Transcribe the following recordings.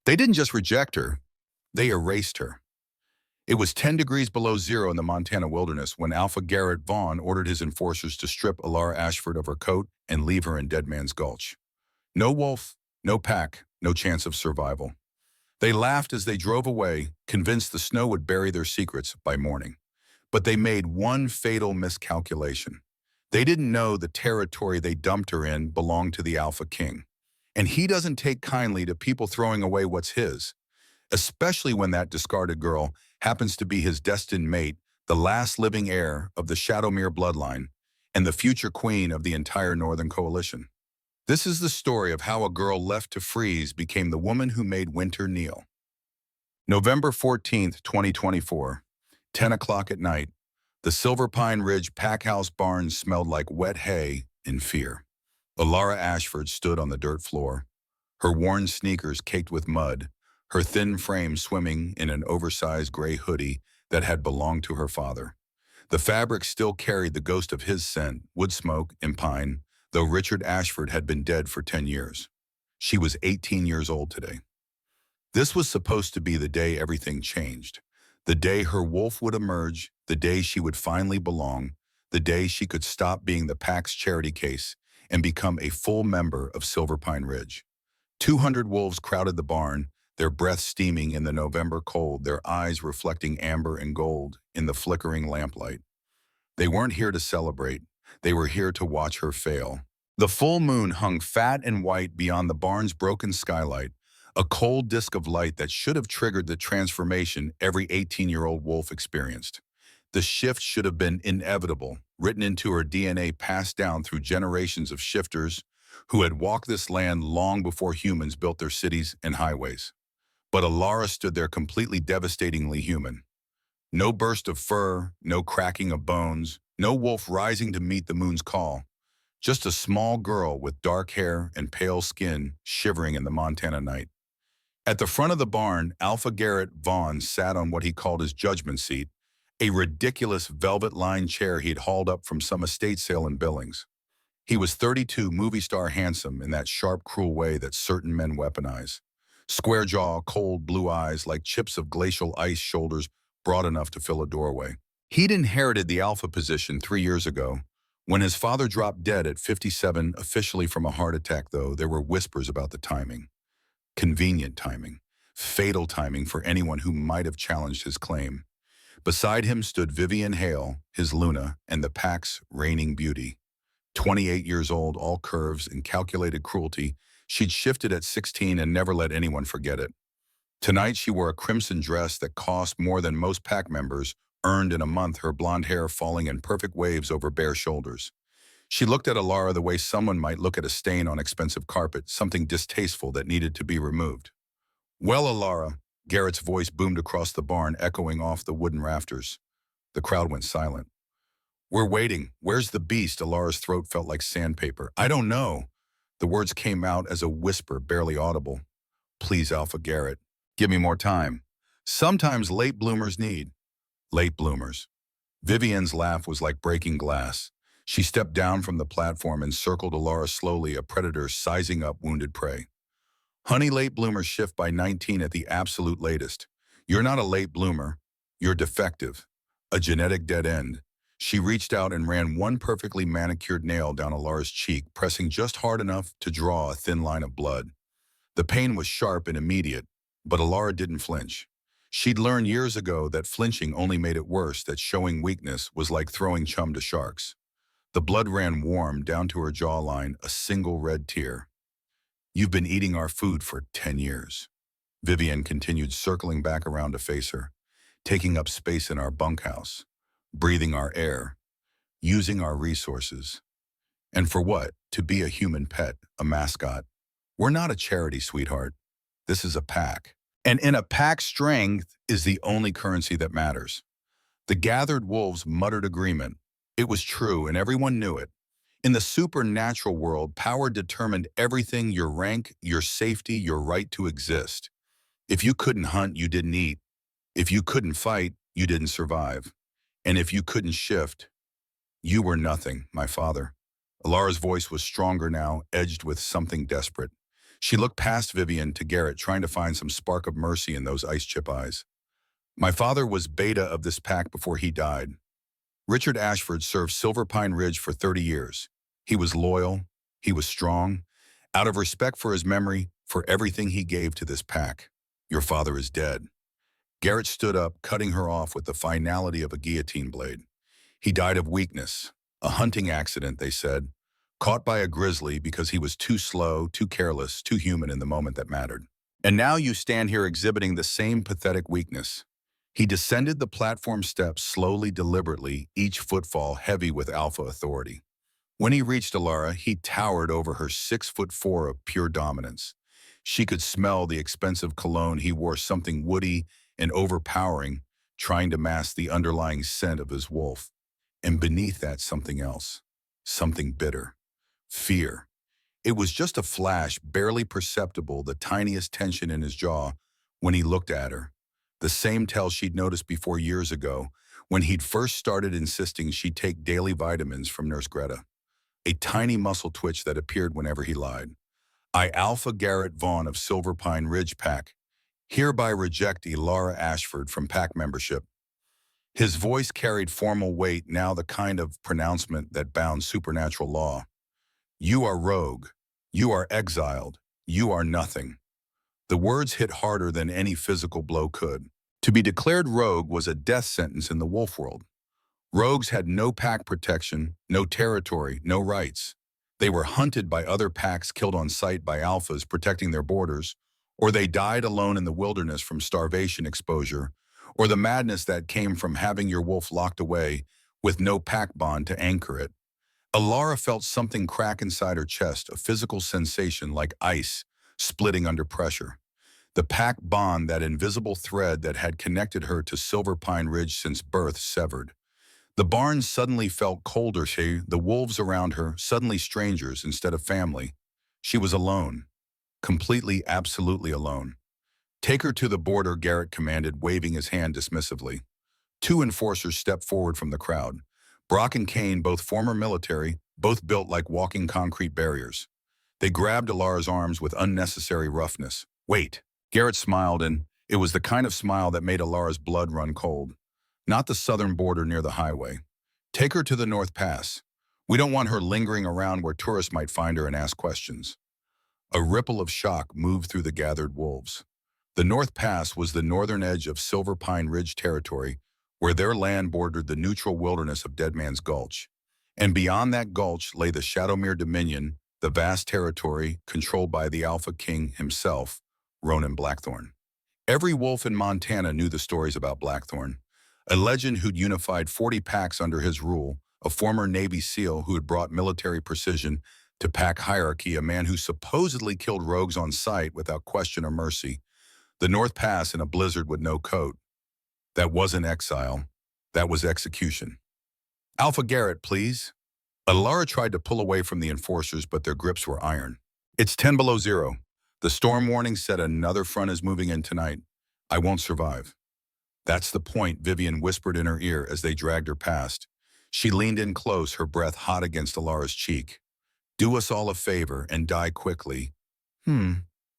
They didn't just reject her, they erased her. It was 10 degrees below zero in the Montana wilderness when Alpha Garrett Vaughn ordered his enforcers to strip Alara Ashford of her coat and leave her in Dead Man's Gulch. No wolf, no pack, no chance of survival. They laughed as they drove away, convinced the snow would bury their secrets by morning. But they made one fatal miscalculation. They didn't know the territory they dumped her in belonged to the AlphaKing. And he doesn't take kindly to people throwing away what's his, especially when that discarded girl happens to be his destined mate, the last living heir of the Shadowmere bloodline, and the future queen of the entire Northern Coalition. This is the story of how a girl left to freeze became the woman who made winter kneel. November 14th, 2024, 10 o'clock at night, the Silver Pine Ridge packhouse barn smelled like wet hay and fear. Alara Ashford stood on the dirt floor, her worn sneakers caked with mud, her thin frame swimming in an oversized gray hoodie that had belonged to her father. The fabric still carried the ghost of his scent, wood smoke and pine, though Richard Ashford had been dead for 10 years. She was 18 years old today. This was supposed to be the day everything changed, the day her wolf would emerge, the day she would finally belong, the day she could stop being the pack's charity case and become a full member of Silver Pine Ridge. 200 wolves crowded the barn, their breath steaming in the November cold, their eyes reflecting amber and gold in the flickering lamplight. They weren't here to celebrate. They were here to watch her fail. The full moon hung fat and white beyond the barn's broken skylight, a cold disk of light that should have triggered the transformation every 18-year-old wolf experienced. The shift should have been inevitable, written into her DNA, passed down through generations of shifters who had walked this land long before humans built their cities and highways. But Alara stood there completely devastatingly human. No burst of fur, no cracking of bones, no wolf rising to meet the moon's call. Just a small girl with dark hair and pale skin shivering in the Montana night. At the front of the barn, Alpha Garrett Vaughn sat on what he called his judgment seat, a ridiculous velvet-lined chair he'd hauled up from some estate sale in Billings. He was 32, movie star handsome in that sharp, cruel way that certain men weaponize. Square jaw, cold blue eyes like chips of glacial ice, shoulders broad enough to fill a doorway. He'd inherited the alpha position 3 years ago. When his father dropped dead at 57, officially from a heart attack, though, there were whispers about the timing. Convenient timing. Fatal timing for anyone who might have challenged his claim. Beside him stood Vivian Hale, his Luna, and the pack's reigning beauty. 28 years old, all curves and calculated cruelty, she'd shifted at 16 and never let anyone forget it. Tonight she wore a crimson dress that cost more than most pack members earned in a month, her blonde hair falling in perfect waves over bare shoulders. She looked at Alara the way someone might look at a stain on expensive carpet, something distasteful that needed to be removed. "Well, Alara," Garrett's voice boomed across the barn, echoing off the wooden rafters. The crowd went silent. "We're waiting. Where's the beast?" Alara's throat felt like sandpaper. "I don't know." The words came out as a whisper, barely audible. "Please, Alpha Garrett, give me more time. Sometimes late bloomers need." Late bloomers. Vivian's laugh was like breaking glass. She stepped down from the platform and circled Alara slowly, a predator sizing up wounded prey. "Honey, late bloomers shift by 19 at the absolute latest. You're not a late bloomer. You're defective. A genetic dead end." She reached out and ran one perfectly manicured nail down Alara's cheek, pressing just hard enough to draw a thin line of blood. The pain was sharp and immediate, but Alara didn't flinch. She'd learned years ago that flinching only made it worse, that showing weakness was like throwing chum to sharks. The blood ran warm down to her jawline, a single red tear. "You've been eating our food for 10 years. Vivian continued, circling back around to face her, "taking up space in our bunkhouse, breathing our air, using our resources. And for what? To be a human pet, a mascot. We're not a charity, sweetheart. This is a pack. And in a pack, strength is the only currency that matters." The gathered wolves muttered agreement. It was true, and everyone knew it. In the supernatural world, power determined everything: your rank, your safety, your right to exist. If you couldn't hunt, you didn't eat. If you couldn't fight, you didn't survive. And if you couldn't shift, you were nothing, my father. Alara's voice was stronger now, edged with something desperate. She looked past Vivian to Garrett, trying to find some spark of mercy in those ice chip eyes. My father was beta of this pack before he died. Richard Ashford served Silver Pine Ridge for 30 years. He was loyal. He was strong. Out of respect for his memory, for everything he gave to this pack. Your father is dead. Garrett stood up, cutting her off with the finality of a guillotine blade. He died of weakness. A hunting accident, they said. Caught by a grizzly because he was too slow, too careless, too human in the moment that mattered. And now you stand here exhibiting the same pathetic weakness. He descended the platform steps slowly, deliberately, each footfall heavy with alpha authority. When he reached Alara, he towered over her 6'4" of pure dominance. She could smell the expensive cologne he wore, something woody and overpowering, trying to mask the underlying scent of his wolf. And beneath that, something else. Something bitter. Fear. It was just a flash, barely perceptible, the tiniest tension in his jaw when he looked at her. The same tell she'd noticed before years ago, when he'd first started insisting she'd take daily vitamins from Nurse Greta. A tiny muscle twitch that appeared whenever he lied. I, Alpha Garrett Vaughn of Silver Pine Ridge Pack, hereby reject Alara Ashford from pack membership. His voice carried formal weight, now the kind of pronouncement that bound supernatural law. You are rogue. You are exiled. You are nothing. The words hit harder than any physical blow could. To be declared rogue was a death sentence in the wolf world. Rogues had no pack protection, no territory, no rights. They were hunted by other packs, killed on sight by alphas protecting their borders, or they died alone in the wilderness from starvation exposure, or the madness that came from having your wolf locked away with no pack bond to anchor it. Alara felt something crack inside her chest, a physical sensation like ice splitting under pressure. The pack bond, that invisible thread that had connected her to Silver Pine Ridge since birth, severed. The barn suddenly felt colder. The wolves around her, suddenly strangers instead of family. She was alone. Completely, absolutely alone. Take her to the border, Garrett commanded, waving his hand dismissively. Two enforcers stepped forward from the crowd. Brock and Kane, both former military, both built like walking concrete barriers. They grabbed Alara's arms with unnecessary roughness. Wait. Garrett smiled, and it was the kind of smile that made Alara's blood run cold. Not the southern border near the highway. Take her to the North Pass. We don't want her lingering around where tourists might find her and ask questions. A ripple of shock moved through the gathered wolves. The North Pass was the northern edge of Silver Pine Ridge territory, where their land bordered the neutral wilderness of Dead Man's Gulch. And beyond that gulch lay the Shadowmere Dominion, the vast territory controlled by the AlphaKing himself, Ronan Blackthorn. Every wolf in Montana knew the stories about Blackthorn, a legend who'd unified 40 packs under his rule, a former Navy SEAL who had brought military precision to pack hierarchy, a man who supposedly killed rogues on sight without question or mercy. The North Pass in a blizzard with no coat. That wasn't exile. That was execution. Alpha Garrett, please. Alara tried to pull away from the enforcers, but their grips were iron. It's 10 below zero. The storm warning said another front is moving in tonight. I won't survive. That's the point, Vivian whispered in her ear as they dragged her past. She leaned in close, her breath hot against Alara's cheek. Do us all a favor and die quickly.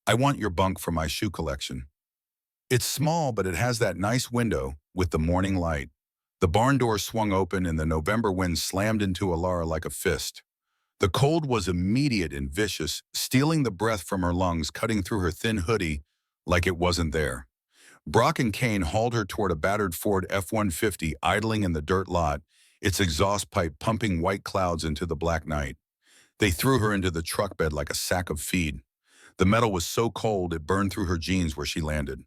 I want your bunk for my shoe collection. It's small, but it has that nice window with the morning light. The barn door swung open and the November wind slammed into Alara like a fist. The cold was immediate and vicious, stealing the breath from her lungs, cutting through her thin hoodie like it wasn't there. Brock and Kane hauled her toward a battered Ford F-150 idling in the dirt lot, its exhaust pipe pumping white clouds into the black night. They threw her into the truck bed like a sack of feed. The metal was so cold it burned through her jeans where she landed.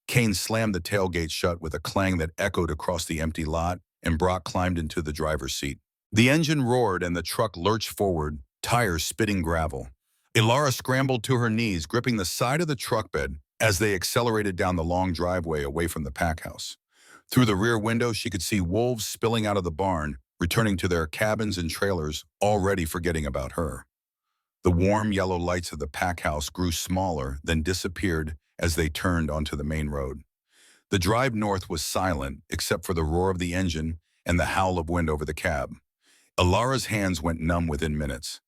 Kane slammed the tailgate shut with a clang that echoed across the empty lot, and Brock climbed into the driver's seat. The engine roared and the truck lurched forward, tires spitting gravel. Alara scrambled to her knees, gripping the side of the truck bed as they accelerated down the long driveway away from the pack house. Through the rear window, she could see wolves spilling out of the barn, returning to their cabins and trailers, already forgetting about her. The warm yellow lights of the pack house grew smaller, then disappeared as they turned onto the main road. The drive north was silent, except for the roar of the engine and the howl of wind over the cab. Alara's hands went numb within minutes.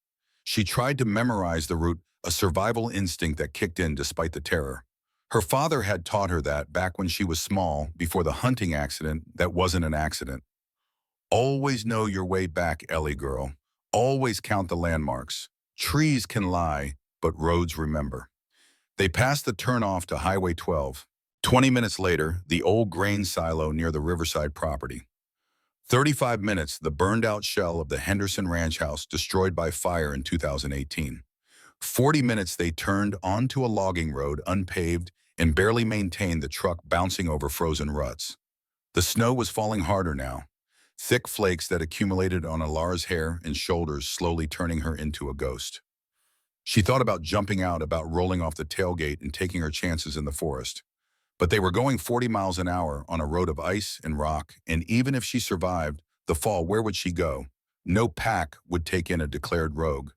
She tried to memorize the route, a survival instinct that kicked in despite the terror. Her father had taught her that back when she was small, before the hunting accident that wasn't an accident. Always know your way back, Ellie girl. Always count the landmarks. Trees can lie, but roads remember. They passed the turnoff to Highway 12. 20 minutes later, the old grain silo near the Riverside property. 35 minutes, the burned-out shell of the Henderson Ranch house destroyed by fire in 2018. 40 minutes they turned onto a logging road, unpaved, and barely maintained, the truck bouncing over frozen ruts. The snow was falling harder now, thick flakes that accumulated on Alara's hair and shoulders, slowly turning her into a ghost. She thought about jumping out, about rolling off the tailgate and taking her chances in the forest. But they were going 40 miles an hour on a road of ice and rock, and even if she survived the fall, where would she go? No pack would take in a declared rogue.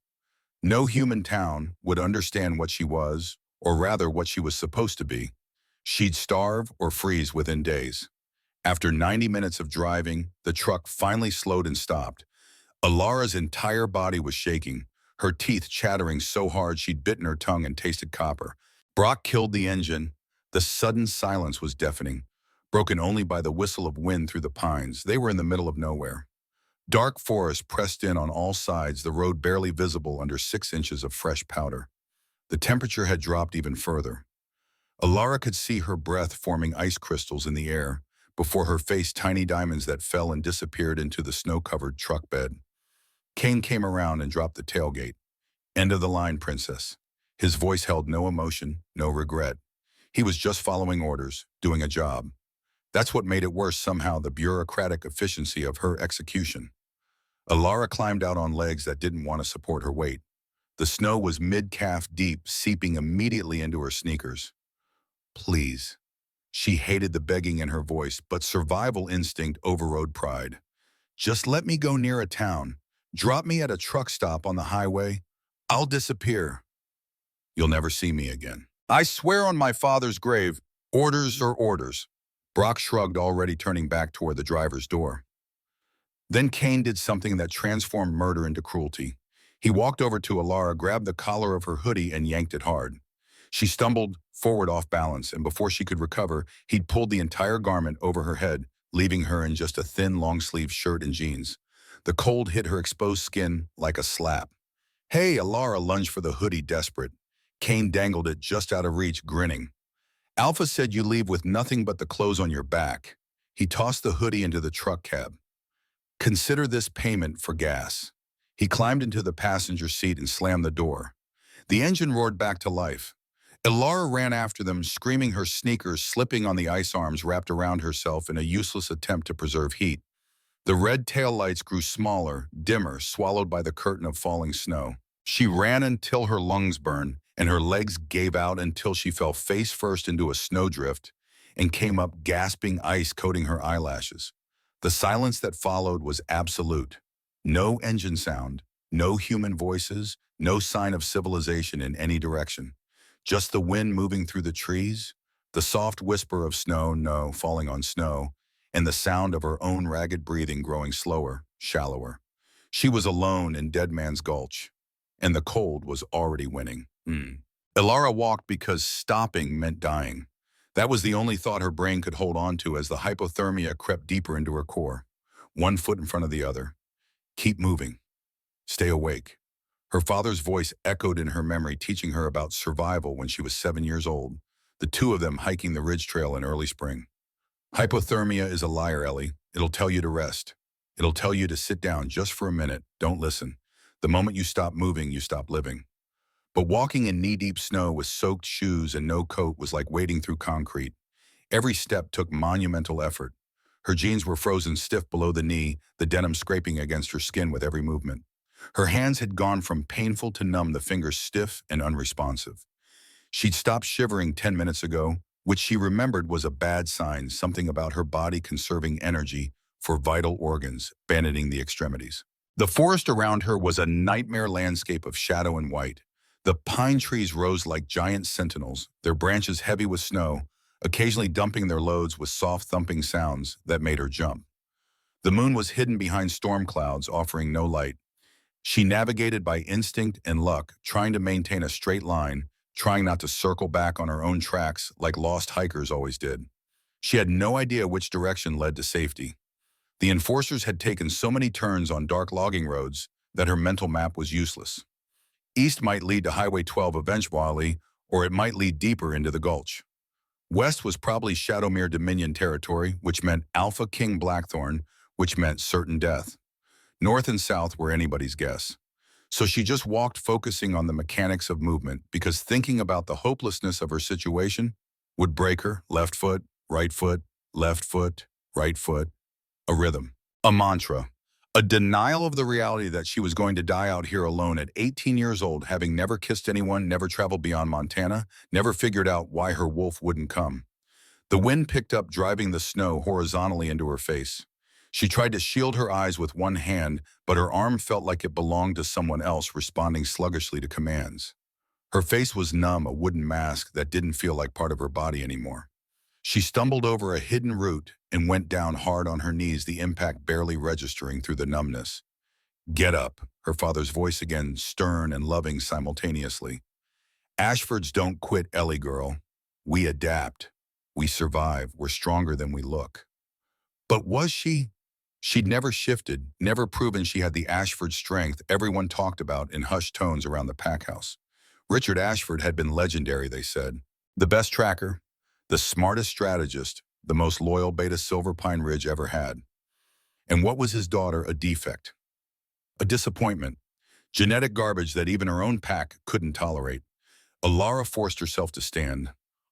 No human town would understand what she was, or rather what she was supposed to be. She'd starve or freeze within days. After 90 minutes of driving, the truck finally slowed and stopped. Alara's entire body was shaking, her teeth chattering so hard she'd bitten her tongue and tasted copper. Brock killed the engine. The sudden silence was deafening, broken only by the whistle of wind through the pines. They were in the middle of nowhere. Dark forest pressed in on all sides, the road barely visible under 6 inches of fresh powder. The temperature had dropped even further. Alara could see her breath forming ice crystals in the air, before her face tiny diamonds that fell and disappeared into the snow-covered truck bed. Kane came around and dropped the tailgate. End of the line, princess. His voice held no emotion, no regret. He was just following orders, doing a job. That's what made it worse somehow, the bureaucratic efficiency of her execution. Alara climbed out on legs that didn't want to support her weight. The snow was mid-calf deep, seeping immediately into her sneakers. Please. She hated the begging in her voice, but survival instinct overrode pride. Just let me go near a town. Drop me at a truck stop on the highway. I'll disappear. You'll never see me again. I swear on my father's grave, orders are orders. Brock shrugged, already turning back toward the driver's door. Then Kane did something that transformed murder into cruelty. He walked over to Alara, grabbed the collar of her hoodie, and yanked it hard. She stumbled forward off balance, and before she could recover, he'd pulled the entire garment over her head, leaving her in just a thin, long-sleeved shirt and jeans. The cold hit her exposed skin like a slap. Hey, Alara lunged for the hoodie, desperate. Kane dangled it just out of reach, grinning. Alpha said you leave with nothing but the clothes on your back. He tossed the hoodie into the truck cab. Consider this payment for gas. He climbed into the passenger seat and slammed the door. The engine roared back to life. Alara ran after them, screaming, her sneakers slipping on the ice arms wrapped around herself in a useless attempt to preserve heat. The red taillights grew smaller, dimmer, swallowed by the curtain of falling snow. She ran until her lungs burned, and her legs gave out until she fell face first into a snowdrift and came up gasping, ice coating her eyelashes. The silence that followed was absolute. No engine sound, no human voices, no sign of civilization in any direction. Just the wind moving through the trees, the soft whisper of snow, no, falling on snow, and the sound of her own ragged breathing growing slower, shallower. She was alone in Dead Man's Gulch, and the cold was already winning. Alara walked because stopping meant dying. That was the only thought her brain could hold on to as the hypothermia crept deeper into her core. One foot in front of the other. Keep moving. Stay awake. Her father's voice echoed in her memory, teaching her about survival when she was 7 years old, the two of them hiking the ridge trail in early spring. Hypothermia is a liar, Ellie. It'll tell you to rest. It'll tell you to sit down just for a minute. Don't listen. The moment you stop moving, you stop living. But walking in knee-deep snow with soaked shoes and no coat was like wading through concrete. Every step took monumental effort. Her jeans were frozen stiff below the knee, the denim scraping against her skin with every movement. Her hands had gone from painful to numb, the fingers stiff and unresponsive. She'd stopped shivering 10 minutes ago, which she remembered was a bad sign, something about her body conserving energy for vital organs, abandoning the extremities. The forest around her was a nightmare landscape of shadow and white. The pine trees rose like giant sentinels, their branches heavy with snow, occasionally dumping their loads with soft thumping sounds that made her jump. The moon was hidden behind storm clouds, offering no light. She navigated by instinct and luck, trying to maintain a straight line, trying not to circle back on her own tracks like lost hikers always did. She had no idea which direction led to safety. The enforcers had taken so many turns on dark logging roads that her mental map was useless. East might lead to Highway 12 eventually, or it might lead deeper into the gulch. West was probably Shadowmere Dominion territory, which meant AlphaKing Blackthorn, which meant certain death. North and south were anybody's guess. So she just walked, focusing on the mechanics of movement, because thinking about the hopelessness of her situation would break her. Left foot, right foot, left foot, right foot. A rhythm, a mantra, a denial of the reality that she was going to die out here alone at 18 years old, having never kissed anyone, never traveled beyond Montana, never figured out why her wolf wouldn't come. The wind picked up, driving the snow horizontally into her face. She tried to shield her eyes with one hand, but her arm felt like it belonged to someone else, responding sluggishly to commands. Her face was numb, a wooden mask that didn't feel like part of her body anymore. She stumbled over a hidden root and went down hard on her knees, the impact barely registering through the numbness. "Get up," her father's voice again, stern and loving simultaneously. "Ashfords don't quit, Ellie girl. We adapt. We survive. We're stronger than we look." But was she? She'd never shifted, never proven she had the Ashford strength everyone talked about in hushed tones around the pack house. Richard Ashford had been legendary, they said. The best tracker, the smartest strategist, the most loyal beta Silver Pine Ridge ever had. And what was his daughter? A defect, a disappointment, genetic garbage that even her own pack couldn't tolerate. Alara forced herself to stand.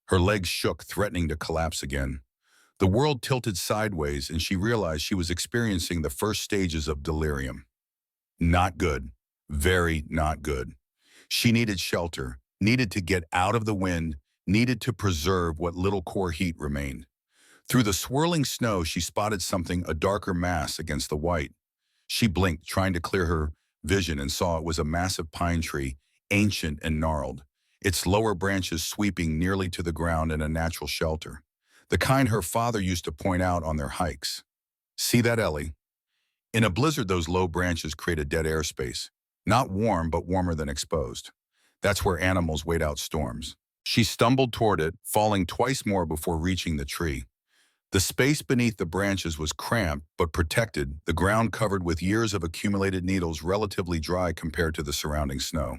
Her legs shook, threatening to collapse again. The world tilted sideways, and she realized she was experiencing the first stages of delirium. Not good. Very not good. She needed shelter, needed to get out of the wind, needed to preserve what little core heat remained. Through the swirling snow, she spotted something, a darker mass against the white. She blinked, trying to clear her vision, and saw it was a massive pine tree, ancient and gnarled, its lower branches sweeping nearly to the ground in a natural shelter. The kind her father used to point out on their hikes. "See that, Ellie? In a blizzard, those low branches create a dead airspace. Not warm, but warmer than exposed. That's where animals wait out storms." She stumbled toward it, falling twice more before reaching the tree. The space beneath the branches was cramped but protected, the ground covered with years of accumulated needles, relatively dry compared to the surrounding snow.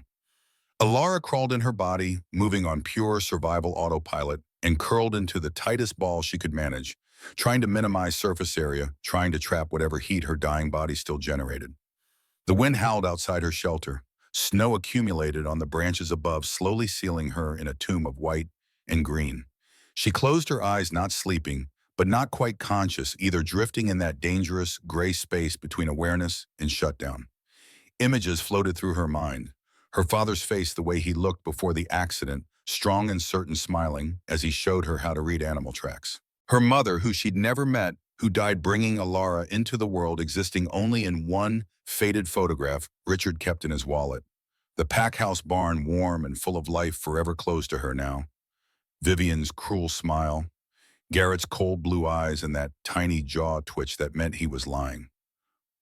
Alara crawled in her body, moving on pure survival autopilot, and curled into the tightest ball she could manage, trying to minimize surface area, trying to trap whatever heat her dying body still generated. The wind howled outside her shelter. Snow accumulated on the branches above, slowly sealing her in a tomb of white and green. She closed her eyes, not sleeping, but not quite conscious, either, drifting in that dangerous gray space between awareness and shutdown. Images floated through her mind. Her father's face, the way he looked before the accident, strong and certain, smiling as he showed her how to read animal tracks. Her mother, who she'd never met, who died bringing Alara into the world, existing only in one faded photograph Richard kept in his wallet. The pack house barn, warm and full of life, forever close to her now. Vivian's cruel smile, Garrett's cold blue eyes, and that tiny jaw twitch that meant he was lying.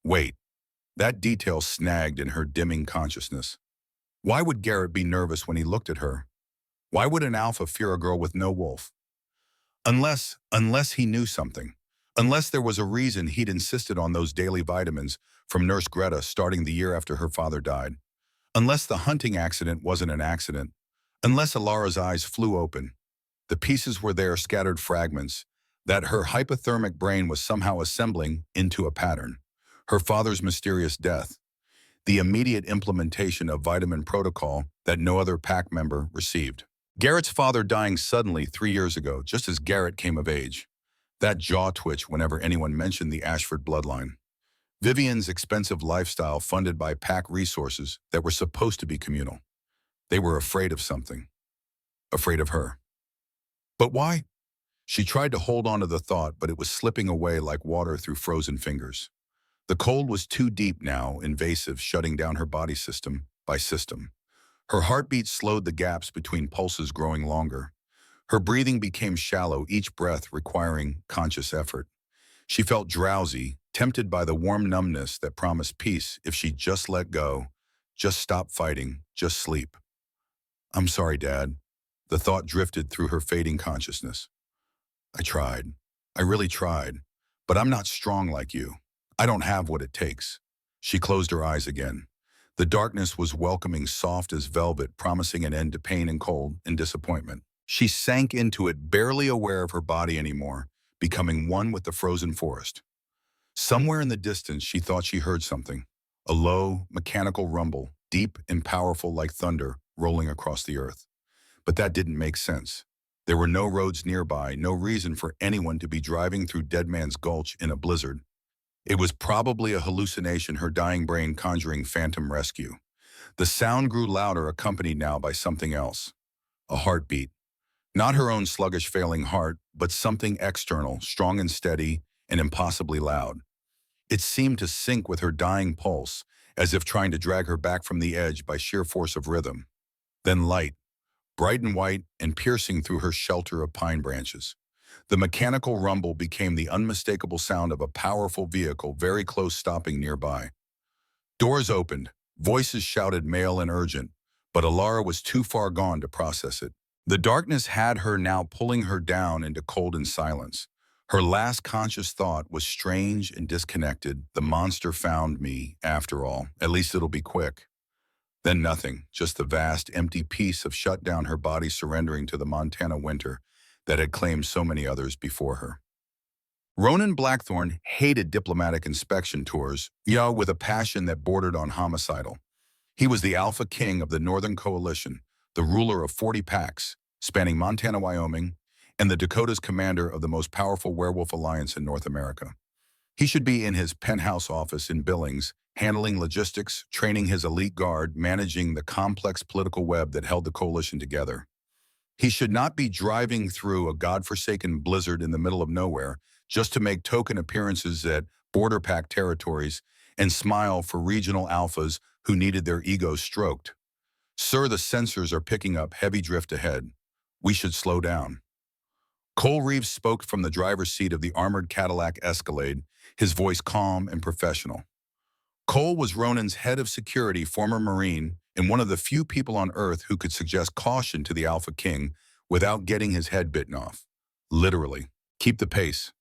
Wait, that detail snagged in her dimming consciousness. Why would Garrett be nervous when he looked at her? Why would an alpha fear a girl with no wolf? Unless he knew something. Unless there was a reason he'd insisted on those daily vitamins from Nurse Greta starting the year after her father died. Unless the hunting accident wasn't an accident. Unless Alara's eyes flew open. The pieces were there, scattered fragments, that her hypothermic brain was somehow assembling into a pattern. Her father's mysterious death. The immediate implementation of vitamin protocol that no other pack member received. Garrett's father dying suddenly 3 years ago, just as Garrett came of age. That jaw twitch whenever anyone mentioned the Ashford bloodline. Vivian's expensive lifestyle funded by pack resources that were supposed to be communal. They were afraid of something. Afraid of her. But why? She tried to hold on to the thought, but it was slipping away like water through frozen fingers. The cold was too deep now, invasive, shutting down her body system by system. Her heartbeat slowed, the gaps between pulses growing longer. Her breathing became shallow, each breath requiring conscious effort. She felt drowsy, tempted by the warm numbness that promised peace if she just let go, just stop fighting, just sleep. I'm sorry, Dad. The thought drifted through her fading consciousness. I tried. I really tried. But I'm not strong like you. I don't have what it takes. She closed her eyes again. The darkness was welcoming, soft as velvet, promising an end to pain and cold and disappointment. She sank into it, barely aware of her body anymore, becoming one with the frozen forest. Somewhere in the distance, she thought she heard something. A low, mechanical rumble, deep and powerful like thunder, rolling across the earth. But that didn't make sense. There were no roads nearby, no reason for anyone to be driving through Dead Man's Gulch in a blizzard. It was probably a hallucination, her dying brain conjuring phantom rescue. The sound grew louder, accompanied now by something else. A heartbeat. Not her own sluggish, failing heart, but something external, strong and steady, and impossibly loud. It seemed to sync with her dying pulse, as if trying to drag her back from the edge by sheer force of rhythm. Then light, bright and white and piercing through her shelter of pine branches. The mechanical rumble became the unmistakable sound of a powerful vehicle very close, stopping nearby. Doors opened, voices shouted male and urgent, but Alara was too far gone to process it. The darkness had her now, pulling her down into cold and silence. Her last conscious thought was strange and disconnected. The monster found me, after all. At least it'll be quick. Then nothing, just the vast, empty peace of shut down, her body surrendering to the Montana winter that had claimed so many others before her. Ronan Blackthorne hated diplomatic inspection tours, with a passion that bordered on homicidal. He was the AlphaKing of the Northern Coalition, the ruler of 40 packs, spanning Montana, Wyoming, and the Dakota's commander of the most powerful werewolf alliance in North America. He should be in his penthouse office in Billings, handling logistics, training his elite guard, managing the complex political web that held the coalition together. He should not be driving through a godforsaken blizzard in the middle of nowhere just to make token appearances at border pack territories and smile for regional alphas who needed their egos stroked. Sir, the sensors are picking up heavy drift ahead. We should slow down. Cole Reeves spoke from the driver's seat of the armored Cadillac Escalade, his voice calm and professional. Cole was Ronan's head of security, former Marine, and one of the few people on Earth who could suggest caution to the AlphaKing without getting his head bitten off. Literally. Keep the pace.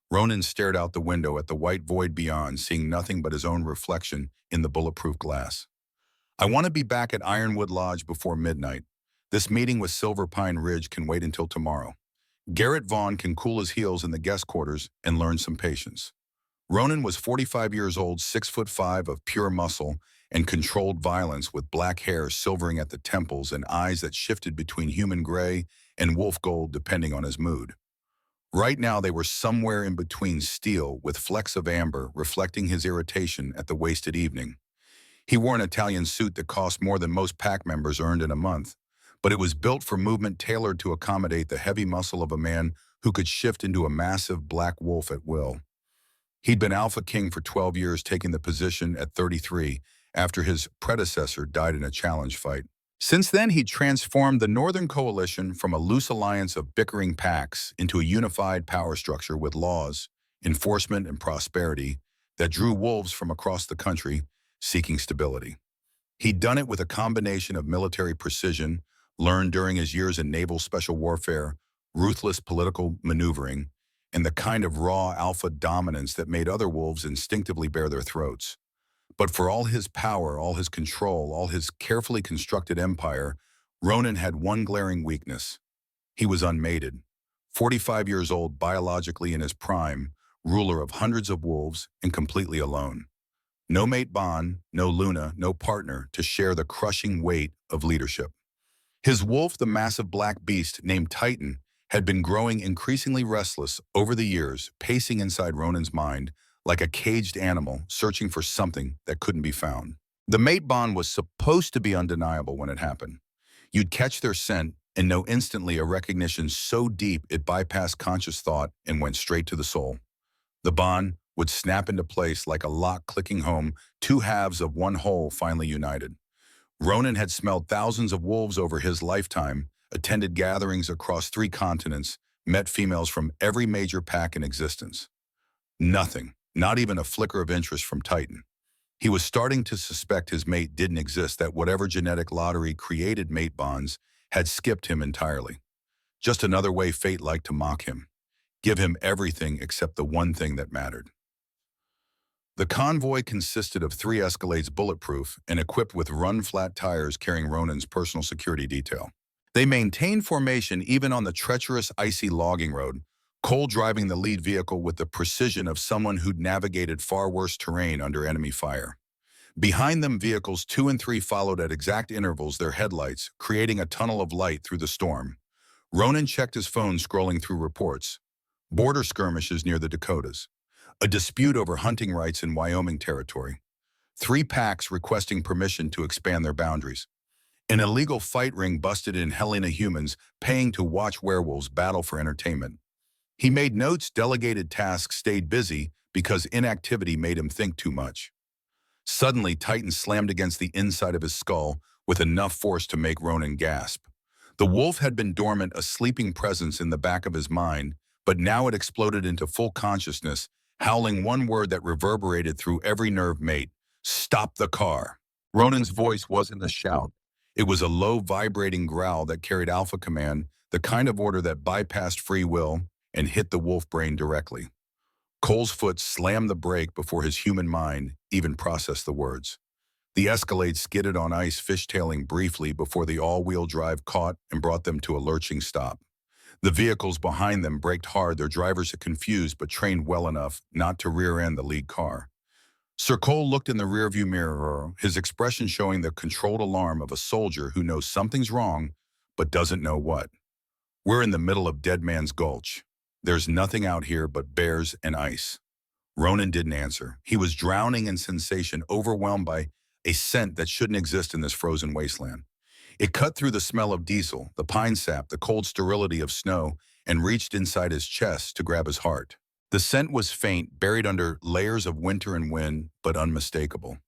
Ronan stared out the window at the white void beyond, seeing nothing but his own reflection in the bulletproof glass. I want to be back at Ironwood Lodge before midnight. This meeting with Silver Pine Ridge can wait until tomorrow. Garrett Vaughn can cool his heels in the guest quarters and learn some patience. Ronan was 45 years old, 6'5" of pure muscle and controlled violence, with black hair silvering at the temples and eyes that shifted between human gray and wolf gold depending on his mood. Right now they were somewhere in between, steel with flecks of amber reflecting his irritation at the wasted evening. He wore an Italian suit that cost more than most pack members earned in a month, but it was built for movement, tailored to accommodate the heavy muscle of a man who could shift into a massive black wolf at will. He'd been AlphaKing for 12 years, taking the position at 33 after his predecessor died in a challenge fight. Since then, he'd transformed the Northern Coalition from a loose alliance of bickering packs into a unified power structure with laws, enforcement, and prosperity that drew wolves from across the country seeking stability. He'd done it with a combination of military precision, learned during his years in naval special warfare, ruthless political maneuvering, and the kind of raw alpha dominance that made other wolves instinctively bare their throats. But for all his power, all his control, all his carefully constructed empire, Ronan had one glaring weakness. He was unmated. 45 years old, biologically in his prime, ruler of hundreds of wolves, and completely alone. No mate bond, no Luna, no partner to share the crushing weight of leadership. His wolf, the massive black beast named Titan, had been growing increasingly restless over the years, pacing inside Ronan's mind like a caged animal searching for something that couldn't be found. The mate bond was supposed to be undeniable when it happened. You'd catch their scent and know instantly, a recognition so deep it bypassed conscious thought and went straight to the soul. The bond would snap into place like a lock clicking home, two halves of one whole finally united. Ronan had smelled thousands of wolves over his lifetime, attended gatherings across 3 continents, met females from every major pack in existence. Nothing, Not even a flicker of interest from Titan. He was starting to suspect his mate didn't exist, that whatever genetic lottery created mate bonds had skipped him entirely. Just another way fate liked to mock him. Give him everything except the one thing that mattered. The convoy consisted of 3 Escalades bulletproof and equipped with run-flat tires carrying Ronan's personal security detail. They maintained formation even on the treacherous, icy logging road, Cole driving the lead vehicle with the precision of someone who'd navigated far worse terrain under enemy fire. Behind them, vehicles 2 and 3 followed at exact intervals their headlights, creating a tunnel of light through the storm. Ronan checked his phone, scrolling through reports. Border skirmishes near the Dakotas. A dispute over hunting rights in Wyoming territory. 3 packs requesting permission to expand their boundaries. An illegal fight ring busted in Helena, humans paying to watch werewolves battle for entertainment. He made notes, delegated tasks, stayed busy because inactivity made him think too much. Suddenly, Titan slammed against the inside of his skull with enough force to make Ronan gasp. The wolf had been dormant, a sleeping presence in the back of his mind, but now it exploded into full consciousness, howling one word that reverberated through every nerve: mate. Stop the car. Ronan's voice wasn't a shout. It was a low, vibrating growl that carried Alpha Command, the kind of order that bypassed free will and hit the wolf brain directly. Cole's foot slammed the brake before his human mind even processed the words. The Escalade skidded on ice, fishtailing briefly before the all-wheel drive caught and brought them to a lurching stop. The vehicles behind them braked hard, their drivers confused but trained well enough not to rear-end the lead car. Sir Cole looked in the rearview mirror, his expression showing the controlled alarm of a soldier who knows something's wrong but doesn't know what. We're in the middle of Dead Man's Gulch. There's nothing out here but bears and ice. Ronan didn't answer. He was drowning in sensation, overwhelmed by a scent that shouldn't exist in this frozen wasteland. It cut through the smell of diesel, the pine sap, the cold sterility of snow, and reached inside his chest to grab his heart. The scent was faint, buried under layers of winter and wind, but unmistakable.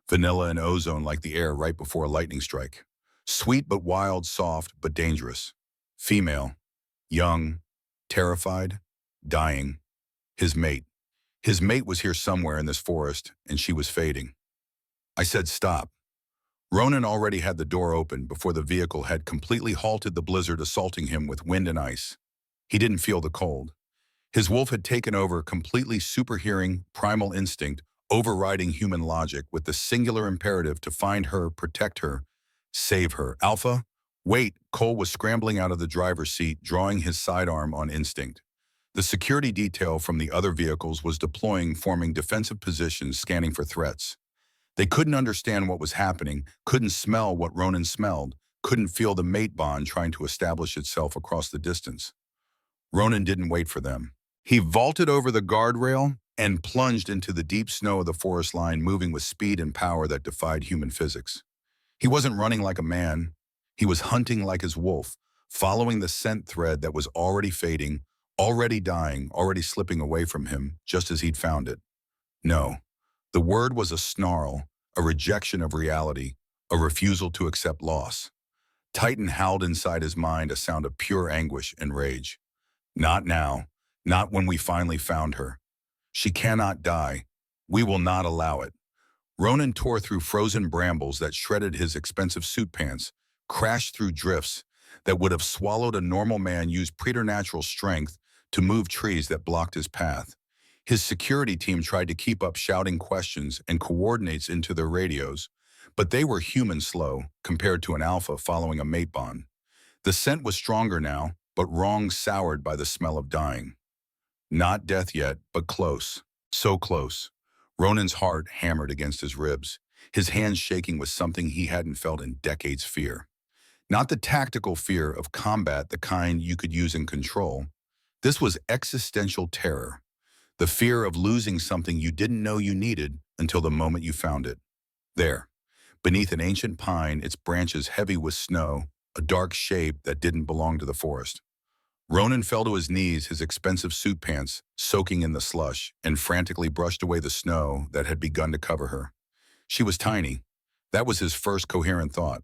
Vanilla and ozone, like the air right before a lightning strike. Sweet but wild, soft but dangerous. Female. Young. Terrified. Dying. His mate. His mate was here somewhere in this forest, and she was fading. I said stop. Ronan already had the door open before the vehicle had completely halted the blizzard assaulting him with wind and ice. He didn't feel the cold. His wolf had taken over, completely superhearing primal instinct, overriding human logic with the singular imperative to find her, protect her, save her. Alpha? Wait, Cole was scrambling out of the driver's seat, drawing his sidearm on instinct. The security detail from the other vehicles was deploying, forming defensive positions, scanning for threats. They couldn't understand what was happening, couldn't smell what Ronan smelled, couldn't feel the mate bond trying to establish itself across the distance. Ronan didn't wait for them. He vaulted over the guardrail and plunged into the deep snow of the forest line, moving with speed and power that defied human physics. He wasn't running like a man. He was hunting like his wolf, following the scent thread that was already fading, already dying, already slipping away from him, just as he'd found it. No. The word was a snarl, a rejection of reality, a refusal to accept loss. Titan howled inside his mind, a sound of pure anguish and rage. Not now. Not when we finally found her. She cannot die. We will not allow it. Ronan tore through frozen brambles that shredded his expensive suit pants, crashed through drifts that would have swallowed a normal man, used preternatural strength to move trees that blocked his path. His security team tried to keep up, shouting questions and coordinates into their radios, but they were human slow compared to an alpha following a mate bond. The scent was stronger now, but wrong, soured by the smell of dying. Not death yet, but close. So close. Ronan's heart hammered against his ribs, his hands shaking with something he hadn't felt in decades: fear. Not the tactical fear of combat, the kind you could use in control. This was existential terror. The fear of losing something you didn't know you needed until the moment you found it. There, beneath an ancient pine, its branches heavy with snow, a dark shape that didn't belong to the forest. Ronan fell to his knees, his expensive suit pants soaking in the slush, and frantically brushed away the snow that had begun to cover her. She was tiny. That was his first coherent thought.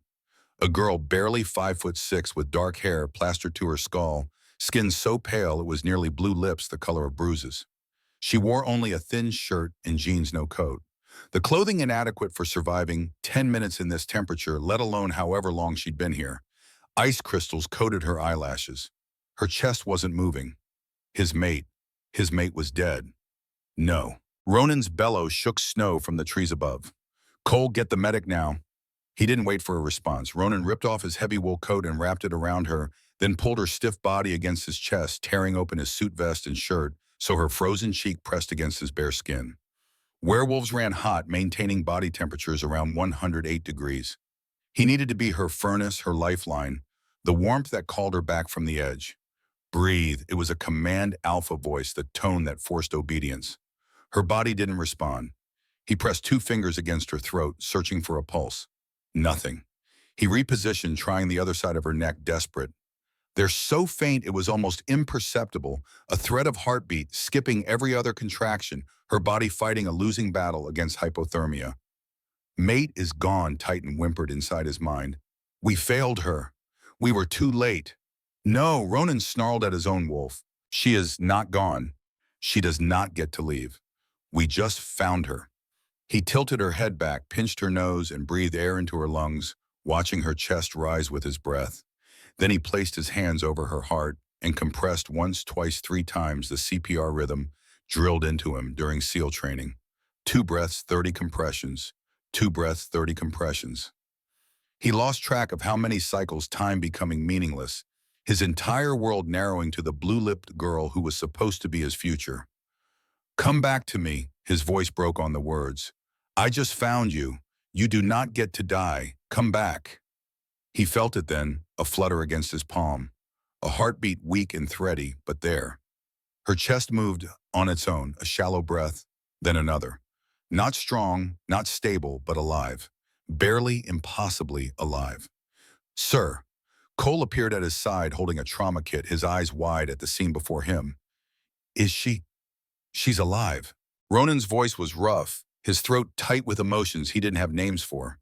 A girl barely 5'6" with dark hair plastered to her skull, skin so pale it was nearly blue, lips the color of bruises. She wore only a thin shirt and jeans, no coat. The clothing inadequate for surviving 10 minutes in this temperature, let alone however long she'd been here. Ice crystals coated her eyelashes. Her chest wasn't moving. His mate. His mate was dead. No. Ronan's bellow shook snow from the trees above. Cole, get the medic now. He didn't wait for a response. Ronan ripped off his heavy wool coat and wrapped it around her, then pulled her stiff body against his chest, tearing open his suit vest and shirt so her frozen cheek pressed against his bare skin. Werewolves ran hot, maintaining body temperatures around 108 degrees. He needed to be her furnace, her lifeline, the warmth that called her back from the edge. Breathe. It was a command alpha voice, the tone that forced obedience. Her body didn't respond. He pressed 2 fingers against her throat, searching for a pulse. Nothing. He repositioned, trying the other side of her neck, desperate. They're so faint it was almost imperceptible, a thread of heartbeat, skipping every other contraction, her body fighting a losing battle against hypothermia. Mate is gone, Titan whimpered inside his mind. We failed her. We were too late. No, Ronan snarled at his own wolf. She is not gone. She does not get to leave. We just found her. He tilted her head back, pinched her nose, and breathed air into her lungs, watching her chest rise with his breath. Then he placed his hands over her heart and compressed once, twice, 3 times the CPR rhythm drilled into him during SEAL training. 2 breaths, 30 compressions. 2 breaths, 30 compressions. He lost track of how many cycles, time becoming meaningless, his entire world narrowing to the blue-lipped girl who was supposed to be his future. Come back to me, his voice broke on the words. I just found you. You do not get to die. Come back. He felt it then, a flutter against his palm. A heartbeat weak and thready, but there. Her chest moved on its own, a shallow breath, then another. Not strong, not stable, but alive. Barely, impossibly alive. Sir. Cole appeared at his side holding a trauma kit, his eyes wide at the scene before him. Is she? She's alive. Ronan's voice was rough, his throat tight with emotions he didn't have names for.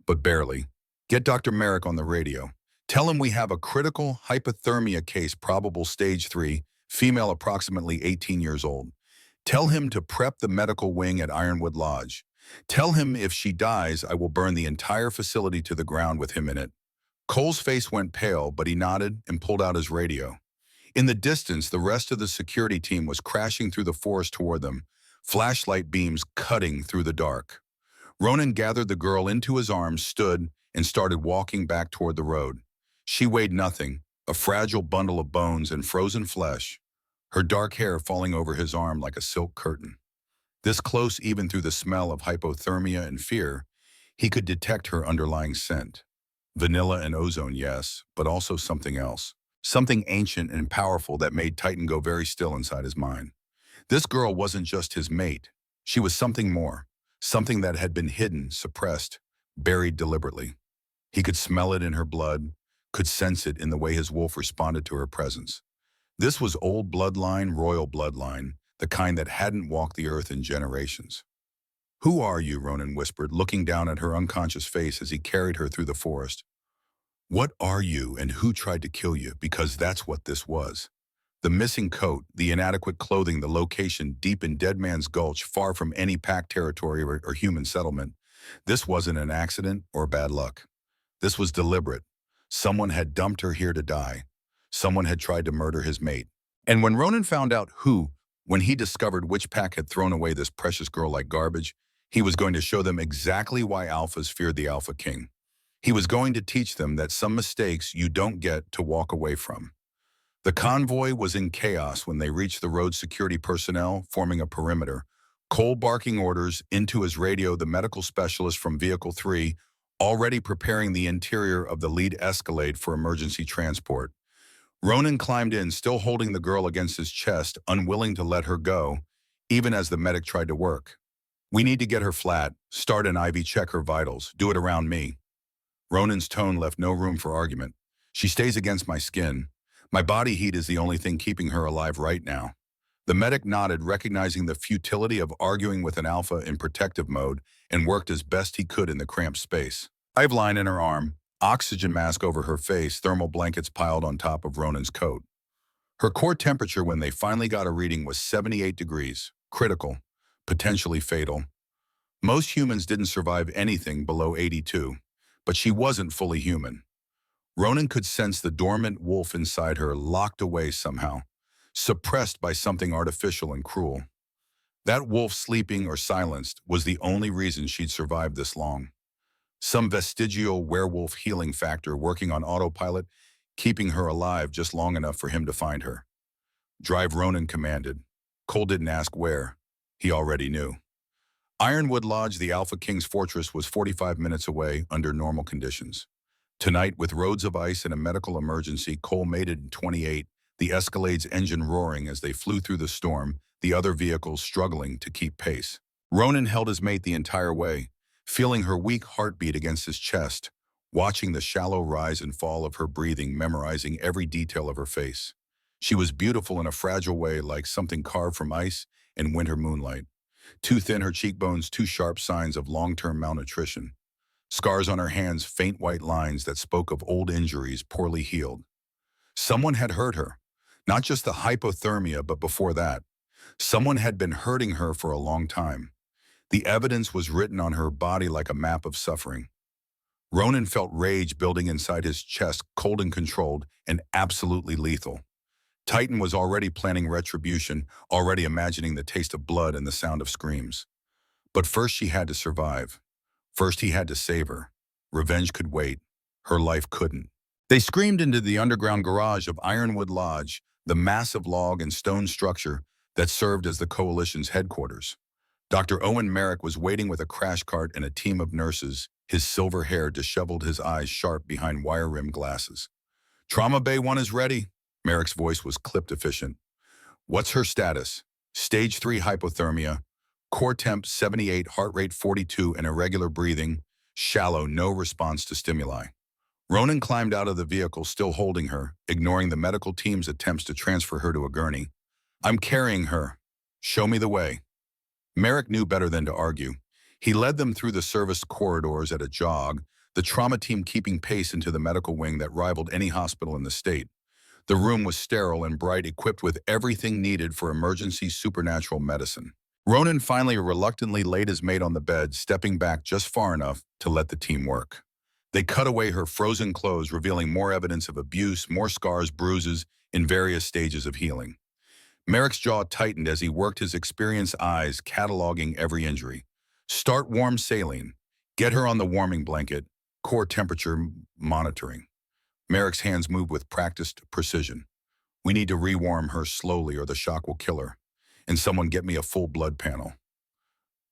But barely. Get Dr. Merrick on the radio. Tell him we have a critical hypothermia case, probable stage 3, female approximately 18 years old. Tell him to prep the medical wing at Ironwood Lodge. Tell him if she dies, I will burn the entire facility to the ground with him in it. Cole's face went pale, but he nodded and pulled out his radio. In the distance, the rest of the security team was crashing through the forest toward them, flashlight beams cutting through the dark. Ronan gathered the girl into his arms, stood, and started walking back toward the road. She weighed nothing, a fragile bundle of bones and frozen flesh, her dark hair falling over his arm like a silk curtain. This close, even through the smell of hypothermia and fear, he could detect her underlying scent. Vanilla and ozone, yes, but also something else. Something ancient and powerful that made Titan go very still inside his mind. This girl wasn't just his mate. She was something more, something that had been hidden, suppressed, buried deliberately. He could smell it in her blood, could sense it in the way his wolf responded to her presence. This was old bloodline, royal bloodline, the kind that hadn't walked the earth in generations. Who are you? Ronan whispered, looking down at her unconscious face as he carried her through the forest. What are you and who tried to kill you? Because that's what this was. The missing coat, the inadequate clothing, the location deep in Dead Man's Gulch, far from any packed territory or human settlement. This wasn't an accident or bad luck. This was deliberate. Someone had dumped her here to die. Someone had tried to murder his mate. And when Ronan found out who, when he discovered which pack had thrown away this precious girl like garbage, he was going to show them exactly why alphas feared the AlphaKing. He was going to teach them that some mistakes you don't get to walk away from. The convoy was in chaos when they reached the road security personnel, forming a perimeter. Cole barking orders into his radio, the medical specialist from Vehicle 3, already preparing the interior of the lead Escalade for emergency transport. Ronan climbed in, still holding the girl against his chest, unwilling to let her go, even as the medic tried to work. We need to get her flat, start an IV, check her vitals, do it around me. Ronan's tone left no room for argument. She stays against my skin. My body heat is the only thing keeping her alive right now. The medic nodded, recognizing the futility of arguing with an alpha in protective mode, and worked as best he could in the cramped space. IV line in her arm, oxygen mask over her face, thermal blankets piled on top of Ronan's coat. Her core temperature when they finally got a reading was 78 degrees, critical, potentially fatal. Most humans didn't survive anything below 82, but she wasn't fully human. Ronan could sense the dormant wolf inside her locked away somehow, suppressed by something artificial and cruel. That wolf, sleeping or silenced, was the only reason she'd survived this long. Some vestigial werewolf healing factor working on autopilot, keeping her alive just long enough for him to find her. Drive, Ronan commanded. Cole didn't ask where. He already knew. Ironwood Lodge, the Alpha King's fortress, was 45 minutes away under normal conditions. Tonight, with roads of ice and a medical emergency, Cole made it in 28, the Escalade's engine roaring as they flew through the storm, the other vehicles struggling to keep pace. Ronan held his mate the entire way, feeling her weak heartbeat against his chest, watching the shallow rise and fall of her breathing, memorizing every detail of her face. She was beautiful in a fragile way, like something carved from ice and winter moonlight. Too thin, her cheekbones, too sharp, signs of long-term malnutrition. Scars on her hands, faint white lines that spoke of old injuries poorly healed. Someone had hurt her. Not just the hypothermia, but before that. Someone had been hurting her for a long time. The evidence was written on her body like a map of suffering. Ronan felt rage building inside his chest, cold and controlled, and absolutely lethal. Titan was already planning retribution, already imagining the taste of blood and the sound of screams. But first she had to survive. First he had to save her. Revenge could wait. Her life couldn't. They screamed into the underground garage of Ironwood Lodge, the massive log and stone structure that served as the coalition's headquarters. Dr. Owen Merrick was waiting with a crash cart and a team of nurses, his silver hair disheveled, his eyes sharp behind wire-rimmed glasses. Trauma Bay 1 is ready. Merrick's voice was clipped efficient. What's her status? Stage 3 hypothermia, core temp 78, heart rate 42, and irregular breathing, shallow, no response to stimuli. Ronan climbed out of the vehicle, still holding her, ignoring the medical team's attempts to transfer her to a gurney. I'm carrying her. Show me the way. Merrick knew better than to argue. He led them through the service corridors at a jog, the trauma team keeping pace into the medical wing that rivaled any hospital in the state. The room was sterile and bright, equipped with everything needed for emergency supernatural medicine. Ronan finally reluctantly laid his mate on the bed, stepping back just far enough to let the team work. They cut away her frozen clothes, revealing more evidence of abuse, more scars, bruises, in various stages of healing. Merrick's jaw tightened as he worked, his experienced eyes cataloging every injury. Start warm saline. Get her on the warming blanket. Core temperature monitoring. Merrick's hands moved with practiced precision. We need to rewarm her slowly or the shock will kill her. And someone get me a full blood panel.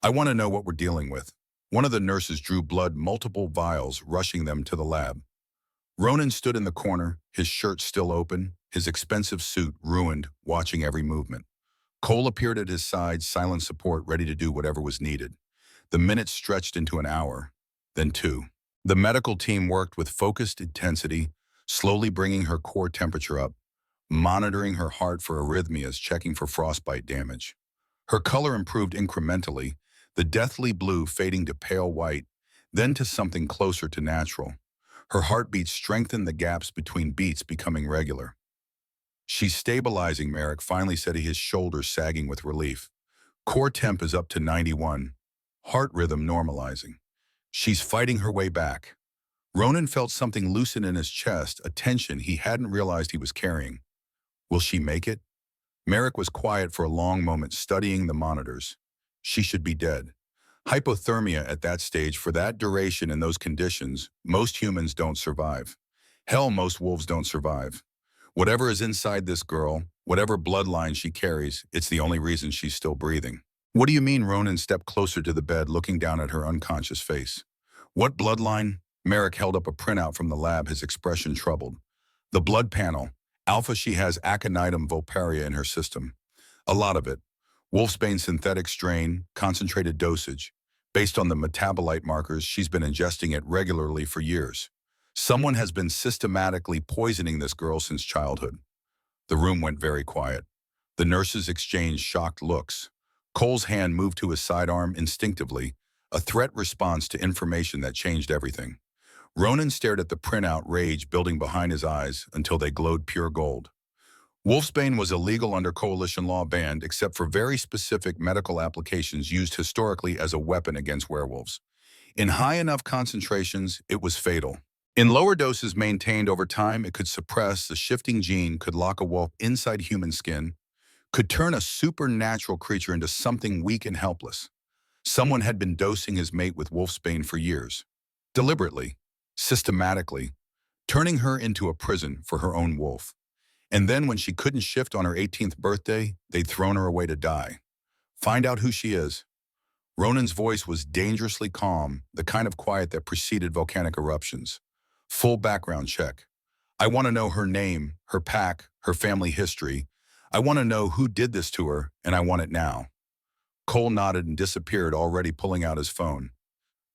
I want to know what we're dealing with. One of the nurses drew blood, multiple vials, rushing them to the lab. Ronan stood in the corner, his shirt still open, his expensive suit ruined, watching every movement. Cole appeared at his side, silent support, ready to do whatever was needed. The minutes stretched into an hour, then 2. The medical team worked with focused intensity, slowly bringing her core temperature up, monitoring her heart for arrhythmias, checking for frostbite damage. Her color improved incrementally, the deathly blue fading to pale white, then to something closer to natural. Her heartbeat strengthened, the gaps between beats becoming regular. She's stabilizing, Merrick finally said, his shoulders sagging with relief. Core temp is up to 91. Heart rhythm normalizing. She's fighting her way back. Ronan felt something loosen in his chest, a tension he hadn't realized he was carrying. Will she make it? Merrick was quiet for a long moment, studying the monitors. She should be dead. Hypothermia at that stage, for that duration in those conditions, most humans don't survive. Hell, most wolves don't survive. Whatever is inside this girl, whatever bloodline she carries, it's the only reason she's still breathing. What do you mean? Ronan stepped closer to the bed, looking down at her unconscious face. What bloodline? Merrick held up a printout from the lab, his expression troubled. The blood panel. Alpha, she has Aconitum vulparia in her system. A lot of it. Wolfsbane synthetic strain, concentrated dosage. Based on the metabolite markers, she's been ingesting it regularly for years. Someone has been systematically poisoning this girl since childhood. The room went very quiet. The nurses exchanged shocked looks. Cole's hand moved to his sidearm instinctively, a threat response to information that changed everything. Ronan stared at the printout, rage building behind his eyes until they glowed pure gold. Wolfsbane was illegal under coalition law, banned except for very specific medical applications used historically as a weapon against werewolves. In high enough concentrations, it was fatal. In lower doses maintained over time, it could suppress the shifting gene, could lock a wolf inside human skin, could turn a supernatural creature into something weak and helpless. Someone had been dosing his mate with wolfsbane for years, deliberately, systematically, turning her into a prison for her own wolf. And then when she couldn't shift on her 18th birthday, they'd thrown her away to die. Find out who she is. Ronan's voice was dangerously calm, the kind of quiet that preceded volcanic eruptions. Full background check. I want to know her name, her pack, her family history. I want to know who did this to her, and I want it now. Cole nodded and disappeared, already pulling out his phone.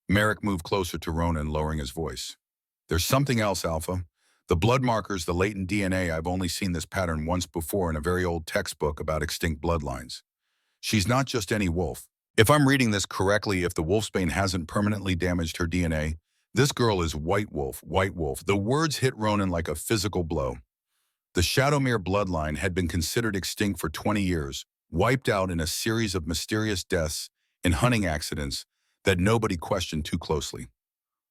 Merrick moved closer to Ronan, lowering his voice. There's something else, Alpha. The blood markers, the latent DNA, I've only seen this pattern once before in a very old textbook about extinct bloodlines. She's not just any wolf. If I'm reading this correctly, if the wolfsbane hasn't permanently damaged her DNA, this girl is White Wolf, White Wolf. The words hit Ronan like a physical blow. The Shadowmere bloodline had been considered extinct for 20 years, wiped out in a series of mysterious deaths and hunting accidents that nobody questioned too closely.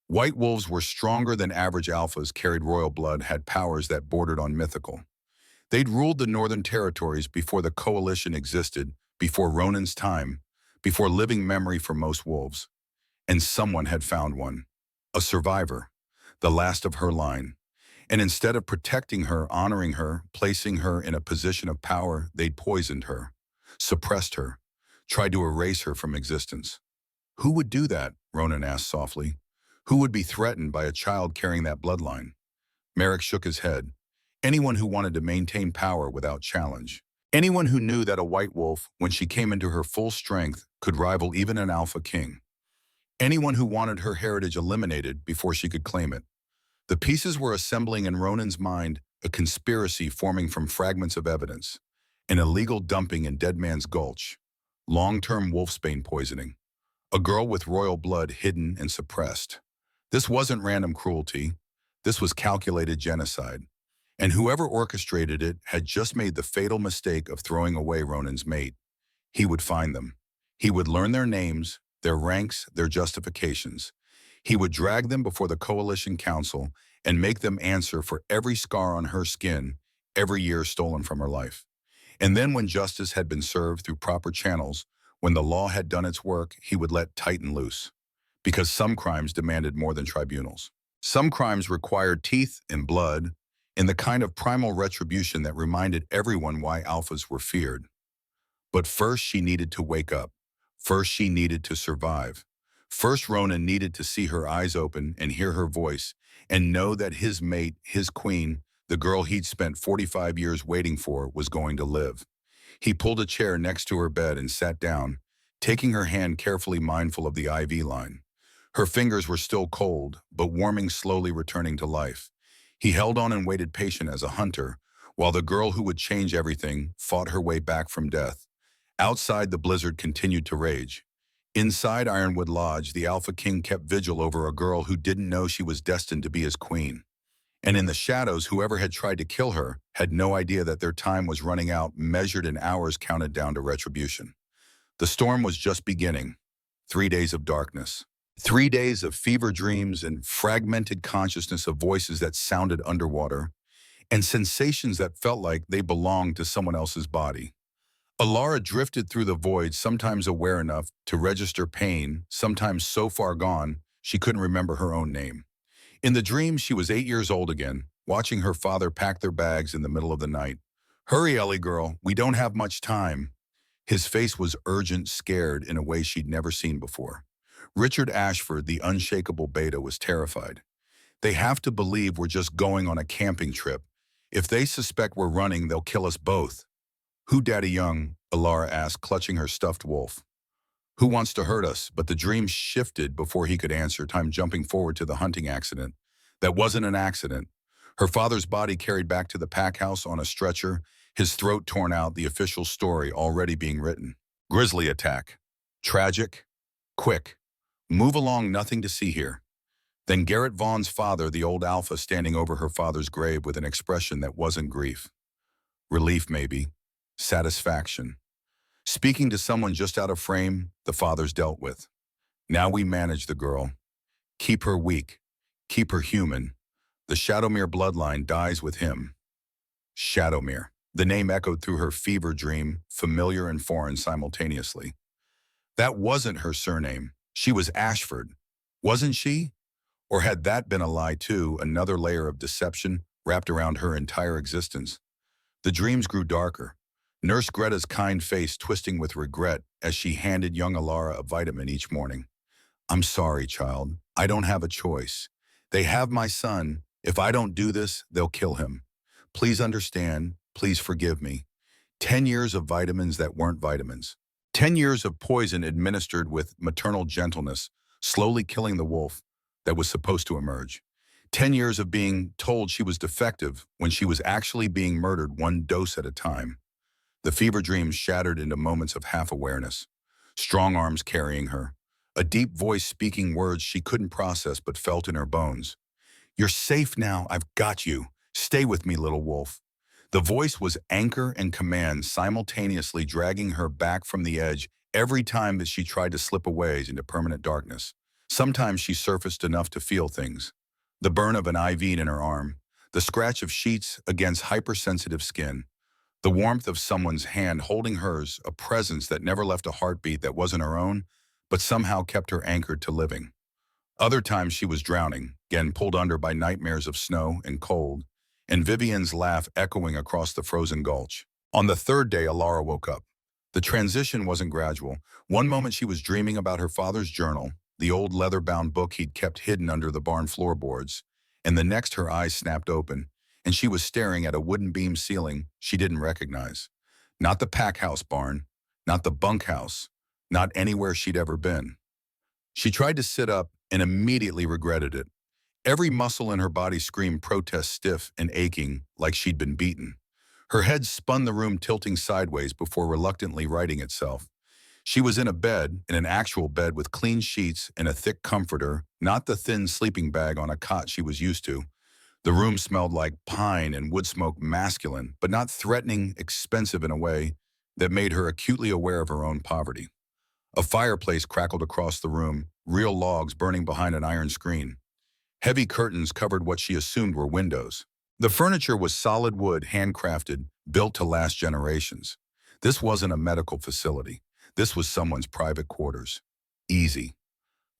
White wolves were stronger than average alphas, carried royal blood, had powers that bordered on mythical. They'd ruled the Northern Territories before the Coalition existed, before Ronan's time, before living memory for most wolves. And someone had found one. A survivor, the last of her line. And instead of protecting her, honoring her, placing her in a position of power, they'd poisoned her, suppressed her, tried to erase her from existence. Who would do that? Ronan asked softly. Who would be threatened by a child carrying that bloodline? Merrick shook his head. Anyone who wanted to maintain power without challenge. Anyone who knew that a white wolf, when she came into her full strength, could rival even an AlphaKing. Anyone who wanted her heritage eliminated before she could claim it. The pieces were assembling in Ronan's mind, a conspiracy forming from fragments of evidence, an illegal dumping in Dead Man's Gulch, long-term wolfsbane poisoning, a girl with royal blood hidden and suppressed. This wasn't random cruelty. This was calculated genocide. And whoever orchestrated it had just made the fatal mistake of throwing away Ronan's mate. He would find them. He would learn their names, their ranks, their justifications. He would drag them before the Coalition Council and make them answer for every scar on her skin, every year stolen from her life. And then when justice had been served through proper channels, when the law had done its work, he would let Titan loose. Because some crimes demanded more than tribunals. Some crimes required teeth and blood, in the kind of primal retribution that reminded everyone why alphas were feared. But first she needed to wake up. First she needed to survive. First Ronan needed to see her eyes open and hear her voice and know that his mate, his queen, the girl he'd spent 45 years waiting for, was going to live. He pulled a chair next to her bed and sat down, taking her hand carefully, mindful of the IV line. Her fingers were still cold, but warming, slowly returning to life. He held on and waited, patient as a hunter, while the girl who would change everything fought her way back from death. Outside, the blizzard continued to rage. Inside Ironwood Lodge, the AlphaKing kept vigil over a girl who didn't know she was destined to be his queen. And in the shadows, whoever had tried to kill her had no idea that their time was running out, measured in hours counted down to retribution. The storm was just beginning. 3 days of darkness. 3 days of fever dreams and fragmented consciousness of voices that sounded underwater, and sensations that felt like they belonged to someone else's body. Alara drifted through the void, sometimes aware enough to register pain, sometimes so far gone she couldn't remember her own name. In the dream, she was 8 years old again, watching her father pack their bags in the middle of the night. "Hurry, Ellie girl, we don't have much time." His face was urgent, scared in a way she'd never seen before. Richard Ashford, the unshakable beta, was terrified. "They have to believe we're just going on a camping trip. If they suspect we're running, they'll kill us both." "Who, Daddy Young?" Alara asked, clutching her stuffed wolf. "Who wants to hurt us?" But the dream shifted before he could answer, time jumping forward to the hunting accident. That wasn't an accident. Her father's body carried back to the pack house on a stretcher, his throat torn out, the official story already being written. Grizzly attack. Tragic. Quick. Move along, nothing to see here. Then Garrett Vaughn's father, the old alpha, standing over her father's grave with an expression that wasn't grief. relief maybe, satisfaction. Speaking to someone just out of frame the fathers dealt with. Now we manage the girl. Keep her weak. Keep her human. The Shadowmere bloodline dies with him. Shadowmere. The name echoed through her fever dream, familiar and foreign simultaneously. That wasn't her surname. She was Ashford. Wasn't she? Or had that been a lie too, another layer of deception wrapped around her entire existence? The dreams grew darker. Nurse Greta's kind face twisting with regret as she handed young Alara a vitamin each morning. I'm sorry, child. I don't have a choice. They have my son. If I don't do this, they'll kill him. Please understand. Please forgive me. 10 years of vitamins that weren't vitamins. 10 years of poison administered with maternal gentleness, slowly killing the wolf that was supposed to emerge. 10 years of being told she was defective when she was actually being murdered one dose at a time. The fever dreams shattered into moments of half-awareness. Strong arms carrying her. A deep voice speaking words she couldn't process but felt in her bones. You're safe now. I've got you. Stay with me, little wolf. The voice was anchor and command, simultaneously dragging her back from the edge every time that she tried to slip away into permanent darkness. Sometimes she surfaced enough to feel things. The burn of an IV in her arm, the scratch of sheets against hypersensitive skin, the warmth of someone's hand holding hers, a presence that never left a heartbeat that wasn't her own, but somehow kept her anchored to living. Other times she was drowning, again pulled under by nightmares of snow and cold, and Vivian's laugh echoing across the frozen gulch. On the third day, Alara woke up. The transition wasn't gradual. One moment she was dreaming about her father's journal, the old leather-bound book he'd kept hidden under the barn floorboards, and the next her eyes snapped open, and she was staring at a wooden beam ceiling she didn't recognize. Not the pack house barn, not the bunkhouse, not anywhere she'd ever been. She tried to sit up and immediately regretted it. Every muscle in her body screamed protest, stiff and aching, like she'd been beaten. Her head spun the room, tilting sideways before reluctantly righting itself. She was in a bed, in an actual bed with clean sheets and a thick comforter, not the thin sleeping bag on a cot she was used to. The room smelled like pine and wood smoke, masculine, but not threatening, expensive in a way that made her acutely aware of her own poverty. A fireplace crackled across the room, real logs burning behind an iron screen. Heavy curtains covered what she assumed were windows. The furniture was solid wood, handcrafted, built to last generations. This wasn't a medical facility. This was someone's private quarters. Easy.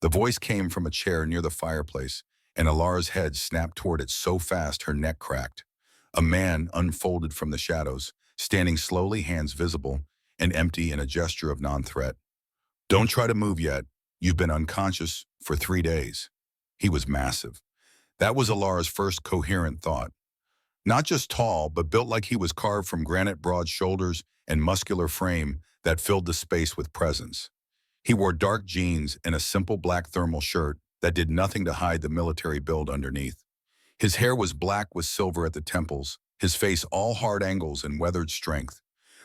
The voice came from a chair near the fireplace, and Alara's head snapped toward it so fast her neck cracked. A man unfolded from the shadows, standing slowly, hands visible and empty in a gesture of non-threat. Don't try to move yet. You've been unconscious for 3 days. He was massive. That was Alara's first coherent thought. Not just tall, but built like he was carved from granite, broad shoulders and muscular frame that filled the space with presence. He wore dark jeans and a simple black thermal shirt that did nothing to hide the military build underneath. His hair was black with silver at the temples, his face all hard angles and weathered strength.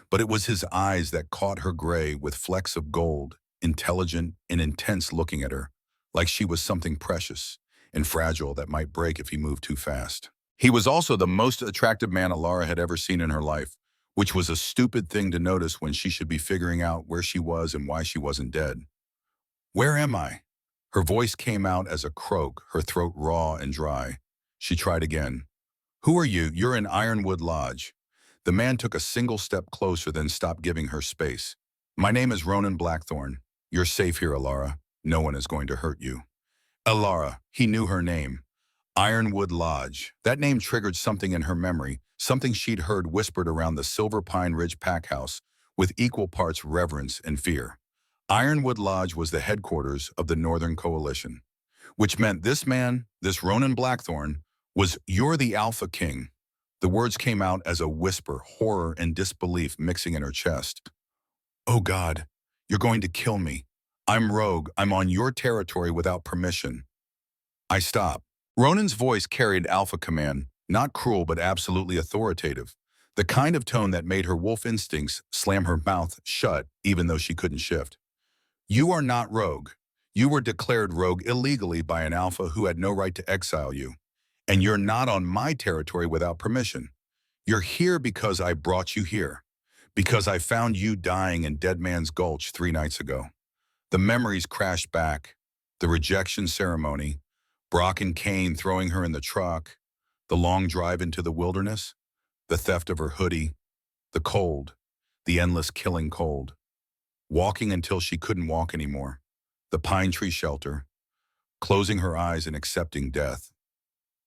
But it was his eyes that caught her gray with flecks of gold, intelligent and intense, looking at her, like she was something precious and fragile that might break if he moved too fast. He was also the most attractive man Alara had ever seen in her life, which was a stupid thing to notice when she should be figuring out where she was and why she wasn't dead. Where am I? Her voice came out as a croak, her throat raw and dry. She tried again. Who are you? You're in Ironwood Lodge. The man took a single step closer, then stopped giving her space. My name is Ronan Blackthorne. You're safe here, Alara. No one is going to hurt you. Alara, he knew her name. Ironwood Lodge. That name triggered something in her memory, something she'd heard whispered around the Silver Pine Ridge pack house with equal parts reverence and fear. Ironwood Lodge was the headquarters of the Northern Coalition, which meant this man, this Ronan Blackthorne, was "You're the AlphaKing." The words came out as a whisper, horror and disbelief mixing in her chest. Oh God, you're going to kill me. I'm Rogue. I'm on your territory without permission. I stop. Ronan's voice carried alpha command, not cruel but absolutely authoritative, the kind of tone that made her wolf instincts slam her mouth shut even though she couldn't shift. You are not Rogue. You were declared Rogue illegally by an alpha who had no right to exile you. And you're not on my territory without permission. You're here because I brought you here. Because I found you dying in Dead Man's Gulch 3 nights ago. The memories crashed back. The rejection ceremony, Brock and Kane throwing her in the truck, the long drive into the wilderness, the theft of her hoodie, the cold, the endless killing cold, walking until she couldn't walk anymore, the pine tree shelter, closing her eyes and accepting death.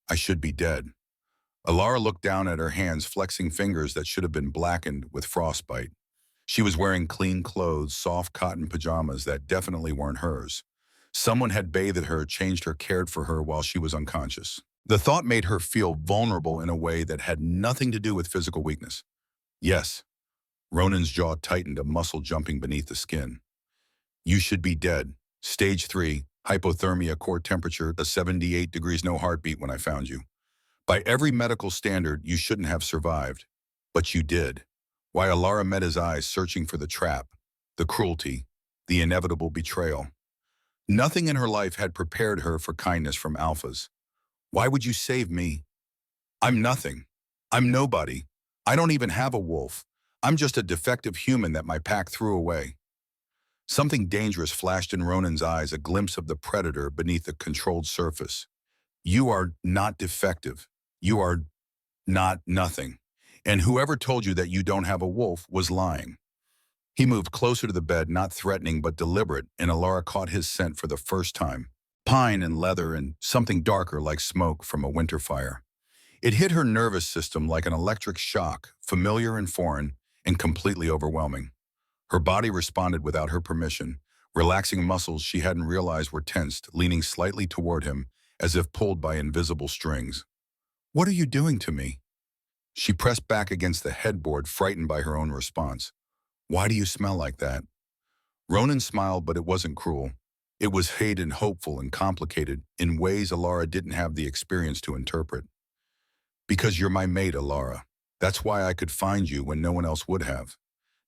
I should be dead. Alara looked down at her hands, flexing fingers that should have been blackened with frostbite. She was wearing clean clothes, soft cotton pajamas that definitely weren't hers. Someone had bathed her, changed her, cared for her while she was unconscious. The thought made her feel vulnerable in a way that had nothing to do with physical weakness. Yes, Ronan's jaw tightened, a muscle jumping beneath the skin. You should be dead. Stage 3, hypothermia, core temperature, 78 degrees, no heartbeat when I found you. By every medical standard, you shouldn't have survived. But you did. Why? Alara met his eyes, searching for the trap, the cruelty, the inevitable betrayal. Nothing in her life had prepared her for kindness from alphas. Why would you save me? I'm nothing. I'm nobody. I don't even have a wolf. I'm just a defective human that my pack threw away. Something dangerous flashed in Ronan's eyes, a glimpse of the predator beneath the controlled surface. You are not defective. You are not nothing. And whoever told you that you don't have a wolf was lying. He moved closer to the bed, not threatening but deliberate, and Alara caught his scent for the first time. Pine and leather and something darker like smoke from a winter fire. It hit her nervous system like an electric shock, familiar and foreign, and completely overwhelming. Her body responded without her permission, relaxing muscles she hadn't realized were tensed, leaning slightly toward him, as if pulled by invisible strings. What are you doing to me? She pressed back against the headboard, frightened by her own response. Why do you smell like that? Ronan smiled, but it wasn't cruel. It was hate and hopeful and complicated in ways Alara didn't have the experience to interpret. Because you're my mate, Alara. That's why I could find you when no one else would have.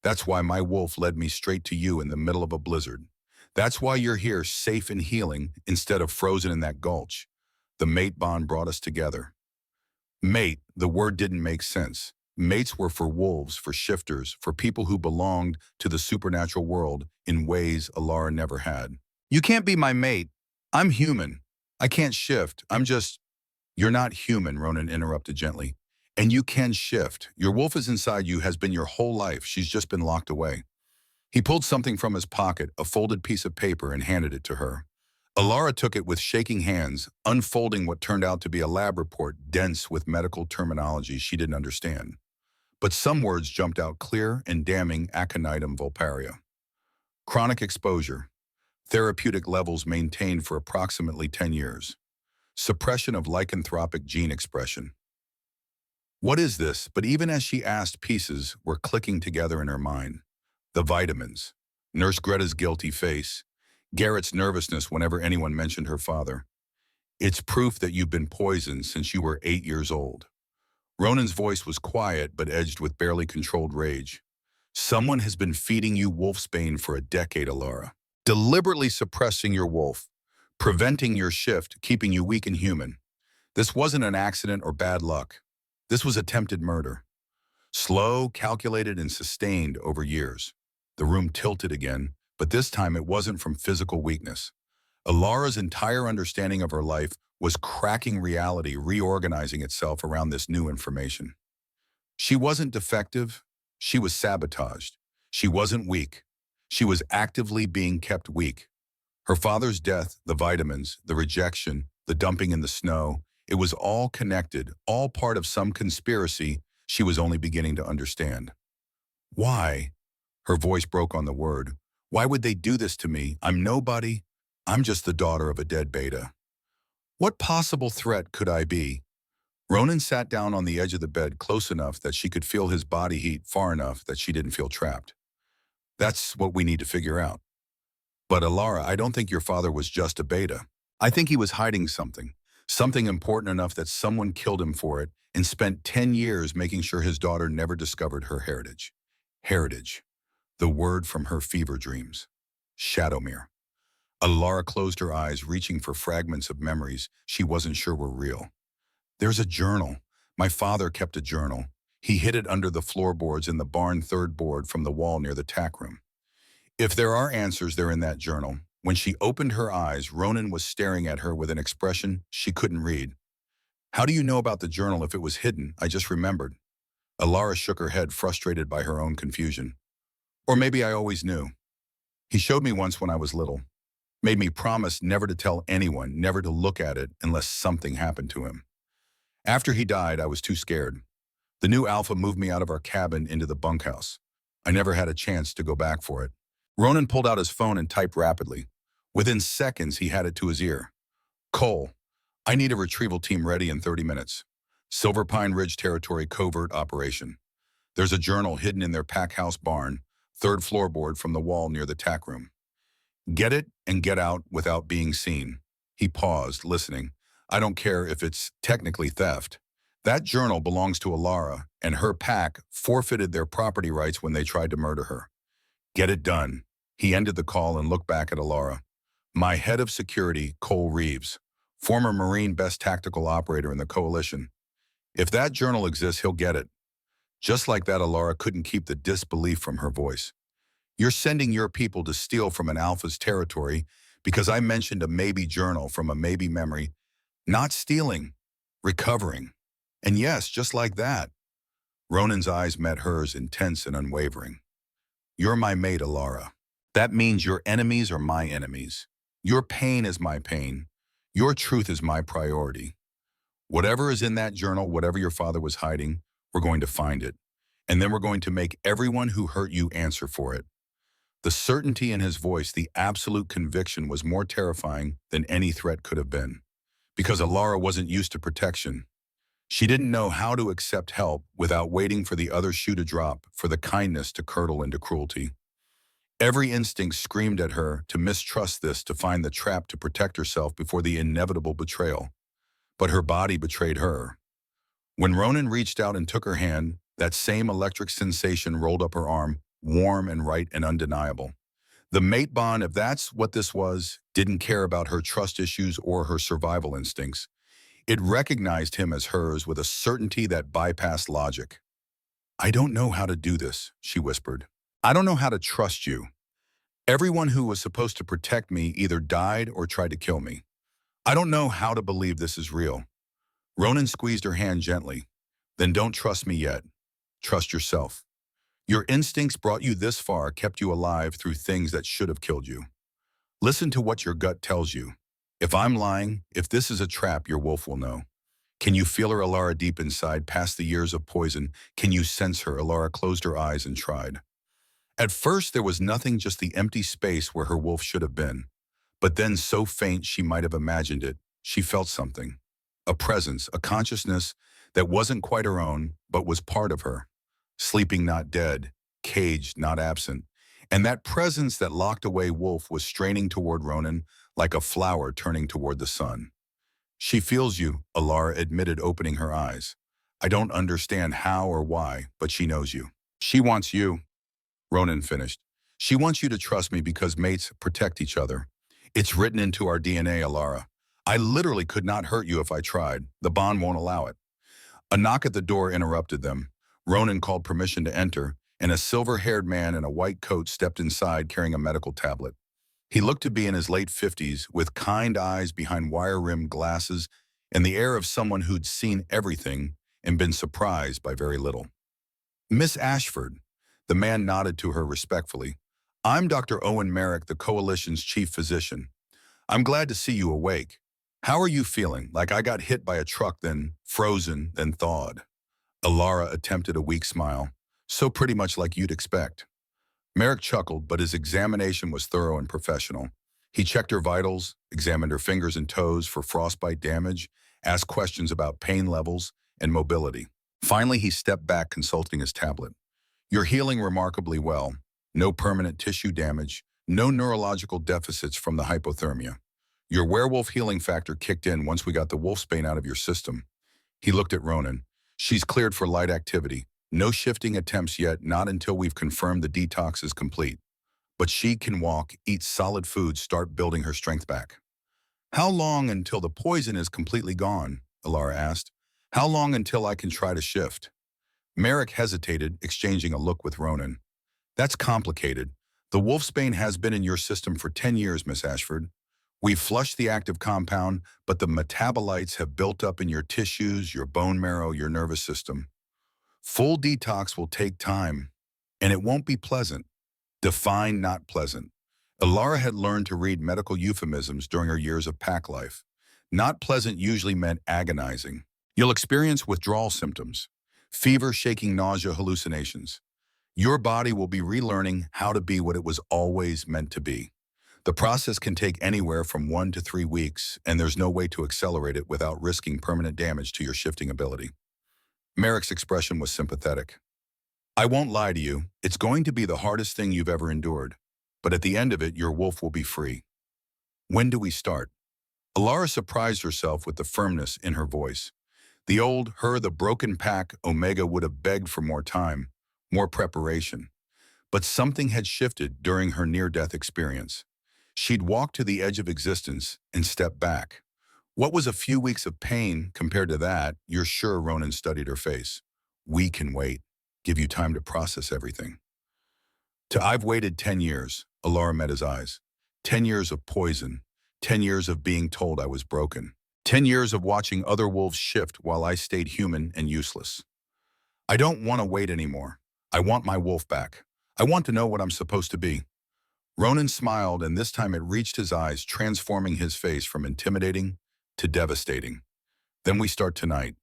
That's why my wolf led me straight to you in the middle of a blizzard. That's why you're here, safe and healing, instead of frozen in that gulch. The mate bond brought us together. Mate, the word didn't make sense. Mates were for wolves, for shifters, for people who belonged to the supernatural world in ways Alara never had. You can't be my mate. I'm human. I can't shift. You're not human, Ronan interrupted gently. And you can shift. Your wolf is inside you, has been your whole life. She's just been locked away. He pulled something from his pocket, a folded piece of paper, and handed it to her. Alara took it with shaking hands, unfolding what turned out to be a lab report dense with medical terminology she didn't understand. But some words jumped out clear and damning: aconitum vulparia. Chronic exposure. Therapeutic levels maintained for approximately 10 years. Suppression of lycanthropic gene expression. What is this? But even as she asked, pieces were clicking together in her mind. The vitamins. Nurse Greta's guilty face. Garrett's nervousness whenever anyone mentioned her father. It's proof that you've been poisoned since you were 8 years old. Ronan's voice was quiet but edged with barely controlled rage. Someone has been feeding you wolfsbane for a decade, Alara. Deliberately suppressing your wolf. Preventing your shift, keeping you weak and human. This wasn't an accident or bad luck. This was attempted murder. Slow, calculated, and sustained over years. The room tilted again, but this time it wasn't from physical weakness. Alara's entire understanding of her life was cracking reality, reorganizing itself around this new information. She wasn't defective. She was sabotaged. She wasn't weak. She was actively being kept weak. Her father's death, the vitamins, the rejection, the dumping in the snow, it was all connected, all part of some conspiracy she was only beginning to understand. Why? Her voice broke on the word. Why would they do this to me? I'm nobody. I'm just the daughter of a dead beta. What possible threat could I be? Ronan sat down on the edge of the bed, close enough that she could feel his body heat, far enough that she didn't feel trapped. That's what we need to figure out. But Alara, I don't think your father was just a beta. I think he was hiding something. Something important enough that someone killed him for it and spent 10 years making sure his daughter never discovered her heritage. Heritage. The word from her fever dreams. Shadowmere. Alara closed her eyes, reaching for fragments of memories she wasn't sure were real. There's a journal. My father kept a journal. He hid it under the floorboards in the barn third board from the wall near the tack room. If there are answers, they're in that journal. When she opened her eyes, Ronan was staring at her with an expression she couldn't read. How do you know about the journal if it was hidden? I just remembered. Alara shook her head, frustrated by her own confusion. Or maybe I always knew. He showed me once when I was little. Made me promise never to tell anyone, never to look at it unless something happened to him. After he died, I was too scared. The new Alpha moved me out of our cabin into the bunkhouse. I never had a chance to go back for it. Ronan pulled out his phone and typed rapidly. Within seconds, he had it to his ear. Cole, I need a retrieval team ready in 30 minutes. Silver Pine Ridge Territory covert operation. There's a journal hidden in their pack house barn, third floorboard from the wall near the tack room. Get it and get out without being seen. He paused, listening. I don't care if it's technically theft. That journal belongs to Alara, and her pack forfeited their property rights when they tried to murder her. Get it done. He ended the call and looked back at Alara. My head of security, Cole Reeves, former Marine best tactical operator in the coalition. If that journal exists, he'll get it. Just like that, Alara couldn't keep the disbelief from her voice. You're sending your people to steal from an Alpha's territory because I mentioned a maybe journal from a maybe memory. Not stealing, recovering. And yes, just like that. Ronan's eyes met hers, intense and unwavering. You're my mate, Alara. That means your enemies are my enemies. Your pain is my pain. Your truth is my priority. Whatever is in that journal, whatever your father was hiding, we're going to find it. And then we're going to make everyone who hurt you answer for it. The certainty in his voice, the absolute conviction, was more terrifying than any threat could have been. Because Alara wasn't used to protection. She didn't know how to accept help without waiting for the other shoe to drop, for the kindness to curdle into cruelty. Every instinct screamed at her to mistrust this, to find the trap, to protect herself before the inevitable betrayal. But her body betrayed her. When Ronan reached out and took her hand, that same electric sensation rolled up her arm, warm and right and undeniable. The mate bond, if that's what this was, didn't care about her trust issues or her survival instincts. It recognized him as hers with a certainty that bypassed logic. I don't know how to do this, she whispered. I don't know how to trust you. Everyone who was supposed to protect me either died or tried to kill me. I don't know how to believe this is real. Ronan squeezed her hand gently. Then don't trust me yet. Trust yourself. Your instincts brought you this far, kept you alive through things that should have killed you. Listen to what your gut tells you. If I'm lying, if this is a trap, your wolf will know. Can you feel her, Alara, deep inside, past the years of poison? Can you sense her? Alara closed her eyes and tried. At first, there was nothing, just the empty space where her wolf should have been. But then, so faint she might have imagined it, she felt something. A presence, a consciousness that wasn't quite her own, but was part of her. Sleeping, not dead, caged, not absent. And that presence that locked away wolf was straining toward Ronan like a flower turning toward the sun. She feels you, Alara admitted, opening her eyes. I don't understand how or why, but she knows you. She wants you, Ronan finished. She wants you to trust me because mates protect each other. It's written into our DNA, Alara. I literally could not hurt you if I tried. The bond won't allow it. A knock at the door interrupted them. Ronan called permission to enter, and a silver-haired man in a white coat stepped inside carrying a medical tablet. He looked to be in his late 50s, with kind eyes behind wire-rimmed glasses and the air of someone who'd seen everything and been surprised by very little. Miss Ashford, the man nodded to her respectfully. I'm Dr. Owen Merrick, the Coalition's chief physician. I'm glad to see you awake. How are you feeling? Like I got hit by a truck, then frozen, then thawed. Alara attempted a weak smile, so pretty much like you'd expect. Merrick chuckled, but his examination was thorough and professional. He checked her vitals, examined her fingers and toes for frostbite damage, asked questions about pain levels and mobility. Finally, he stepped back, consulting his tablet. You're healing remarkably well. No permanent tissue damage, no neurological deficits from the hypothermia. Your werewolf healing factor kicked in once we got the wolfsbane out of your system. He looked at Ronan. She's cleared for light activity. No shifting attempts yet, not until we've confirmed the detox is complete. But she can walk, eat solid food, start building her strength back. How long until the poison is completely gone? Alara asked. How long until I can try to shift? Merrick hesitated, exchanging a look with Ronan. That's complicated. The wolfsbane has been in your system for 10 years, Miss Ashford. We've flushed the active compound, but the metabolites have built up in your tissues, your bone marrow, your nervous system. Full detox will take time, and it won't be pleasant. Define not pleasant. Ilara had learned to read medical euphemisms during her years of pack life. Not pleasant usually meant agonizing. You'll experience withdrawal symptoms, fever, shaking, nausea, hallucinations. Your body will be relearning how to be what it was always meant to be. The process can take anywhere from 1 to 3 weeks, and there's no way to accelerate it without risking permanent damage to your shifting ability. Merrick's expression was sympathetic. I won't lie to you, it's going to be the hardest thing you've ever endured. But at the end of it, your wolf will be free. When do we start? Ilara surprised herself with the firmness in her voice. The broken pack, Omega would have begged for more time, more preparation. But something had shifted during her near-death experience. She'd walked to the edge of existence and stepped back. What was a few weeks of pain compared to that? You're sure? Ronan studied her face. We can wait. Give you time to process everything. I've waited 10 years, Ilara met his eyes. 10 years of poison. 10 years of being told I was broken. 10 years of watching other wolves shift while I stayed human and useless. I don't want to wait anymore. I want my wolf back. I want to know what I'm supposed to be. Ronan smiled, and this time it reached his eyes, transforming his face from intimidating to devastating. Then we start tonight.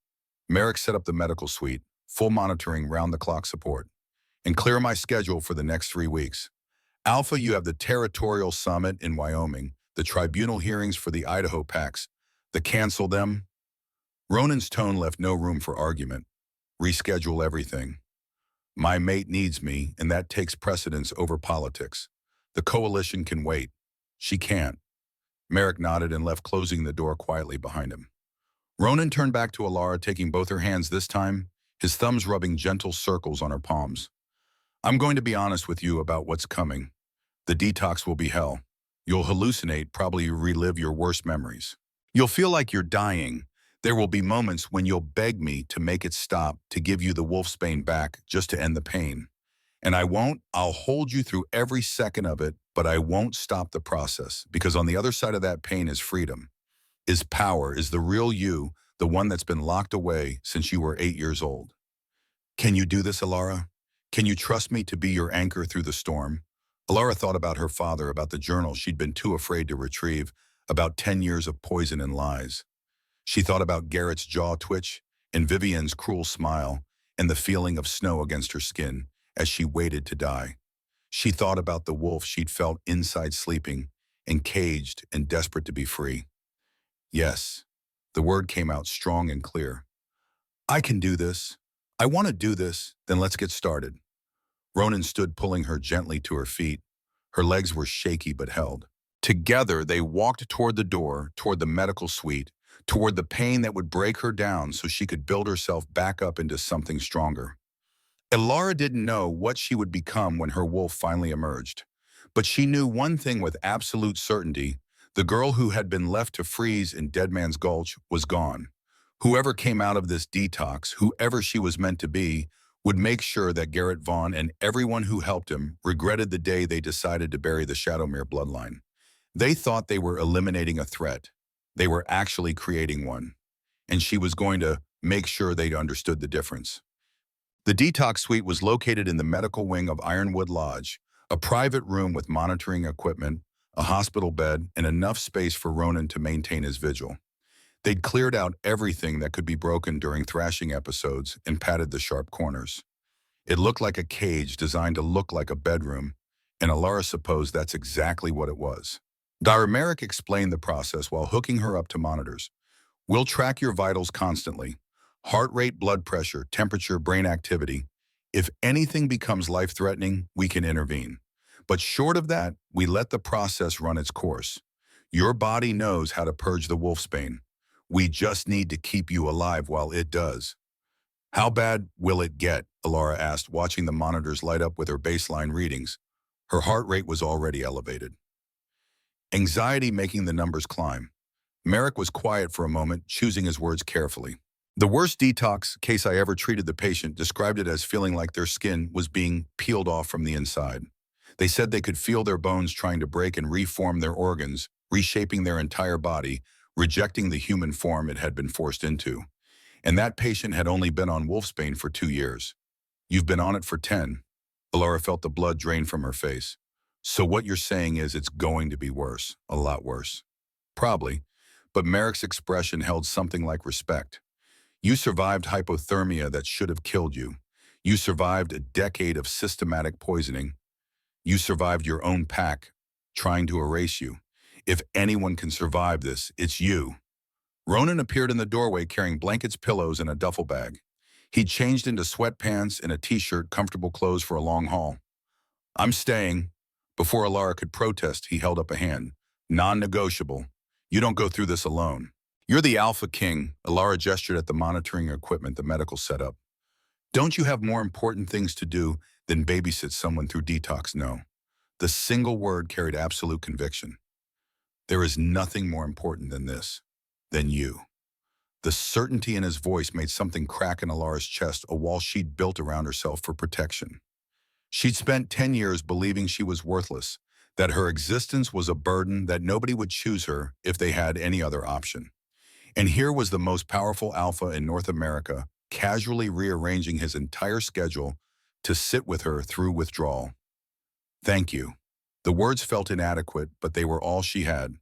Merrick set up the medical suite, full monitoring, round-the-clock support, and clear my schedule for the next 3 weeks. Alpha, you have the territorial summit in Wyoming, the tribunal hearings for the Idaho packs. Cancel them. Ronan's tone left no room for argument. Reschedule everything. My mate needs me, and that takes precedence over politics. The coalition can wait. She can't. Merrick nodded and left, closing the door quietly behind him. Ronan turned back to Ilara, taking both her hands this time, his thumbs rubbing gentle circles on her palms. I'm going to be honest with you about what's coming. The detox will be hell. You'll hallucinate, probably relive your worst memories. You'll feel like you're dying. There will be moments when you'll beg me to make it stop, to give you the wolfsbane back, just to end the pain. And I won't. I'll hold you through every second of it, but I won't stop the process, because on the other side of that pain is freedom, is power, is the real you, the one that's been locked away since you were 8 years old. Can you do this, Ilara? Can you trust me to be your anchor through the storm? Ilara thought about her father, about the journal she'd been too afraid to retrieve, about 10 years of poison and lies. She thought about Garrett's jaw twitch and Vivian's cruel smile and the feeling of snow against her skin as she waited to die. She thought about the wolf she'd felt inside, sleeping and caged and desperate to be free. Yes, the word came out strong and clear. I can do this. I want to do this. Then let's get started. Ronan stood, pulling her gently to her feet. Her legs were shaky but held. Together, they walked toward the door, toward the medical suite, toward the pain that would break her down so she could build herself back up into something stronger. Ilara didn't know what she would become when her wolf finally emerged. But she knew one thing with absolute certainty: the girl who had been left to freeze in Dead Man's Gulch was gone. Whoever came out of this detox, whoever she was meant to be, would make sure that Garrett Vaughn and everyone who helped him regretted the day they decided to bury the Shadowmere bloodline. They thought they were eliminating a threat. They were actually creating one. And she was going to make sure they understood the difference. The detox suite was located in the medical wing of Ironwood Lodge, a private room with monitoring equipment, a hospital bed, and enough space for Ronan to maintain his vigil. They'd cleared out everything that could be broken during thrashing episodes and padded the sharp corners. It looked like a cage designed to look like a bedroom, and Ilara supposed that's exactly what it was. Dr. Merrick explained the process while hooking her up to monitors. We'll track your vitals constantly: heart rate, blood pressure, temperature, brain activity. If anything becomes life-threatening, we can intervene. But short of that, we let the process run its course. Your body knows how to purge the wolfsbane. We just need to keep you alive while it does. How bad will it get? Ilara asked, watching the monitors light up with her baseline readings. Her heart rate was already elevated, anxiety making the numbers climb. Merrick was quiet for a moment, choosing his words carefully. The worst detox case I ever treated, the patient described it as feeling like their skin was being peeled off from the inside. They said they could feel their bones trying to break and reform their organs, reshaping their entire body, rejecting the human form it had been forced into. And that patient had only been on Wolfsbane for 2 years. You've been on it for 10. Alara felt the blood drain from her face. So what you're saying is it's going to be worse, a lot worse. Probably, but Merrick's expression held something like respect. You survived hypothermia that should have killed you. You survived a decade of systematic poisoning. You survived your own pack, trying to erase you. If anyone can survive this, it's you. Ronan appeared in the doorway carrying blankets, pillows, and a duffel bag. He'd changed into sweatpants and a t-shirt, comfortable clothes for a long haul. I'm staying. Before Alara could protest, he held up a hand. Non-negotiable. You don't go through this alone. You're the AlphaKing, Alara gestured at the monitoring equipment the medical setup. Don't you have more important things to do than babysit someone through detox? No. The single word carried absolute conviction. There is nothing more important than this, than you. The certainty in his voice made something crack in Alara's chest, a wall she'd built around herself for protection. She'd spent 10 years believing she was worthless, that her existence was a burden, that nobody would choose her if they had any other option. And here was the most powerful alpha in North America, casually rearranging his entire schedule to sit with her through withdrawal. Thank you. The words felt inadequate, but they were all she had.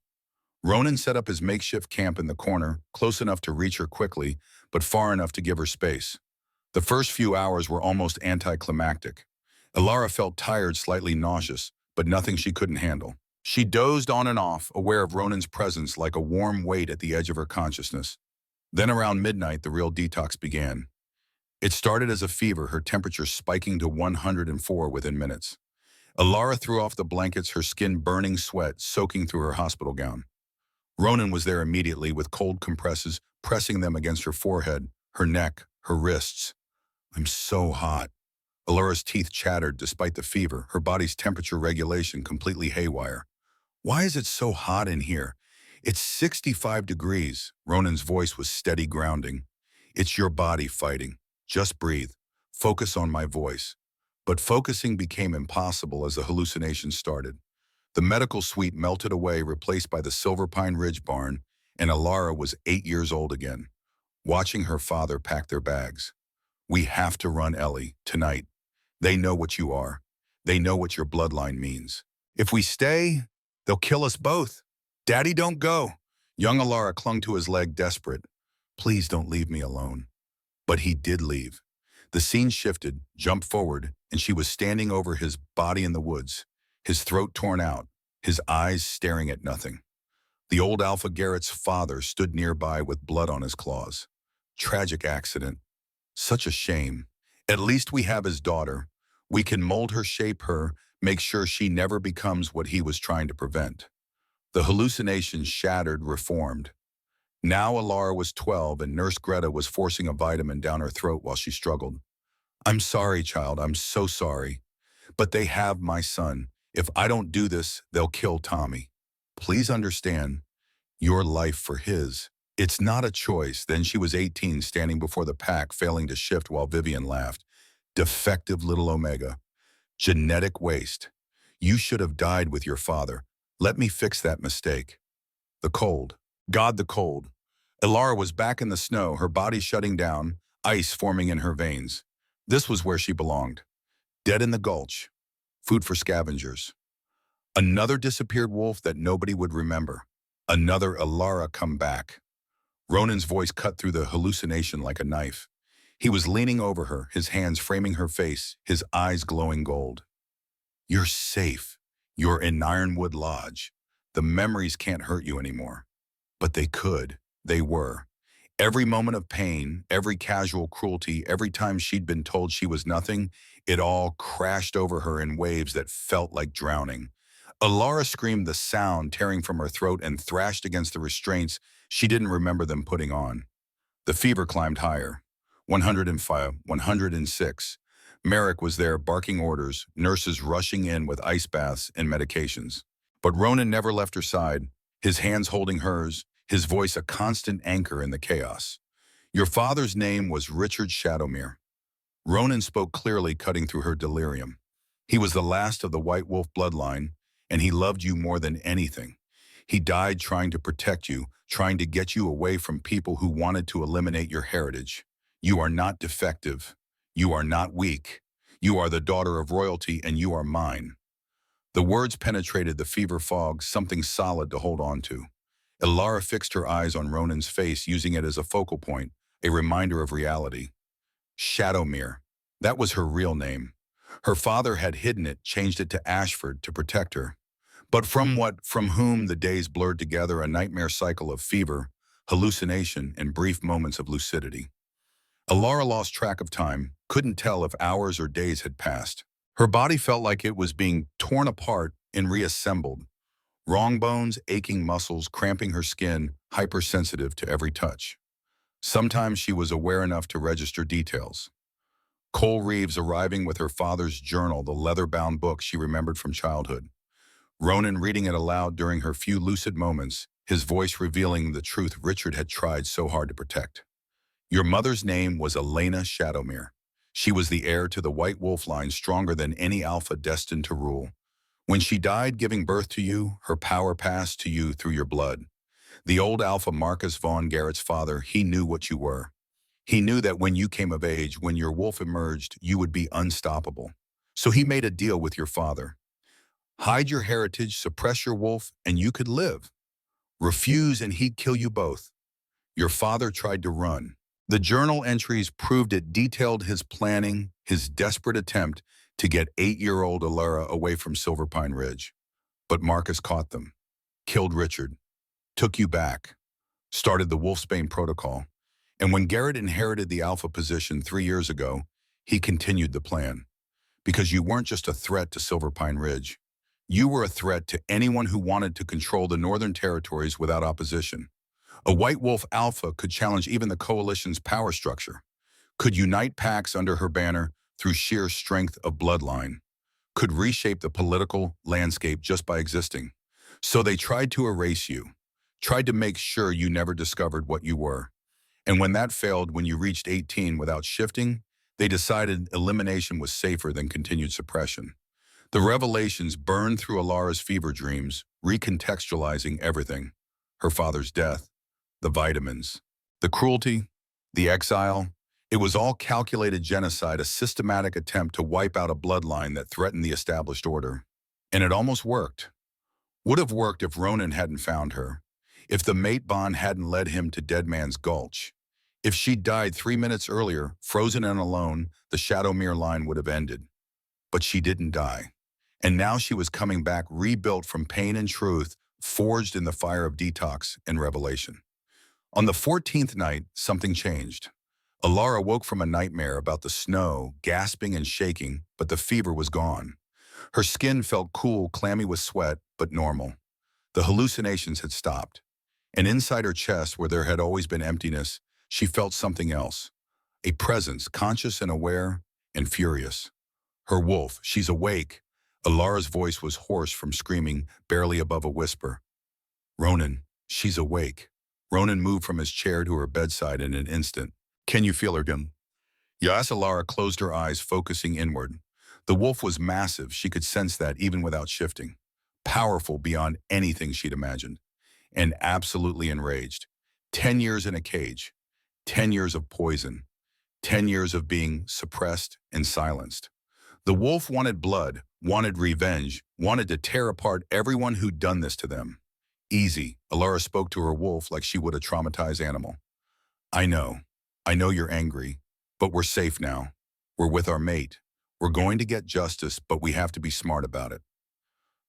Ronan set up his makeshift camp in the corner, close enough to reach her quickly, but far enough to give her space. The first few hours were almost anticlimactic. Alara felt tired, slightly nauseous, but nothing she couldn't handle. She dozed on and off, aware of Ronan's presence like a warm weight at the edge of her consciousness. Then around midnight, the real detox began. It started as a fever, her temperature spiking to 104 within minutes. Alara threw off the blankets, her skin burning, sweat soaking through her hospital gown. Ronan was there immediately with cold compresses, pressing them against her forehead, her neck, her wrists. I'm so hot. Alara's teeth chattered despite the fever, her body's temperature regulation completely haywire. Why is it so hot in here? It's 65 degrees. Ronan's voice was steady, grounding. It's your body fighting. Just breathe. Focus on my voice. But focusing became impossible as the hallucination started. The medical suite melted away, replaced by the Silver Pine Ridge barn, and Alara was 8 years old again, watching her father pack their bags. We have to run, Ellie, tonight. They know what you are. They know what your bloodline means. If we stay, they'll kill us both. Daddy, don't go. Young Alara clung to his leg, desperate. Please don't leave me alone. But he did leave. The scene shifted, jumped forward, and she was standing over his body in the woods, his throat torn out, his eyes staring at nothing. The old Alpha Garrett's father stood nearby with blood on his claws. Tragic accident. Such a shame. At least we have his daughter. We can mold her, shape her, make sure she never becomes what he was trying to prevent. The hallucination shattered, reformed. Now Alara was 12 and Nurse Greta was forcing a vitamin down her throat while she struggled. I'm sorry, child, I'm so sorry. But they have my son. If I don't do this, they'll kill Tommy. Please understand, your life for his. It's not a choice. Then she was 18, standing before the pack, failing to shift while Vivian laughed. Defective little Omega. Genetic waste. You should have died with your father. Let me fix that mistake. The cold. God, the cold. Alara was back in the snow, her body shutting down, ice forming in her veins. This was where she belonged. Dead in the gulch. Food for scavengers. Another disappeared wolf that nobody would remember. Another Alara come back. Ronan's voice cut through the hallucination like a knife. He was leaning over her, his hands framing her face, his eyes glowing gold. You're safe. You're in Ironwood Lodge. The memories can't hurt you anymore. But they could. They were. Every moment of pain, every casual cruelty, every time she'd been told she was nothing, it all crashed over her in waves that felt like drowning. Alara screamed, the sound tearing from her throat, and thrashed against the restraints she didn't remember them putting on. The fever climbed higher. 105, 106. Merrick was there barking orders, nurses rushing in with ice baths and medications. But Ronan never left her side, his hands holding hers, his voice a constant anchor in the chaos. Your father's name was Richard Shadowmere. Ronan spoke clearly, cutting through her delirium. He was the last of the White Wolf bloodline, and he loved you more than anything. He died trying to protect you, trying to get you away from people who wanted to eliminate your heritage. You are not defective. You are not weak. You are the daughter of royalty, and you are mine. The words penetrated the fever fog, something solid to hold on to. Ilara fixed her eyes on Ronan's face, using it as a focal point, a reminder of reality. Shadowmere. That was her real name. Her father had hidden it, changed it to Ashford to protect her. But from whom the days blurred together, a nightmare cycle of fever, hallucination, and brief moments of lucidity. Alara lost track of time, couldn't tell if hours or days had passed. Her body felt like it was being torn apart and reassembled. Wrong bones, aching muscles, cramping her skin, hypersensitive to every touch. Sometimes she was aware enough to register details. Cole Reeves arriving with her father's journal, the leather-bound book she remembered from childhood. Ronan reading it aloud during her few lucid moments, his voice revealing the truth Richard had tried so hard to protect. Your mother's name was Elena Shadowmere. She was the heir to the White Wolf line, stronger than any alpha destined to rule. When she died giving birth to you, her power passed to you through your blood. The old alpha Marcus Vaughn Garrett's father, he knew what you were. He knew that when you came of age, when your wolf emerged, you would be unstoppable. So he made a deal with your father. Hide your heritage, suppress your wolf, and you could live. Refuse and he'd kill you both. Your father tried to run. The journal entries proved it, detailed his planning, his desperate attempt to get 8-year-old Alara away from Silver Pine Ridge. But Marcus caught them, killed Richard, took you back, started the Wolfsbane Protocol. And when Garrett inherited the alpha position 3 years ago, he continued the plan. Because you weren't just a threat to Silver Pine Ridge. You were a threat to anyone who wanted to control the Northern Territories without opposition. A White Wolf Alpha could challenge even the Coalition's power structure, could unite packs under her banner through sheer strength of bloodline, could reshape the political landscape just by existing. So they tried to erase you, tried to make sure you never discovered what you were. And when that failed, when you reached 18 without shifting, they decided elimination was safer than continued suppression. The revelations burned through Alara's fever dreams, recontextualizing everything. Her father's death, the vitamins, the cruelty, the exile. It was all calculated genocide, a systematic attempt to wipe out a bloodline that threatened the established order. And it almost worked. Would have worked if Ronan hadn't found her, if the mate bond hadn't led him to Dead Man's Gulch. If she'd died 3 minutes earlier, frozen and alone, the Shadowmere line would have ended. But she didn't die. And now she was coming back, rebuilt from pain and truth, forged in the fire of detox and revelation. On the 14th night, something changed. Alara woke from a nightmare about the snow, gasping and shaking, but the fever was gone. Her skin felt cool, clammy with sweat, but normal. The hallucinations had stopped. And inside her chest, where there had always been emptiness, she felt something else. A presence, conscious and aware and furious. Her wolf, she's awake. Alara's voice was hoarse from screaming, barely above a whisper. Ronan, she's awake. Ronan moved from his chair to her bedside in an instant. Can you feel her, Gim? Yes, Alara closed her eyes, focusing inward. The wolf was massive, she could sense that even without shifting. Powerful beyond anything she'd imagined. And absolutely enraged. 10 years in a cage. 10 years of poison. 10 years of being suppressed and silenced. The wolf wanted blood, wanted revenge, wanted to tear apart everyone who'd done this to them. Easy, Alara spoke to her wolf like she would a traumatized animal. I know you're angry, but we're safe now. We're with our mate. We're going to get justice, but we have to be smart about it.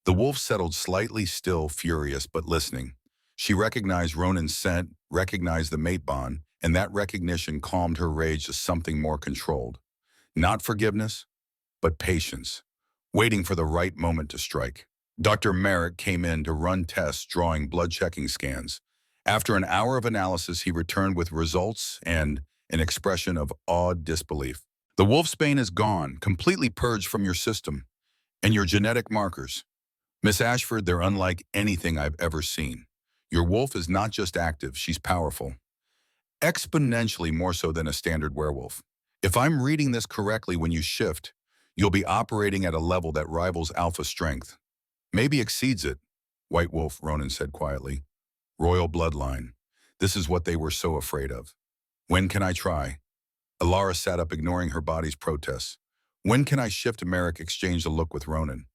The wolf settled slightly, still furious, but listening. She recognized Ronan's scent, recognized the mate bond, and that recognition calmed her rage to something more controlled. Not forgiveness, but patience, waiting for the right moment to strike. Dr. Merrick came in to run tests, drawing blood-checking scans. After an hour of analysis, he returned with results and an expression of awed disbelief. The wolfsbane is gone, completely purged from your system, and your genetic markers. Miss Ashford, they're unlike anything I've ever seen. Your wolf is not just active, she's powerful. exponentially more so than a standard werewolf. If I'm reading this correctly, when you shift, you'll be operating at a level that rivals alpha strength. Maybe exceeds it, White Wolf, Ronan said quietly. Royal bloodline. This is what they were so afraid of. When can I try? Alara sat up, ignoring her body's protests. When can I shift? Merrick exchanged a look with Ronan.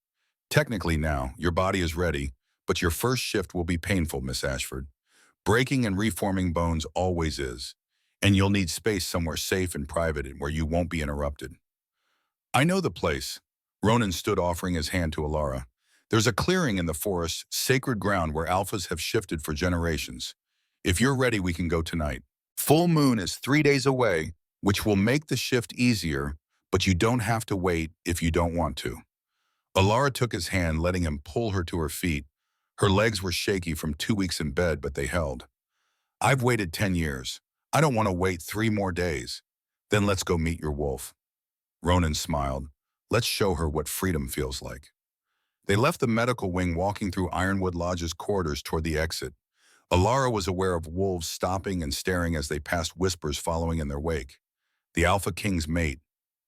Technically now, your body is ready, but your first shift will be painful, Miss Ashford. Breaking and reforming bones always is, and you'll need space somewhere safe and private and where you won't be interrupted. I know the place. Ronan stood, offering his hand to Alara. There's a clearing in the forest, sacred ground where alphas have shifted for generations. If you're ready, we can go tonight. Full moon is 3 days away, which will make the shift easier, but you don't have to wait if you don't want to. Alara took his hand, letting him pull her to her feet. Her legs were shaky from 2 weeks in bed, but they held. I've waited 10 years. I don't want to wait 3 more days. Then let's go meet your wolf. Ronan smiled. Let's show her what freedom feels like. They left the medical wing, walking through Ironwood Lodge's corridors toward the exit. Alara was aware of wolves stopping and staring as they passed, whispers following in their wake. The Alpha King's mate,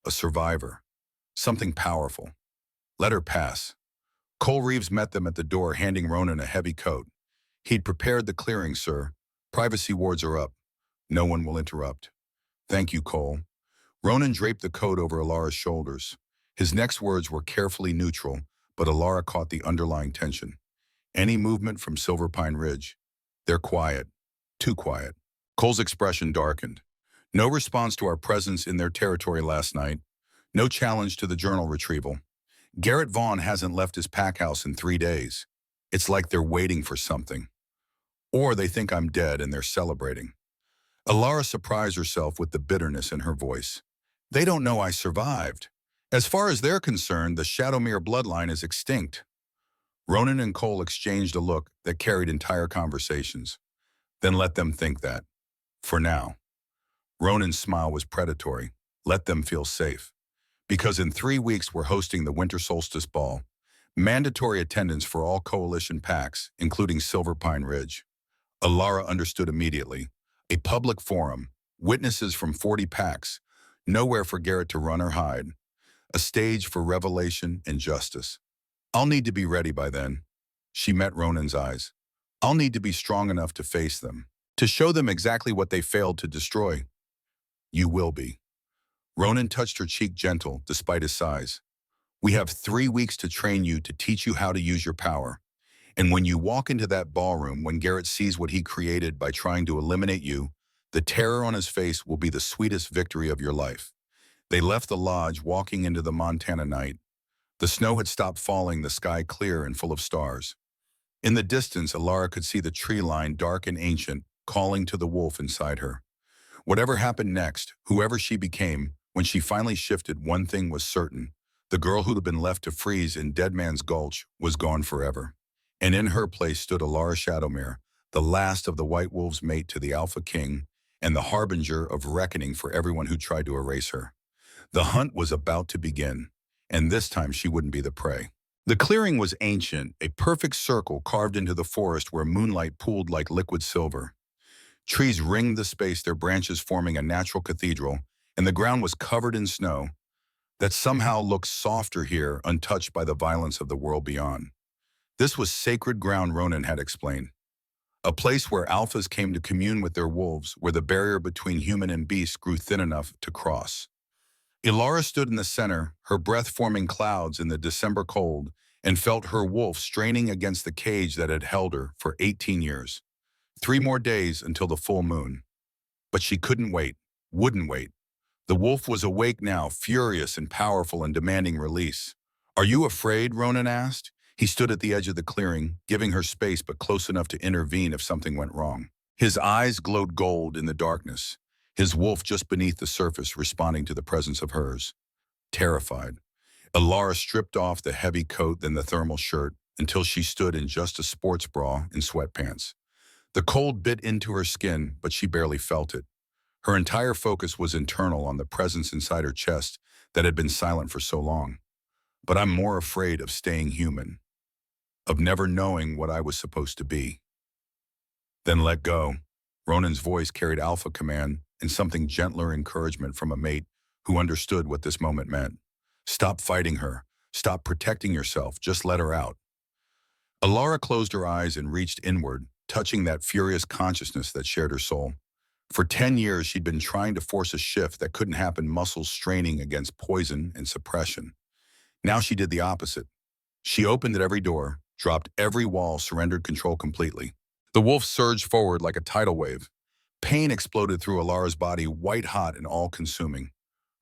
a survivor, something powerful. Let her pass. Cole Reeves met them at the door, handing Ronan a heavy coat. He'd prepared the clearing, sir. Privacy wards are up. No one will interrupt. Thank you, Cole. Ronan draped the coat over Alara's shoulders. His next words were carefully neutral, but Alara caught the underlying tension. Any movement from Silver Pine Ridge? They're quiet. Too quiet. Cole's expression darkened. No response to our presence in their territory last night. No challenge to the journal retrieval. Garrett Vaughn hasn't left his pack house in 3 days. It's like they're waiting for something. Or they think I'm dead and they're celebrating. Alara surprised herself with the bitterness in her voice. They don't know I survived. As far as they're concerned, the Shadowmere bloodline is extinct. Ronan and Cole exchanged a look that carried entire conversations. Then let them think that. For now. Ronan's smile was predatory. Let them feel safe. Because in 3 weeks we're hosting the Winter Solstice Ball. Mandatory attendance for all coalition packs, including Silver Pine Ridge. Alara understood immediately. A public forum, witnesses from 40 packs, nowhere for Garrett to run or hide. A stage for revelation and justice. I'll need to be ready by then. She met Ronan's eyes. I'll need to be strong enough to face them, to show them exactly what they failed to destroy. You will be. Ronan touched her cheek, gentle, despite his size. We have 3 weeks to train you, to teach you how to use your power. And when you walk into that ballroom, when Garrett sees what he created by trying to eliminate you, the terror on his face will be the sweetest victory of your life. They left the lodge, walking into the Montana night. The snow had stopped falling, the sky clear and full of stars. In the distance, Alara could see the tree line, dark and ancient, calling to the wolf inside her. Whatever happened next, whoever she became, when she finally shifted, one thing was certain. The girl who'd been left to freeze in Dead Man's Gulch was gone forever. And in her place stood Alara Shadowmere, the last of the White Wolf's mate to the Alpha King, and the harbinger of reckoning for everyone who tried to erase her. The hunt was about to begin, and this time she wouldn't be the prey. The clearing was ancient, a perfect circle carved into the forest where moonlight pooled like liquid silver. Trees ringed the space, their branches forming a natural cathedral, and the ground was covered in snow that somehow looked softer here, untouched by the violence of the world beyond. This was sacred ground, Ronan had explained. A place where alphas came to commune with their wolves, where the barrier between human and beast grew thin enough to cross. Alara stood in the center, her breath forming clouds in the December cold, and felt her wolf straining against the cage that had held her for 18 years. 3 more days until the full moon. But she couldn't wait, wouldn't wait. The wolf was awake now, furious and powerful and demanding release. Are you afraid? Ronan asked. He stood at the edge of the clearing, giving her space but close enough to intervene if something went wrong. His eyes glowed gold in the darkness, his wolf just beneath the surface responding to the presence of hers. Terrified, Alara stripped off the heavy coat, then the thermal shirt, until she stood in just a sports bra and sweatpants. The cold bit into her skin, but she barely felt it. Her entire focus was internal, on the presence inside her chest that had been silent for so long. But I'm more afraid of staying human, of never knowing what I was supposed to be. Then let go. Ronan's voice carried alpha command and something gentler encouragement from a mate who understood what this moment meant. Stop fighting her. Stop protecting yourself. Just let her out. Alara closed her eyes and reached inward, touching that furious consciousness that shared her soul. For 10 years, she'd been trying to force a shift that couldn't happen, muscles straining against poison and suppression. Now she did the opposite. She opened at every door, dropped every wall, surrendered control completely. The wolf surged forward like a tidal wave. Pain exploded through Alara's body, white-hot and all-consuming.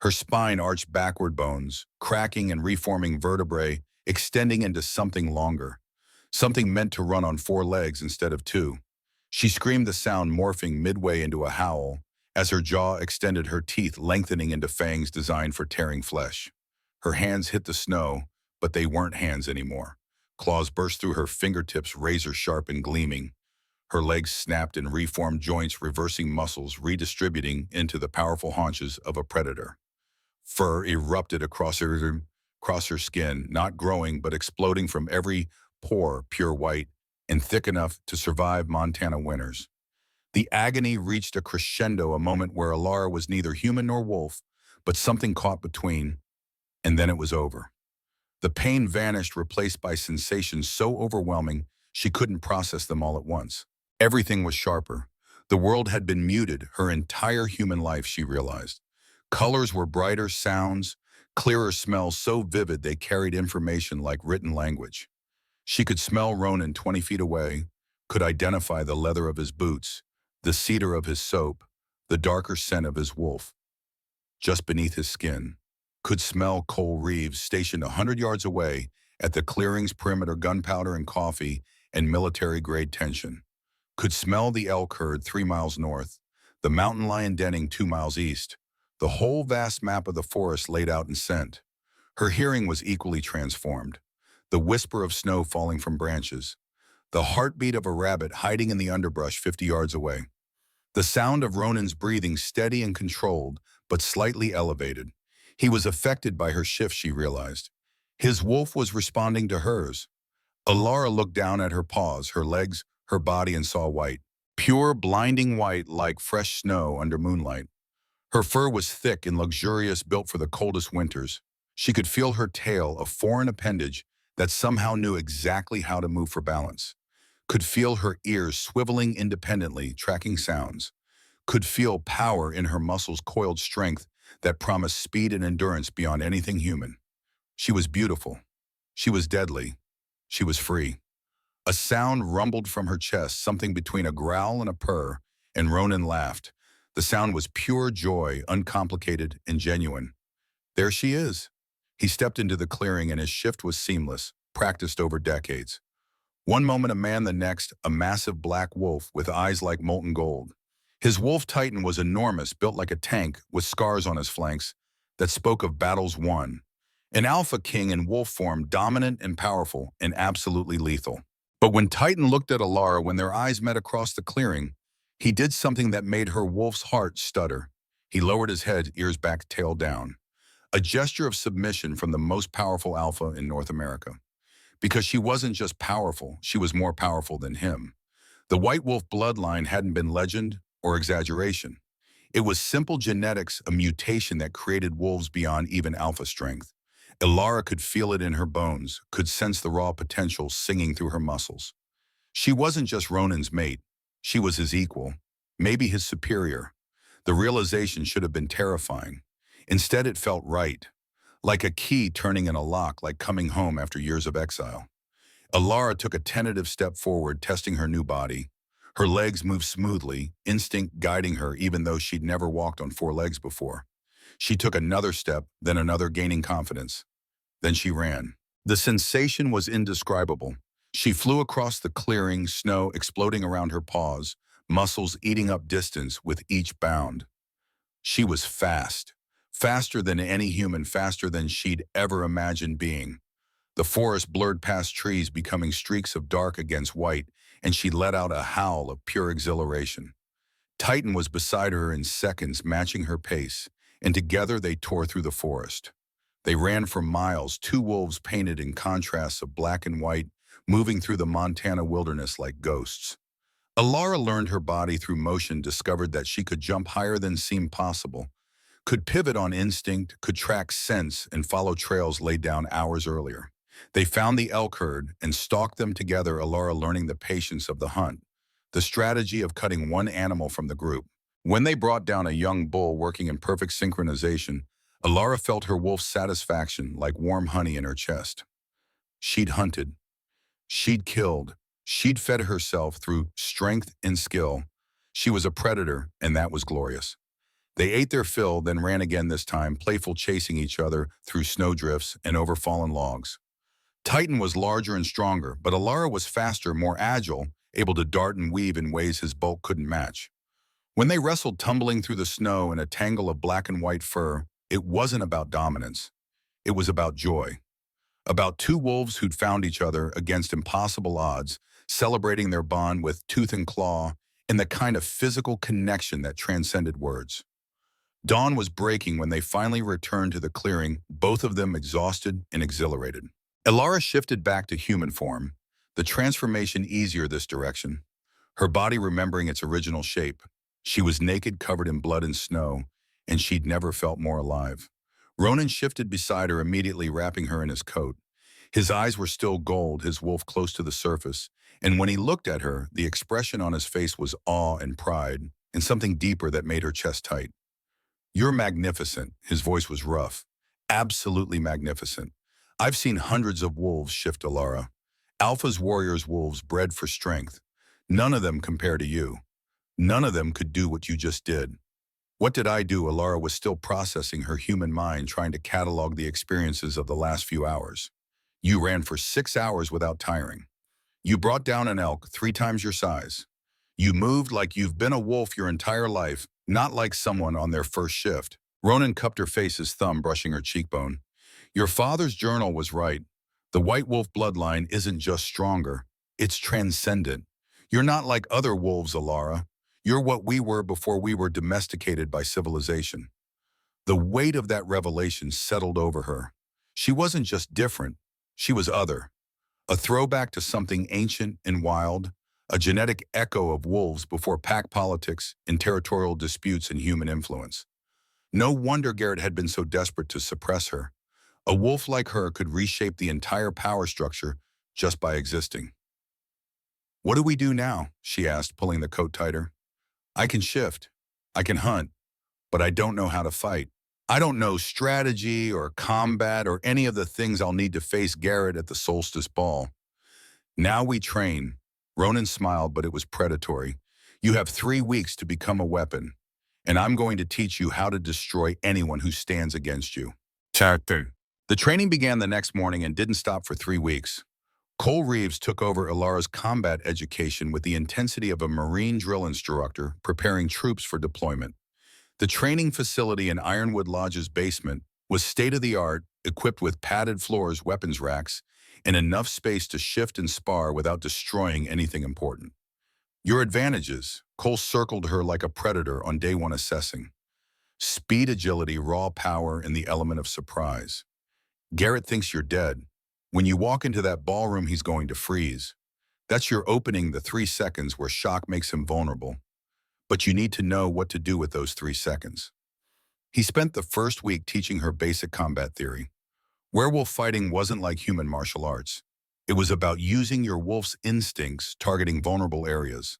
Her spine arched backward, bones, cracking and reforming vertebrae, extending into something longer. Something meant to run on 4 legs instead of 2. She screamed, the sound morphing midway into a howl, as her jaw extended, her teeth lengthening into fangs designed for tearing flesh. Her hands hit the snow, but they weren't hands anymore. Claws burst through her fingertips, razor-sharp and gleaming. Her legs snapped in reformed joints, reversing muscles, redistributing into the powerful haunches of a predator. Fur erupted across her skin, not growing but exploding from every pore, pure white and thick enough to survive Montana winters. The agony reached a crescendo, a moment where Alara was neither human nor wolf, but something caught between, and then it was over. The pain vanished, replaced by sensations so overwhelming she couldn't process them all at once. Everything was sharper. The world had been muted her entire human life, she realized. Colors were brighter, sounds, clearer, smells so vivid they carried information like written language. She could smell Ronan 20 feet away, could identify the leather of his boots, the cedar of his soap, the darker scent of his wolf. Just beneath his skin, could smell Cole Reeves stationed 100 yards away at the clearing's perimeter, gunpowder and coffee and military-grade tension. Could smell the elk herd 3 miles north, the mountain lion denning 2 miles east, the whole vast map of the forest laid out in scent. Her hearing was equally transformed. The whisper of snow falling from branches, the heartbeat of a rabbit hiding in the underbrush 50 yards away, the sound of Ronan's breathing, steady and controlled, but slightly elevated. He was affected by her shift, she realized. His wolf was responding to hers. Alara looked down at her paws, her legs, her body, and saw white. Pure, blinding white like fresh snow under moonlight. Her fur was thick and luxurious, built for the coldest winters. She could feel her tail, a foreign appendage that somehow knew exactly how to move for balance. Could feel her ears swiveling independently, tracking sounds. Could feel power in her muscles, coiled strength that promised speed and endurance beyond anything human. She was beautiful. She was deadly. She was free. A sound rumbled from her chest, something between a growl and a purr, and Ronan laughed. The sound was pure joy, uncomplicated and genuine. There she is. He stepped into the clearing and his shift was seamless, practiced over decades. One moment a man, the next a massive black wolf with eyes like molten gold. His wolf titan was enormous, built like a tank with scars on his flanks that spoke of battles won. An AlphaKing in wolf form, dominant and powerful and absolutely lethal. But when Titan looked at Alara, when their eyes met across the clearing, he did something that made her wolf's heart stutter. He lowered his head, ears back, tail down. A gesture of submission from the most powerful alpha in North America. Because she wasn't just powerful, she was more powerful than him. The White Wolf bloodline hadn't been legend or exaggeration. It was simple genetics, a mutation that created wolves beyond even alpha strength. Alara could feel it in her bones, could sense the raw potential singing through her muscles. She wasn't just Ronan's mate, she was his equal, maybe his superior. The realization should have been terrifying. Instead, it felt right, like a key turning in a lock, like coming home after years of exile. Alara took a tentative step forward, testing her new body. Her legs moved smoothly, instinct guiding her even though she'd never walked on 4 legs before. She took another step, then another, gaining confidence. Then she ran. The sensation was indescribable. She flew across the clearing, snow exploding around her paws, muscles eating up distance with each bound. She was fast. Faster than any human, faster than she'd ever imagined being. The forest blurred past trees, becoming streaks of dark against white, and she let out a howl of pure exhilaration. Titan was beside her in seconds, matching her pace, and together they tore through the forest. They ran for miles, 2 wolves painted in contrasts of black and white, moving through the Montana wilderness like ghosts. Alara learned her body through motion, discovered that she could jump higher than seemed possible, could pivot on instinct, could track scents and follow trails laid down hours earlier. They found the elk herd and stalked them together, Alara learning the patience of the hunt, the strategy of cutting one animal from the group. When they brought down a young bull working in perfect synchronization, Alara felt her wolf's satisfaction like warm honey in her chest. She'd hunted, she'd killed, she'd fed herself through strength and skill. She was a predator, and that was glorious. They ate their fill, then ran again, this time, playful, chasing each other through snowdrifts and over fallen logs. Titan was larger and stronger, but Alara was faster, more agile, able to dart and weave in ways his bulk couldn't match. When they wrestled, tumbling through the snow in a tangle of black and white fur, it wasn't about dominance. It was about joy. About two wolves who'd found each other against impossible odds, celebrating their bond with tooth and claw and the kind of physical connection that transcended words. Dawn was breaking when they finally returned to the clearing, both of them exhausted and exhilarated. Elara shifted back to human form, the transformation easier this direction, her body remembering its original shape. She was naked, covered in blood and snow, and she'd never felt more alive. Ronan shifted beside her, immediately wrapping her in his coat. His eyes were still gold, his wolf close to the surface, and when he looked at her, the expression on his face was awe and pride, and something deeper that made her chest tight. "You're magnificent," his voice was rough. "Absolutely magnificent. I've seen hundreds of wolves," shift Alara. "Alpha's warriors' wolves bred for strength. None of them compare to you. None of them could do what you just did." "What did I do?" Alara was still processing, her human mind trying to catalog the experiences of the last few hours. "You ran for 6 hours without tiring. You brought down an elk 3 times your size. You moved like you've been a wolf your entire life, not like someone on their first shift." Ronan cupped her face, his thumb brushing her cheekbone. "Your father's journal was right. The white wolf bloodline isn't just stronger, it's transcendent. You're not like other wolves, Alara. You're what we were before we were domesticated by civilization." The weight of that revelation settled over her. She wasn't just different, she was other. A throwback to something ancient and wild, a genetic echo of wolves before pack politics and territorial disputes and human influence. No wonder Garrett had been so desperate to suppress her. A wolf like her could reshape the entire power structure just by existing. "What do we do now?" she asked, pulling the coat tighter. "I can shift. I can hunt. But I don't know how to fight. I don't know strategy or combat or any of the things I'll need to face Garrett at the Solstice Ball." "Now we train." Ronan smiled, but it was predatory. "You have 3 weeks to become a weapon, and I'm going to teach you how to destroy anyone who stands against you." Chapter. The training began the next morning and didn't stop for 3 weeks. Cole Reeves took over Ilara's combat education with the intensity of a Marine drill instructor preparing troops for deployment. The training facility in Ironwood Lodge's basement was state-of-the-art, equipped with padded floors, weapons racks, and enough space to shift and spar without destroying anything important. "Your advantages," Cole circled her like a predator on day one, assessing. "Speed, agility, raw power, and the element of surprise. Garrett thinks you're dead. When you walk into that ballroom, he's going to freeze. That's your opening, the 3 seconds where shock makes him vulnerable. But you need to know what to do with those 3 seconds." He spent the first week teaching her basic combat theory. Werewolf fighting wasn't like human martial arts. It was about using your wolf's instincts, targeting vulnerable areas,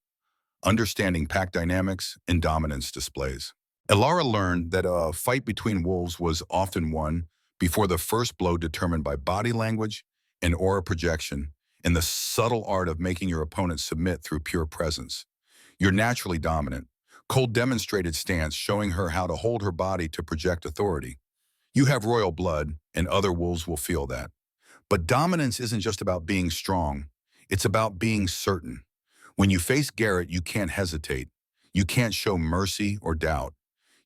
understanding pack dynamics and dominance displays. Elara learned that a fight between wolves was often won before the first blow, determined by body language and aura projection, and the subtle art of making your opponent submit through pure presence. "You're naturally dominant." Cole demonstrated stance, showing her how to hold her body to project authority. "You have royal blood, and other wolves will feel that. But dominance isn't just about being strong. It's about being certain. When you face Garrett, you can't hesitate. You can't show mercy or doubt.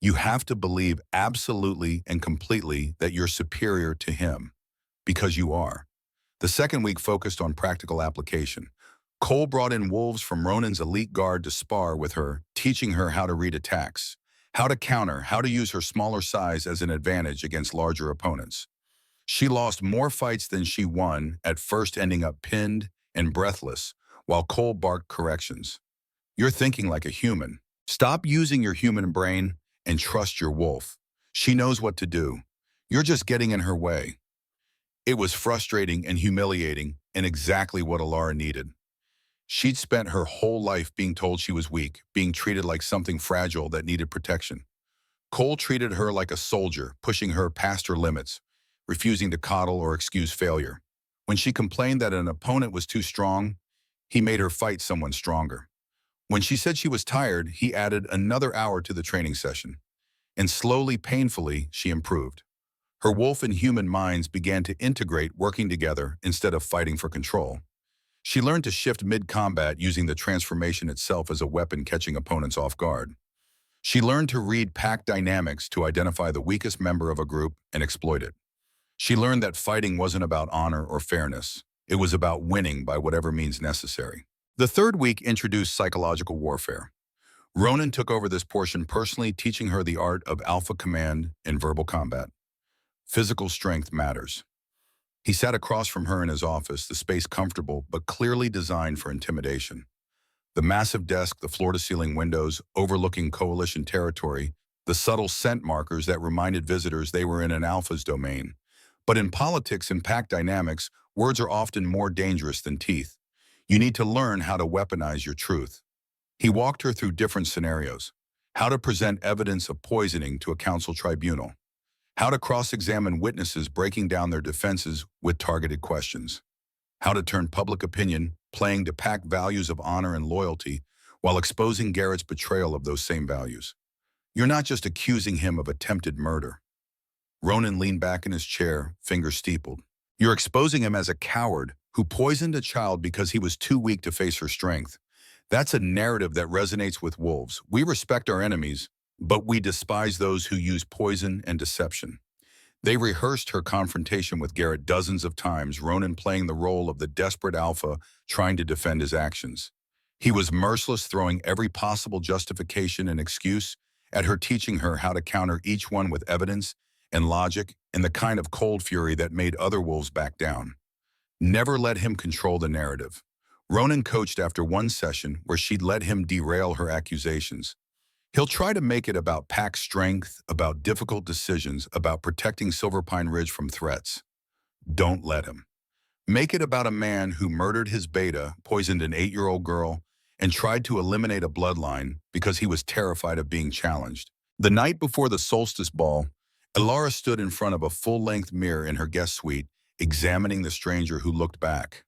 You have to believe absolutely and completely that you're superior to him, because you are." The second week focused on practical application. Cole brought in wolves from Ronan's elite guard to spar with her, teaching her how to read attacks, how to counter, how to use her smaller size as an advantage against larger opponents. She lost more fights than she won, at first ending up pinned and breathless, while Cole barked corrections. You're thinking like a human. Stop using your human brain and trust your wolf. She knows what to do. You're just getting in her way. It was frustrating and humiliating and exactly what Alara needed. She'd spent her whole life being told she was weak, being treated like something fragile that needed protection. Cole treated her like a soldier, pushing her past her limits, refusing to coddle or excuse failure. When she complained that an opponent was too strong, he made her fight someone stronger. When she said she was tired, he added another hour to the training session. And slowly, painfully, she improved. Her wolf and human minds began to integrate, working together instead of fighting for control. She learned to shift mid-combat using the transformation itself as a weapon, catching opponents off guard. She learned to read pack dynamics to identify the weakest member of a group and exploit it. She learned that fighting wasn't about honor or fairness. It was about winning by whatever means necessary. The third week introduced psychological warfare. Ronan took over this portion personally, teaching her the art of alpha command and verbal combat. Physical strength matters. He sat across from her in his office, the space comfortable but clearly designed for intimidation. The massive desk, the floor-to-ceiling windows overlooking coalition territory, the subtle scent markers that reminded visitors they were in an alpha's domain. But in politics and pack dynamics, words are often more dangerous than teeth. You need to learn how to weaponize your truth. He walked her through different scenarios: how to present evidence of poisoning to a council tribunal, how to cross-examine witnesses breaking down their defenses with targeted questions, how to turn public opinion playing to pack values of honor and loyalty while exposing Garrett's betrayal of those same values. You're not just accusing him of attempted murder. Ronan leaned back in his chair, fingers steepled. You're exposing him as a coward who poisoned a child because he was too weak to face her strength. That's a narrative that resonates with wolves. We respect our enemies, but we despise those who use poison and deception. They rehearsed her confrontation with Garrett dozens of times, Ronan playing the role of the desperate alpha trying to defend his actions. He was merciless, throwing every possible justification and excuse at her, teaching her how to counter each one with evidence and logic and the kind of cold fury that made other wolves back down. Never let him control the narrative. Ronan coached after one session where she'd let him derail her accusations. He'll try to make it about pack strength, about difficult decisions, about protecting Silverpine Ridge from threats. Don't let him. Make it about a man who murdered his beta, poisoned an 8-year-old girl, and tried to eliminate a bloodline because he was terrified of being challenged. The night before the solstice ball, Alara stood in front of a full-length mirror in her guest suite, examining the stranger who looked back.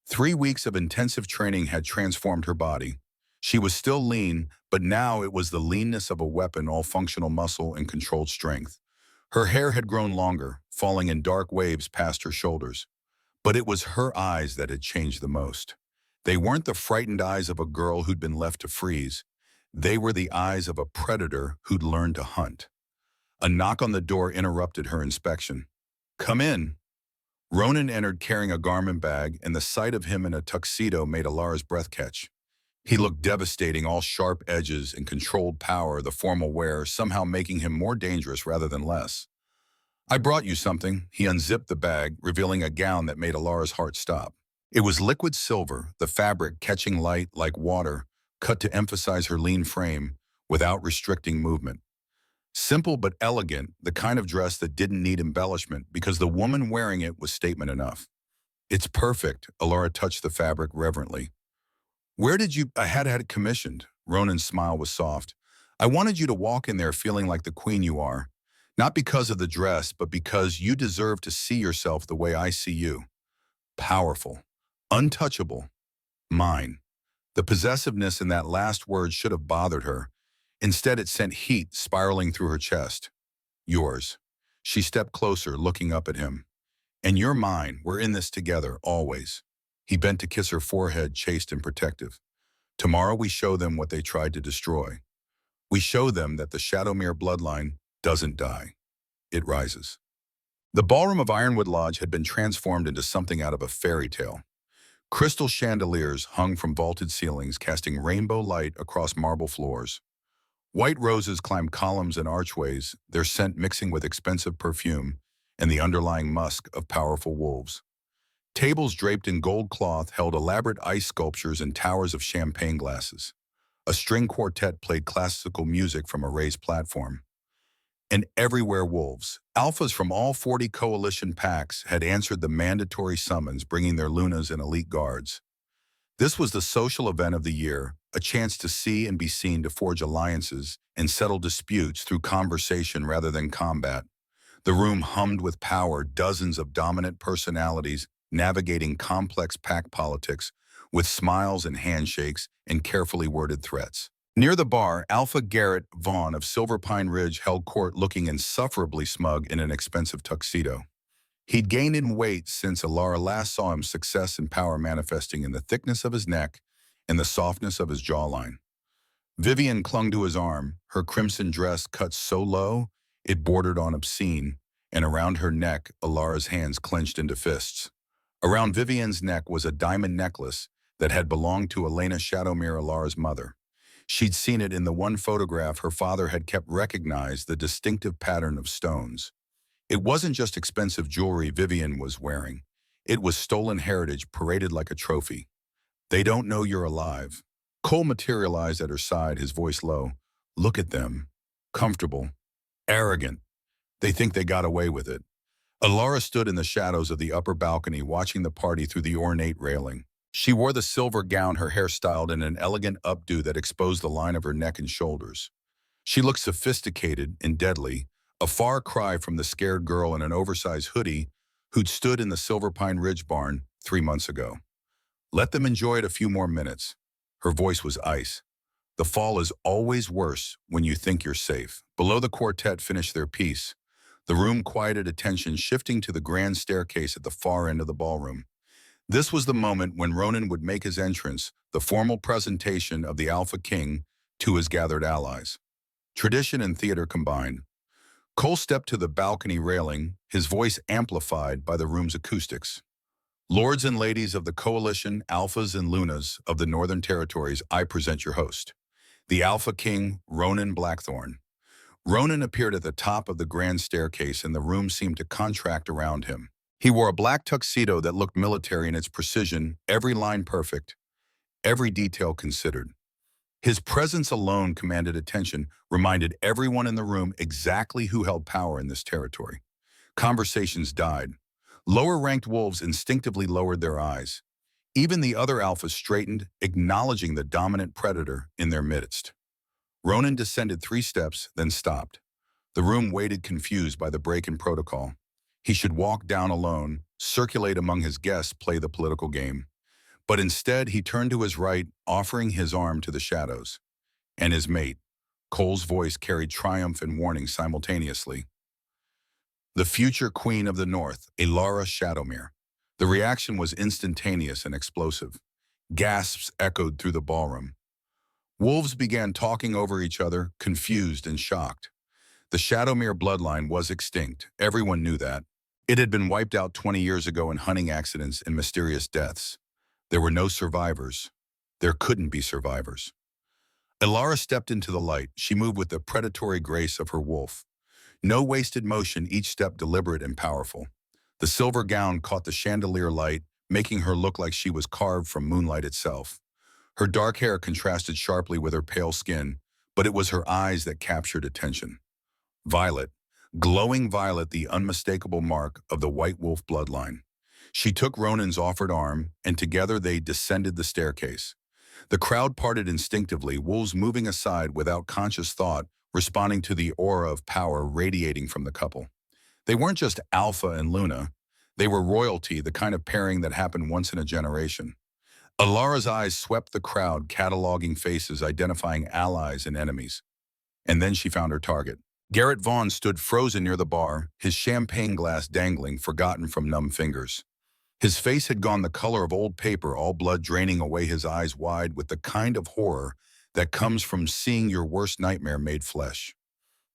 3 weeks of intensive training had transformed her body. She was still lean, but now it was the leanness of a weapon, all functional muscle and controlled strength. Her hair had grown longer, falling in dark waves past her shoulders. But it was her eyes that had changed the most. They weren't the frightened eyes of a girl who'd been left to freeze. They were the eyes of a predator who'd learned to hunt. A knock on the door interrupted her inspection. "Come in." Ronan entered carrying a garment bag, and the sight of him in a tuxedo made Alara's breath catch. He looked devastating, all sharp edges and controlled power, the formal wear somehow making him more dangerous rather than less. "I brought you something." He unzipped the bag, revealing a gown that made Alara's heart stop. It was liquid silver, the fabric catching light like water, cut to emphasize her lean frame without restricting movement. Simple but elegant, the kind of dress that didn't need embellishment because the woman wearing it was statement enough. "It's perfect." Alara touched the fabric reverently. "Where did you—" "I had it commissioned." Ronan's smile was soft. "I wanted you to walk in there feeling like the queen you are. Not because of the dress, but because you deserve to see yourself the way I see you. Powerful. Untouchable. Mine." The possessiveness in that last word should have bothered her. Instead, it sent heat spiraling through her chest. "Yours." She stepped closer, looking up at him. "And you're mine. We're in this together, always." He bent to kiss her forehead, chaste and protective. "Tomorrow we show them what they tried to destroy. We show them that the Shadowmere bloodline doesn't die. It rises." The ballroom of Ironwood Lodge had been transformed into something out of a fairy tale. Crystal chandeliers hung from vaulted ceilings, casting rainbow light across marble floors. White roses climbed columns and archways, their scent mixing with expensive perfume and the underlying musk of powerful wolves. Tables draped in gold cloth held elaborate ice sculptures and towers of champagne glasses. A string quartet played classical music from a raised platform. And everywhere wolves, alphas from all 40 coalition packs, had answered the mandatory summons, bringing their lunas and elite guards. This was the social event of the year, a chance to see and be seen, to forge alliances and settle disputes through conversation rather than combat. The room hummed with power, dozens of dominant personalities navigating complex pack politics with smiles and handshakes and carefully worded threats. Near the bar, Alpha Garrett Vaughn of Silver Pine Ridge held court, looking insufferably smug in an expensive tuxedo. He'd gained in weight since Alara last saw him, success and power manifesting in the thickness of his neck and the softness of his jawline. Vivian clung to his arm, her crimson dress cut so low it bordered on obscene, and around her neck Alara's hands clenched into fists. Around Vivian's neck was a diamond necklace that had belonged to Elena Shadowmere, Alara's mother. She'd seen it in the one photograph her father had kept, recognized the distinctive pattern of stones. It wasn't just expensive jewelry Vivian was wearing. It was stolen heritage paraded like a trophy. "They don't know you're alive." Cole materialized at her side, his voice low. "Look at them. Comfortable. Arrogant. They think they got away with it." Alara stood in the shadows of the upper balcony, watching the party through the ornate railing. She wore the silver gown, her hair styled in an elegant updo that exposed the line of her neck and shoulders. She looked sophisticated and deadly, a far cry from the scared girl in an oversized hoodie who'd stood in the Silver Pine Ridge barn 3 months ago. "Let them enjoy it a few more minutes." Her voice was ice. "The fall is always worse when you think you're safe." Below, the quartet finished their piece. The room quieted, attention shifting to the grand staircase at the far end of the ballroom. This was the moment when Ronan would make his entrance, the formal presentation of the AlphaKing to his gathered allies. Tradition and theater combined. Cole stepped to the balcony railing, his voice amplified by the room's acoustics. "Lords and ladies of the Coalition, Alphas and Lunas of the Northern Territories, I present your host, the AlphaKing, Ronan Blackthorn." Ronan appeared at the top of the grand staircase, and the room seemed to contract around him. He wore a black tuxedo that looked military in its precision, every line perfect, every detail considered. His presence alone commanded attention, reminded everyone in the room exactly who held power in this territory. Conversations died. Lower-ranked wolves instinctively lowered their eyes. Even the other alphas straightened, acknowledging the dominant predator in their midst. Ronan descended 3 steps, then stopped. The room waited, confused by the break in protocol. He should walk down alone, circulate among his guests, play the political game. But instead, he turned to his right, offering his arm to the shadows. And his mate. Cole's voice carried triumph and warning simultaneously. "The future Queen of the North, Alara Shadowmere." The reaction was instantaneous and explosive. Gasps echoed through the ballroom. Wolves began talking over each other, confused and shocked. The Shadowmere bloodline was extinct. Everyone knew that. It had been wiped out 20 years ago in hunting accidents and mysterious deaths. There were no survivors. There couldn't be survivors. Alara stepped into the light. She moved with the predatory grace of her wolf. No wasted motion, each step deliberate and powerful. The silver gown caught the chandelier light, making her look like she was carved from moonlight itself. Her dark hair contrasted sharply with her pale skin, but it was her eyes that captured attention. Violet, glowing violet, the unmistakable mark of the White Wolf bloodline. She took Ronan's offered arm, and together they descended the staircase. The crowd parted instinctively, wolves moving aside without conscious thought, responding to the aura of power radiating from the couple. They weren't just Alpha and Luna. They were royalty, the kind of pairing that happened once in a generation. Alara's eyes swept the crowd, cataloging faces, identifying allies and enemies. And then she found her target. Garrett Vaughn stood frozen near the bar, his champagne glass dangling, forgotten from numb fingers. His face had gone the color of old paper, all blood draining away, his eyes wide with the kind of horror that comes from seeing your worst nightmare made flesh.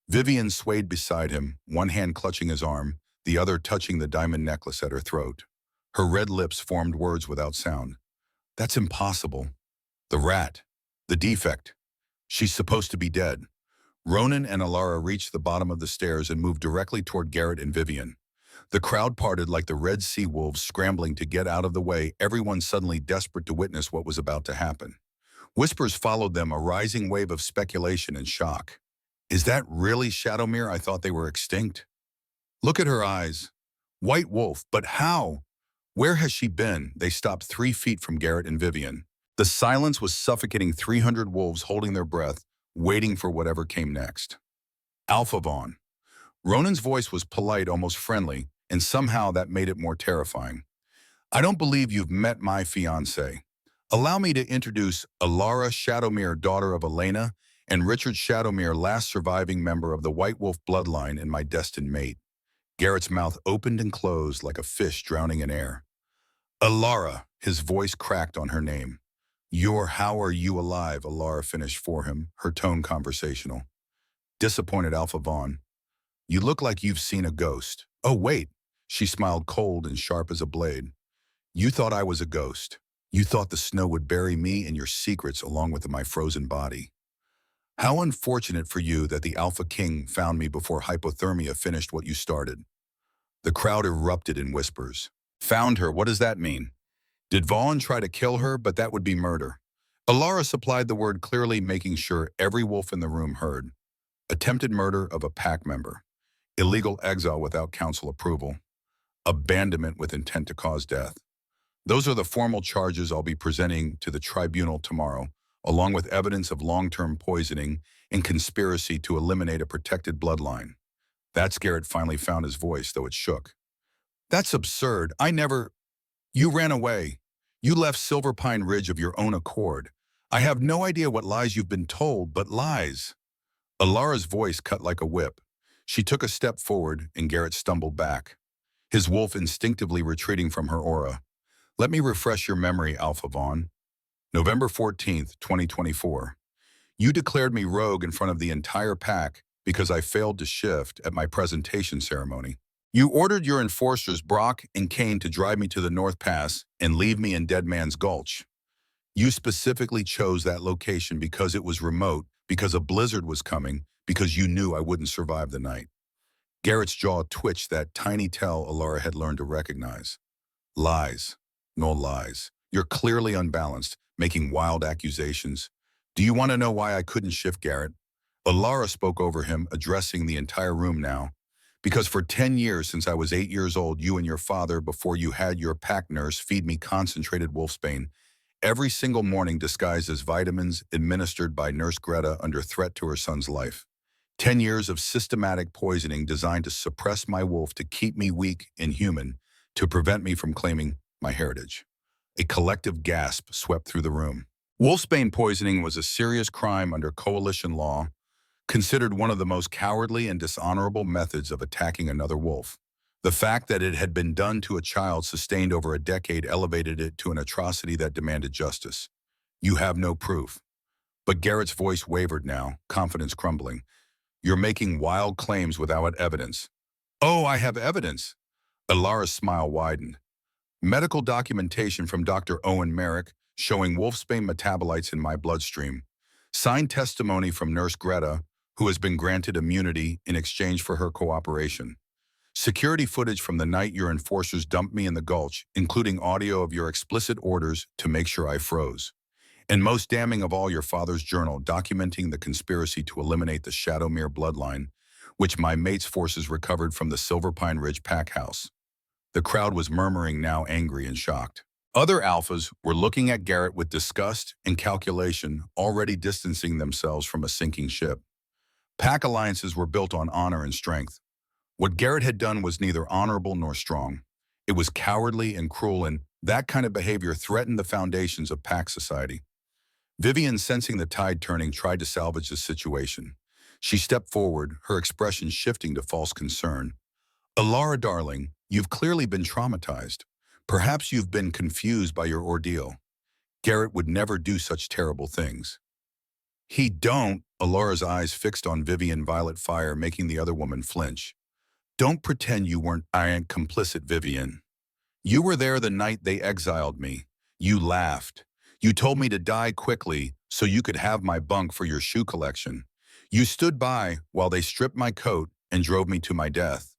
Vivian swayed beside him, one hand clutching his arm, the other touching the diamond necklace at her throat. Her red lips formed words without sound. "That's impossible. The rat. The defect. She's supposed to be dead." Ronan and Alara reached the bottom of the stairs and moved directly toward Garrett and Vivian. The crowd parted like the Red Sea wolves scrambling to get out of the way, everyone suddenly desperate to witness what was about to happen. Whispers followed them, a rising wave of speculation and shock. Is that really Shadowmere? I thought they were extinct. Look at her eyes. White wolf, but how? Where has she been? They stopped 3 feet from Garrett and Vivian. The silence was suffocating, 300 wolves holding their breath, waiting for whatever came next. Alpha Vaughn. Ronan's voice was polite, almost friendly, and somehow that made it more terrifying. I don't believe you've met my fiancé. Allow me to introduce Alara Shadowmere, daughter of Elena, and Richard Shadowmere, last surviving member of the White Wolf bloodline and my destined mate. Garrett's mouth opened and closed like a fish drowning in air. Alara, his voice cracked on her name. How are you alive? Alara finished for him, her tone conversational. Disappointed Alpha Vaughn. You look like you've seen a ghost. Oh, wait. She smiled, cold and sharp as a blade. You thought I was a ghost. You thought the snow would bury me and your secrets along with my frozen body. How unfortunate for you that the AlphaKing found me before hypothermia finished what you started. The crowd erupted in whispers. Found her, what does that mean? Did Vaughn try to kill her? But that would be murder. Alara supplied the word clearly, making sure every wolf in the room heard. Attempted murder of a pack member. Illegal exile without council approval. Abandonment with intent to cause death. Those are the formal charges I'll be presenting to the tribunal tomorrow, along with evidence of long-term poisoning and conspiracy to eliminate a protected bloodline. That's Garrett finally found his voice, though it shook. That's absurd. You ran away. You left Silver Pine Ridge of your own accord. I have no idea what lies you've been told, but lies. Alara's voice cut like a whip. She took a step forward and Garrett stumbled back, his wolf instinctively retreating from her aura. Let me refresh your memory, Alpha Vaughn. November 14th, 2024. You declared me rogue in front of the entire pack because I failed to shift at my presentation ceremony. You ordered your enforcers Brock and Kane to drive me to the North Pass and leave me in Dead Man's Gulch. You specifically chose that location because it was remote, because a blizzard was coming, because you knew I wouldn't survive the night. Garrett's jaw twitched, that tiny tell Alara had learned to recognize. Lies. No lies. You're clearly unbalanced, making wild accusations. Do you want to know why I couldn't shift, Garrett? Alara spoke over him, addressing the entire room now. Because for 10 years since I was 8 years old, you and your father, before you had your pack nurse, feed me concentrated wolfsbane, every single morning disguised as vitamins administered by Nurse Greta under threat to her son's life. 10 years of systematic poisoning designed to suppress my wolf, to keep me weak and human, to prevent me from claiming my heritage. A collective gasp swept through the room. Wolfsbane poisoning was a serious crime under coalition law, considered one of the most cowardly and dishonorable methods of attacking another wolf. The fact that it had been done to a child sustained over a decade elevated it to an atrocity that demanded justice. You have no proof. But Garrett's voice wavered now, confidence crumbling. You're making wild claims without evidence. Oh, I have evidence. Alara's smile widened. Medical documentation from Dr. Owen Merrick showing wolfsbane metabolites in my bloodstream. Signed testimony from Nurse Greta, who has been granted immunity in exchange for her cooperation. Security footage from the night your enforcers dumped me in the gulch, including audio of your explicit orders to make sure I froze. And most damning of all, your father's journal documenting the conspiracy to eliminate the Shadowmere bloodline, which my mate's forces recovered from the Silver Pine Ridge pack house. The crowd was murmuring, now angry and shocked. Other alphas were looking at Garrett with disgust and calculation, already distancing themselves from a sinking ship. Pack alliances were built on honor and strength. What Garrett had done was neither honorable nor strong. It was cowardly and cruel, and that kind of behavior threatened the foundations of pack society. Vivian, sensing the tide turning, tried to salvage the situation. She stepped forward, her expression shifting to false concern. Alara, darling, you've clearly been traumatized. Perhaps you've been confused by your ordeal. Garrett would never do such terrible things. He don't, Alara's eyes fixed on Vivian, violet fire, making the other woman flinch. Don't pretend you weren't complicit, Vivian. You were there the night they exiled me. You laughed. You told me to die quickly so you could have my bunk for your shoe collection. You stood by while they stripped my coat and drove me to my death.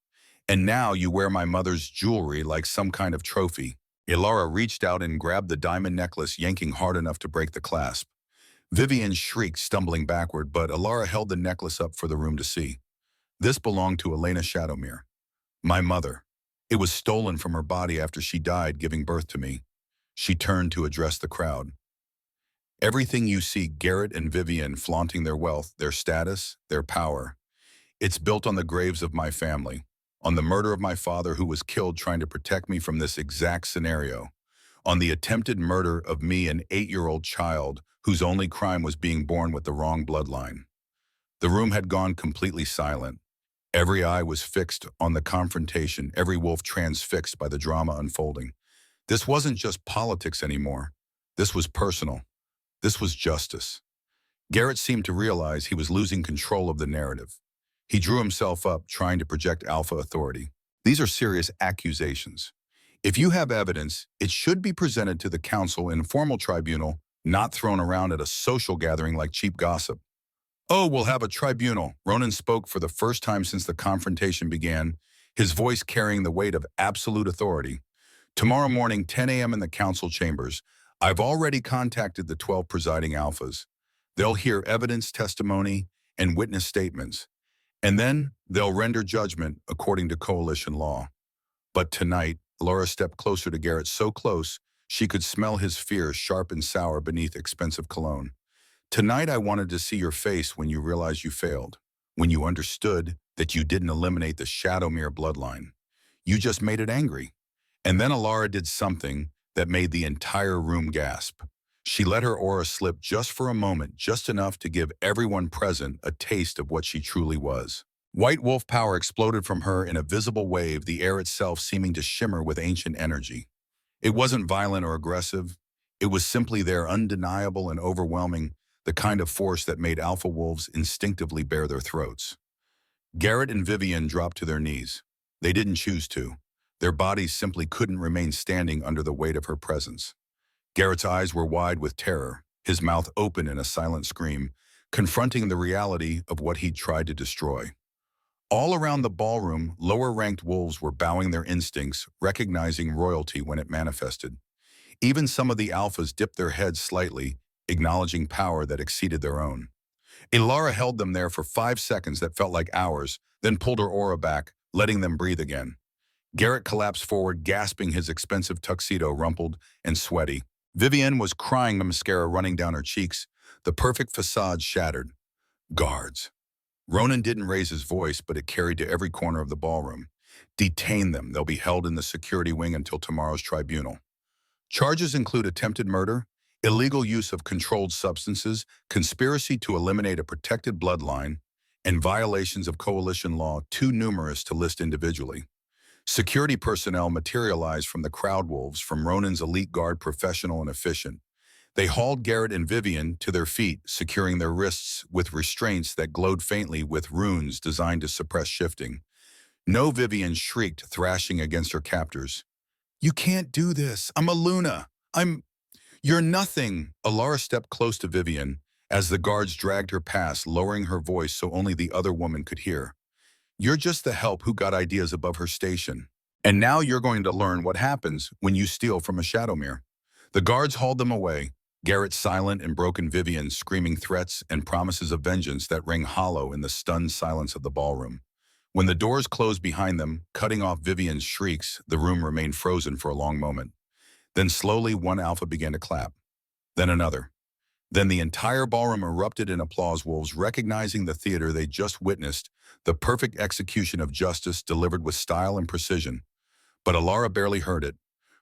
And now you wear my mother's jewelry like some kind of trophy. Alara reached out and grabbed the diamond necklace, yanking hard enough to break the clasp. Vivian shrieked, stumbling backward, but Alara held the necklace up for the room to see. This belonged to Elena Shadowmere, my mother. It was stolen from her body after she died, giving birth to me. She turned to address the crowd. Everything you see Garrett and Vivian flaunting their wealth, their status, their power, it's built on the graves of my family, on the murder of my father who was killed trying to protect me from this exact scenario, on the attempted murder of me, an 8-year-old child whose only crime was being born with the wrong bloodline. The room had gone completely silent. Every eye was fixed on the confrontation, every wolf transfixed by the drama unfolding. This wasn't just politics anymore. This was personal. This was justice. Garrett seemed to realize he was losing control of the narrative. He drew himself up, trying to project alpha authority. These are serious accusations. If you have evidence, it should be presented to the council in a formal tribunal, not thrown around at a social gathering like cheap gossip. Oh, we'll have a tribunal. Ronan spoke for the first time since the confrontation began, his voice carrying the weight of absolute authority. Tomorrow morning, 10 a.m. in the council chambers. I've already contacted the 12 presiding alphas. They'll hear evidence, testimony, and witness statements. And then they'll render judgment according to coalition law. But tonight, Laura stepped closer to Garrett, so close she could smell his fear, sharp and sour beneath expensive cologne. Tonight I wanted to see your face when you realized you failed, when you understood that you didn't eliminate the Shadowmere bloodline. You just made it angry. And then Alara did something that made the entire room gasp. She let her aura slip just for a moment, just enough to give everyone present a taste of what she truly was. White wolf power exploded from her in a visible wave, the air itself seeming to shimmer with ancient energy. It wasn't violent or aggressive. It was simply there, undeniable and overwhelming, the kind of force that made alpha wolves instinctively bare their throats. Garrett and Vivian dropped to their knees. They didn't choose to. Their bodies simply couldn't remain standing under the weight of her presence. Garrett's eyes were wide with terror, his mouth open in a silent scream, confronting the reality of what he'd tried to destroy. All around the ballroom, lower-ranked wolves were bowing their instincts, recognizing royalty when it manifested. Even some of the alphas dipped their heads slightly, acknowledging power that exceeded their own. Alara held them there for 5 seconds that felt like hours, then pulled her aura back, letting them breathe again. Garrett collapsed forward, gasping, his expensive tuxedo rumpled and sweaty. Vivian was crying, mascara running down her cheeks, the perfect facade shattered. Guards. Ronan didn't raise his voice, but it carried to every corner of the ballroom. Detain them. They'll be held in the security wing until tomorrow's tribunal. Charges include attempted murder, illegal use of controlled substances, conspiracy to eliminate a protected bloodline, and violations of coalition law too numerous to list individually. Security personnel materialized from the crowd wolves, from Ronan's elite guard, professional and efficient. They hauled Garrett and Vivian to their feet, securing their wrists with restraints that glowed faintly with runes designed to suppress shifting. No, Vivian shrieked, thrashing against her captors. You can't do this. I'm a Luna. You're nothing. Alara stepped close to Vivian as the guards dragged her past, lowering her voice so only the other woman could hear. You're just the help who got ideas above her station. And now you're going to learn what happens when you steal from a Shadowmere. The guards hauled them away, Garrett silent and broken, Vivian screaming threats and promises of vengeance that rang hollow in the stunned silence of the ballroom. When the doors closed behind them, cutting off Vivian's shrieks, the room remained frozen for a long moment. Then slowly one alpha began to clap. Then another. Then the entire ballroom erupted in applause, wolves recognizing the theater they just witnessed, the perfect execution of justice delivered with style and precision. But Alara barely heard it.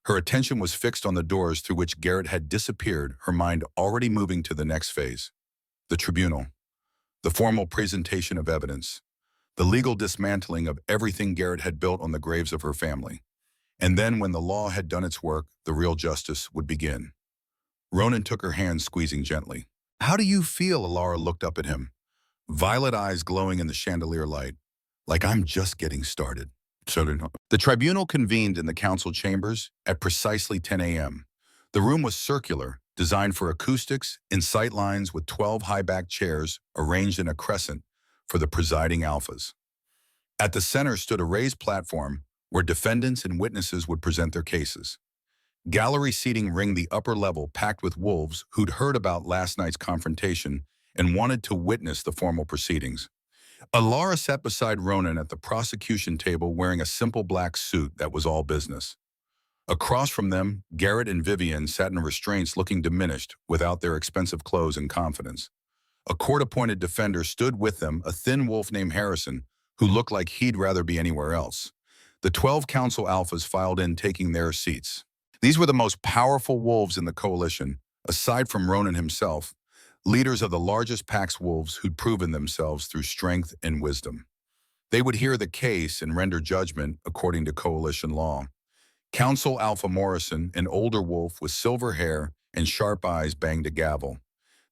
Her attention was fixed on the doors through which Garrett had disappeared, her mind already moving to the next phase. The tribunal. The formal presentation of evidence. The legal dismantling of everything Garrett had built on the graves of her family. And then when the law had done its work, the real justice would begin. Ronan took her hand, squeezing gently. How do you feel? Alara looked up at him, violet eyes glowing in the chandelier light. Like I'm just getting started. The tribunal convened in the council chambers at precisely 10 a.m. The room was circular, designed for acoustics, in sight lines with 12 high-backed chairs arranged in a crescent for the presiding alphas. At the center stood a raised platform where defendants and witnesses would present their cases. Gallery seating ringed the upper level, packed with wolves who'd heard about last night's confrontation and wanted to witness the formal proceedings. Alara sat beside Ronan at the prosecution table wearing a simple black suit that was all business. Across from them, Garrett and Vivian sat in restraints looking diminished without their expensive clothes and confidence. A court-appointed defender stood with them, a thin wolf named Harrison, who looked like he'd rather be anywhere else. The 12 council alphas filed in, taking their seats. These were the most powerful wolves in the coalition, aside from Ronan himself, leaders of the largest pack's wolves who'd proven themselves through strength and wisdom. They would hear the case and render judgment according to coalition law. Counsel Alpha Morrison, an older wolf with silver hair and sharp eyes, banged a gavel.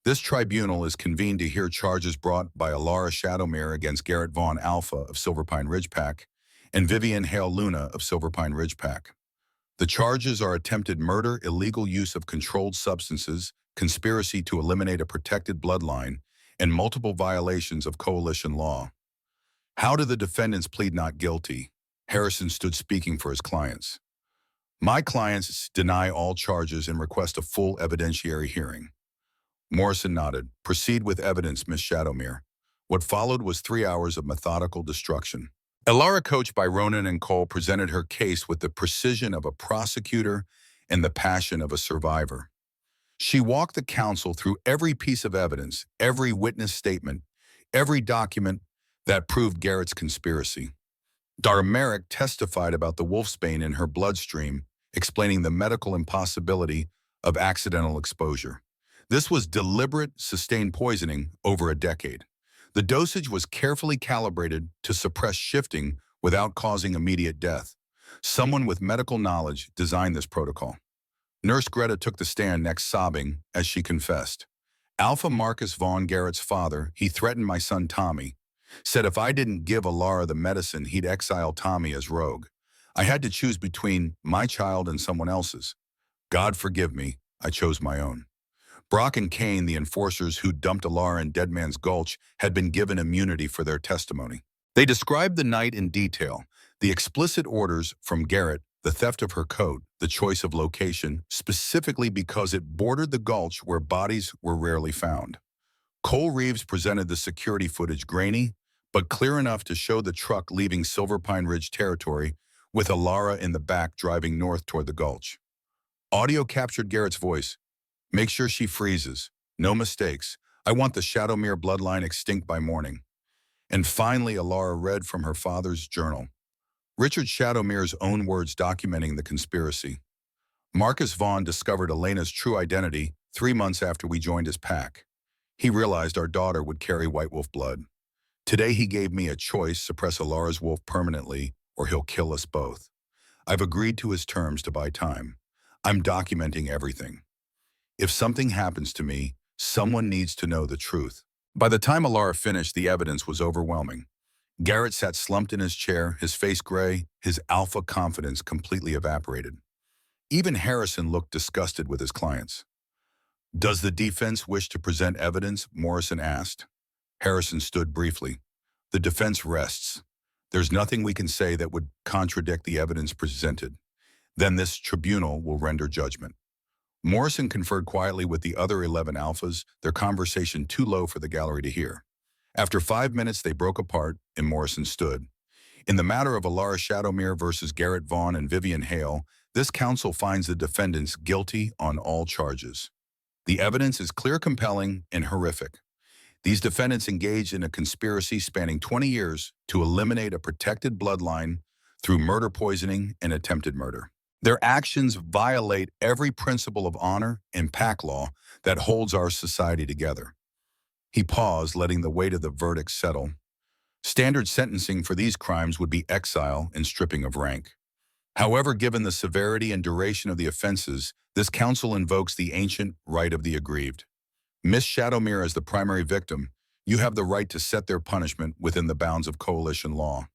This tribunal is convened to hear charges brought by Alara Shadowmere against Garrett Vaughn Alpha of Silverpine Ridge Pack and Vivian Hale Luna of Silverpine Ridge Pack. The charges are attempted murder, illegal use of controlled substances, conspiracy to eliminate a protected bloodline, and multiple violations of coalition law. How do the defendants plead not guilty? Harrison stood speaking for his clients. My clients deny all charges and request a full evidentiary hearing. Morrison nodded. Proceed with evidence, Miss Shadowmere. What followed was 3 hours of methodical destruction. Alara, coached by Ronan and Cole, presented her case with the precision of a prosecutor and the passion of a survivor. She walked the counsel through every piece of evidence, every witness statement, every document that proved Garrett's conspiracy. Dr. Merrick testified about the wolfsbane in her bloodstream, explaining the medical impossibility of accidental exposure. This was deliberate, sustained poisoning over a decade. The dosage was carefully calibrated to suppress shifting without causing immediate death. Someone with medical knowledge designed this protocol. Nurse Greta took the stand next, sobbing as she confessed. Alpha Marcus Vaughn, Garrett's father, he threatened my son Tommy, said if I didn't give Alara the medicine, he'd exile Tommy as rogue. I had to choose between my child and someone else's. God forgive me, I chose my own. Brock and Kane, the enforcers who dumped Alara in Dead Man's Gulch, had been given immunity for their testimony. They described the night in detail, the explicit orders from Garrett, the theft of her coat, the choice of location, specifically because it bordered the gulch where bodies were rarely found. Cole Reeves presented the security footage, grainy, but clear enough to show the truck leaving Silverpine Ridge territory with Alara in the back driving north toward the gulch. Audio captured Garrett's voice. Make sure she freezes. No mistakes. I want the Shadowmere bloodline extinct by morning. And finally, Alara read from her father's journal. Richard Shadowmere's own words documenting the conspiracy. Marcus Vaughn discovered Elena's true identity 3 months after we joined his pack. He realized our daughter would carry White Wolf blood. Today he gave me a choice: suppress Alara's wolf permanently, or he'll kill us both. I've agreed to his terms to buy time. I'm documenting everything. If something happens to me, someone needs to know the truth. By the time Alara finished, the evidence was overwhelming. Garrett sat slumped in his chair, his face gray, his alpha confidence completely evaporated. Even Harrison looked disgusted with his clients. Does the defense wish to present evidence? Morrison asked. Harrison stood briefly. The defense rests. There's nothing we can say that would contradict the evidence presented. Then this tribunal will render judgment. Morrison conferred quietly with the other 11 alphas, their conversation too low for the gallery to hear. After 5 minutes, they broke apart, and Morrison stood. In the matter of Alara Shadowmere versus Garrett Vaughn and Vivian Hale, this council finds the defendants guilty on all charges. The evidence is clear, compelling, and horrific. These defendants engaged in a conspiracy spanning 20 years to eliminate a protected bloodline through murder, poisoning, and attempted murder. Their actions violate every principle of honor and pack law that holds our society together. He paused, letting the weight of the verdict settle. Standard sentencing for these crimes would be exile and stripping of rank. However, given the severity and duration of the offenses, this council invokes the ancient right of the aggrieved. Miss Shadowmere, as the primary victim, you have the right to set their punishment within the bounds of coalition law.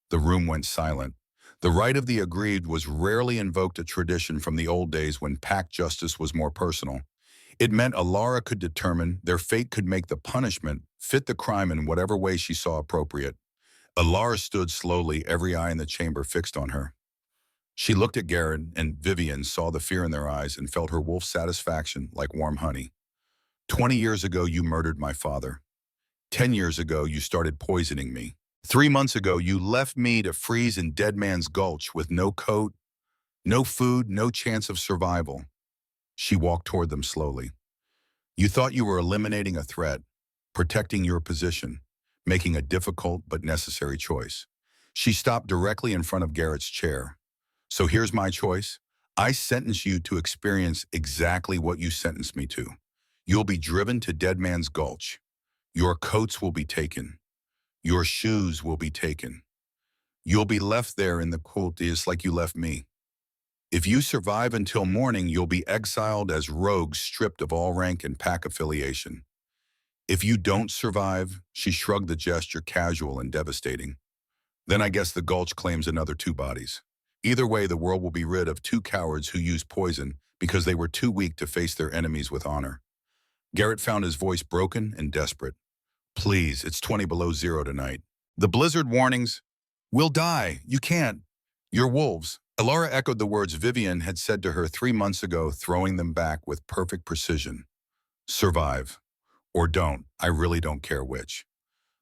The room went silent. The right of the aggrieved was rarely invoked, a tradition from the old days when pack justice was more personal. It meant Alara could determine their fate, could make the punishment fit the crime in whatever way she saw appropriate. Alara stood slowly, every eye in the chamber fixed on her. She looked at Garrett, and Vivian saw the fear in their eyes and felt her wolf satisfaction like warm honey. 20 years ago, you murdered my father. 10 years ago, you started poisoning me. 3 months ago, you left me to freeze in Dead Man's Gulch with no coat, no food, no chance of survival. She walked toward them slowly. You thought you were eliminating a threat, protecting your position, making a difficult but necessary choice. She stopped directly in front of Garrett's chair. So here's my choice. I sentence you to experience exactly what you sentenced me to. You'll be driven to Dead Man's Gulch. Your coats will be taken. Your shoes will be taken. You'll be left there in the cold just like you left me. If you survive until morning, you'll be exiled as rogues stripped of all rank and pack affiliation. If you don't survive, she shrugged, the gesture casual and devastating. Then I guess the Gulch claims another 2 bodies. Either way, the world will be rid of 2 cowards who used poison because they were too weak to face their enemies with honor. Garrett found his voice broken and desperate. Please, it's 20 below zero tonight. The blizzard warnings. We'll die. You can't. You're wolves. Alara echoed the words Vivian had said to her 3 months ago, throwing them back with perfect precision. Survive. Or don't. I really don't care which.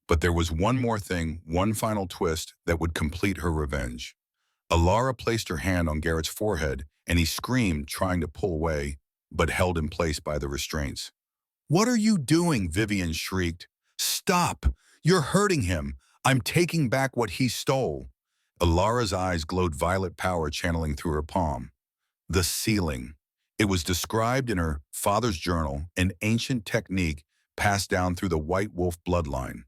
But there was one more thing, one final twist that would complete her revenge. Alara placed her hand on Garrett's forehead, and he screamed, trying to pull away, but held in place by the restraints. What are you doing? Vivian shrieked. Stop! You're hurting him. I'm taking back what he stole. Alara's eyes glowed violet power channeling through her palm. The sealing. It was described in her father's journal, an ancient technique passed down through the white wolf bloodline.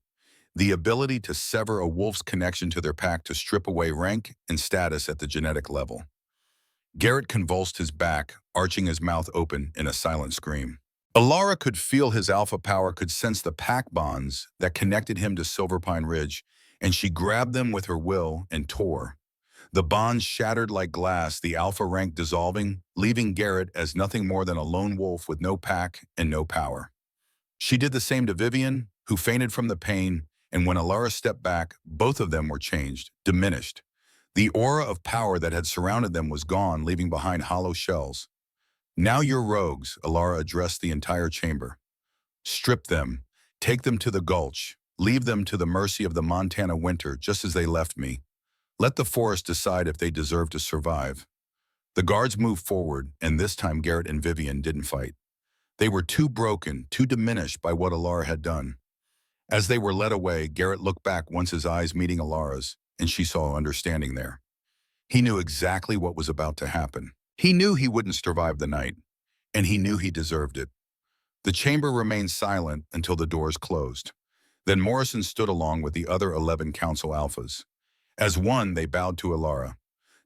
The ability to sever a wolf's connection to their pack to strip away rank and status at the genetic level. Garrett convulsed his back, arching his mouth open in a silent scream. Alara could feel his alpha power, could sense the pack bonds that connected him to Silverpine Ridge, and she grabbed them with her will and tore. The bonds shattered like glass, the alpha rank dissolving, leaving Garrett as nothing more than a lone wolf with no pack and no power. She did the same to Vivian, who fainted from the pain, and when Alara stepped back, both of them were changed, diminished. The aura of power that had surrounded them was gone, leaving behind hollow shells. Now you're rogues, Alara addressed the entire chamber. Strip them, take them to the Gulch, leave them to the mercy of the Montana winter just as they left me. Let the forest decide if they deserve to survive. The guards moved forward, and this time Garrett and Vivian didn't fight. They were too broken, too diminished by what Alara had done. As they were led away, Garrett looked back once, his eyes meeting Alara's, and she saw understanding there. He knew exactly what was about to happen. He knew he wouldn't survive the night, and he knew he deserved it. The chamber remained silent until the doors closed. Then Morrison stood along with the other 11 council alphas. As one, they bowed to Alara.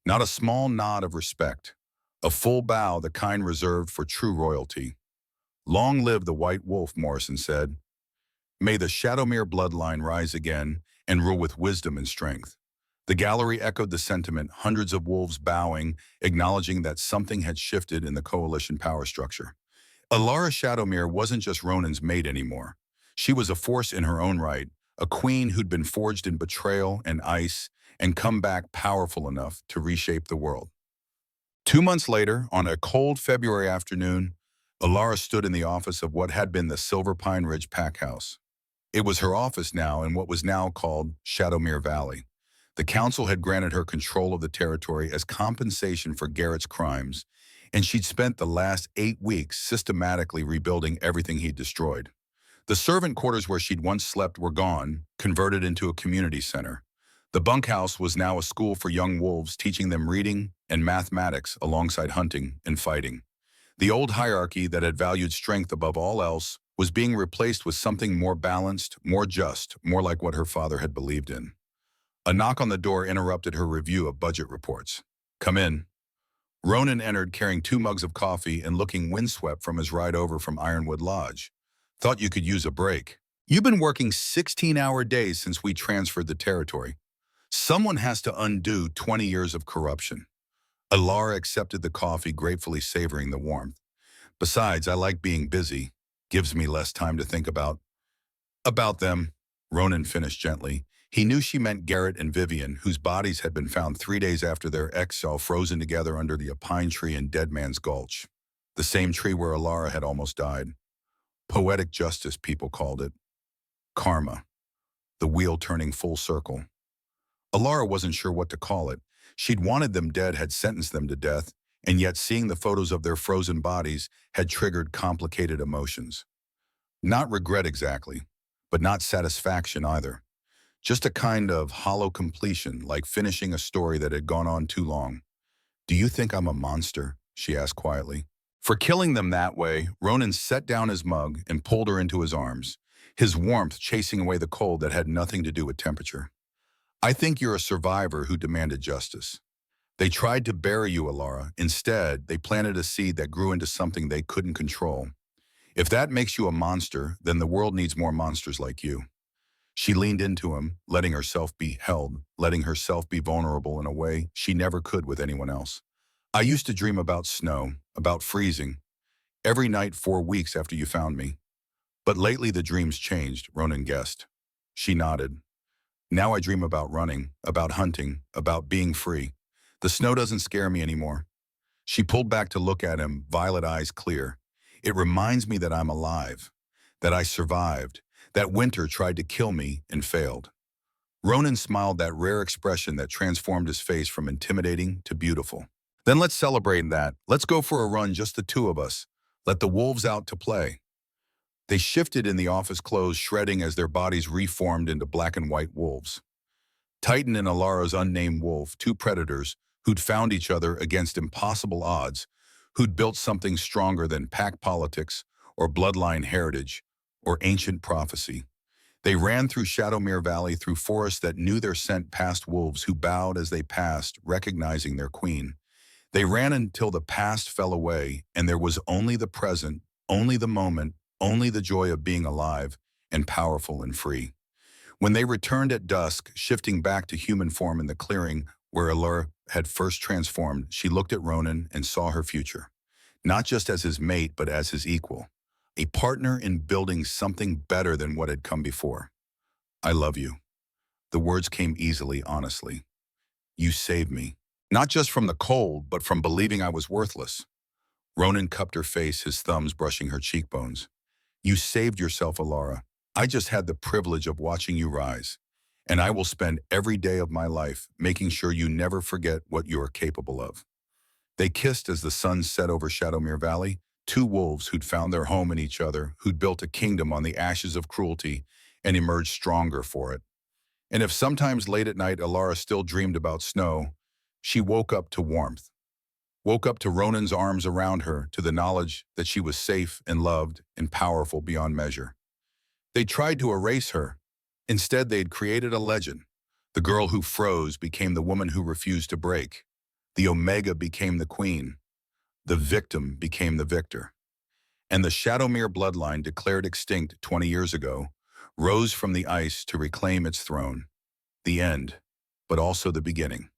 Not a small nod of respect, a full bow, the kind reserved for true royalty. Long live the White Wolf, Morrison said. May the Shadowmere bloodline rise again and rule with wisdom and strength. The gallery echoed the sentiment, hundreds of wolves bowing, acknowledging that something had shifted in the coalition power structure. Alara Shadowmere wasn't just Ronan's mate anymore. She was a force in her own right, a queen who'd been forged in betrayal and ice and come back powerful enough to reshape the world. 2 months later, on a cold February afternoon, Alara stood in the office of what had been the Silverpine Ridge Pack House. It was her office now in what was now called Shadowmere Valley. The council had granted her control of the territory as compensation for Garrett's crimes, and she'd spent the last 8 weeks systematically rebuilding everything he'd destroyed. The servant quarters where she'd once slept were gone, converted into a community center. The bunkhouse was now a school for young wolves, teaching them reading and mathematics alongside hunting and fighting. The old hierarchy that had valued strength above all else was being replaced with something more balanced, more just, more like what her father had believed in. A knock on the door interrupted her review of budget reports. Come in. Ronan entered carrying 2 mugs of coffee and looking windswept from his ride over from Ironwood Lodge. Thought you could use a break. You've been working 16-hour days since we transferred the territory. Someone has to undo 20 years of corruption. Alara accepted the coffee, gratefully savoring the warmth. Besides, I like being busy. Gives me less time to think about them, Ronan finished gently. He knew she meant Garrett and Vivian, whose bodies had been found 3 days after their ex saw frozen together under the pine tree in Dead Man's Gulch, the same tree where Alara had almost died. Poetic justice, people called it. Karma, the wheel turning full circle. Alara wasn't sure what to call it. She'd wanted them dead, had sentenced them to death, and yet seeing the photos of their frozen bodies had triggered complicated emotions. Not regret exactly, but not satisfaction either. Just a kind of hollow completion, like finishing a story that had gone on too long. "Do you think I'm a monster?" she asked quietly. For killing them that way, Ronan set down his mug and pulled her into his arms, his warmth chasing away the cold that had nothing to do with temperature. "I think you're a survivor who demanded justice. They tried to bury you, Alara. Instead, they planted a seed that grew into something they couldn't control. If that makes you a monster, then the world needs more monsters like you." She leaned into him, letting herself be held, letting herself be vulnerable in a way she never could with anyone else. "I used to dream about snow, about freezing, every night 4 weeks after you found me. But lately the dreams changed," Ronan guessed. She nodded. "Now I dream about running, about hunting, about being free. The snow doesn't scare me anymore." She pulled back to look at him, violet eyes clear. "It reminds me that I'm alive, that I survived, that winter tried to kill me and failed." Ronan smiled, that rare expression that transformed his face from intimidating to beautiful. "Then let's celebrate that. Let's go for a run, just the two of us. Let the wolves out to play." They shifted in the office clothes, shredding as their bodies reformed into black and white wolves. Titan and Alara's unnamed wolf, two predators who'd found each other against impossible odds, who'd built something stronger than pack politics or bloodline heritage or ancient prophecy. They ran through Shadowmere Valley, through forests that knew their scent, past wolves who bowed as they passed, recognizing their queen. They ran until the past fell away, and there was only the present, only the moment, only the joy of being alive and powerful and free. When they returned at dusk, shifting back to human form in the clearing where Allure had first transformed, she looked at Ronan and saw her future, not just as his mate, but as his equal, a partner in building something better than what had come before. "I love you." The words came easily, honestly. "You saved me, not just from the cold, but from believing I was worthless." Ronan cupped her face, his thumbs brushing her cheekbones. "You saved yourself, Alara. I just had the privilege of watching you rise, and I will spend every day of my life making sure you never forget what you are capable of." They kissed as the sun set over Shadowmere Valley, two wolves who'd found their home in each other, who'd built a kingdom on the ashes of cruelty and emerged stronger for it. And if sometimes late at night Alara still dreamed about snow, she woke up to warmth, woke up to Ronan's arms around her, to the knowledge that she was safe and loved and powerful beyond measure. They tried to erase her. Instead, they had created a legend. The girl who froze became the woman who refused to break. The Omega became the queen. The victim became the victor. And the Shadowmere bloodline, declared extinct 20 years ago, rose from the ice to reclaim its throne. The end, but also the beginning.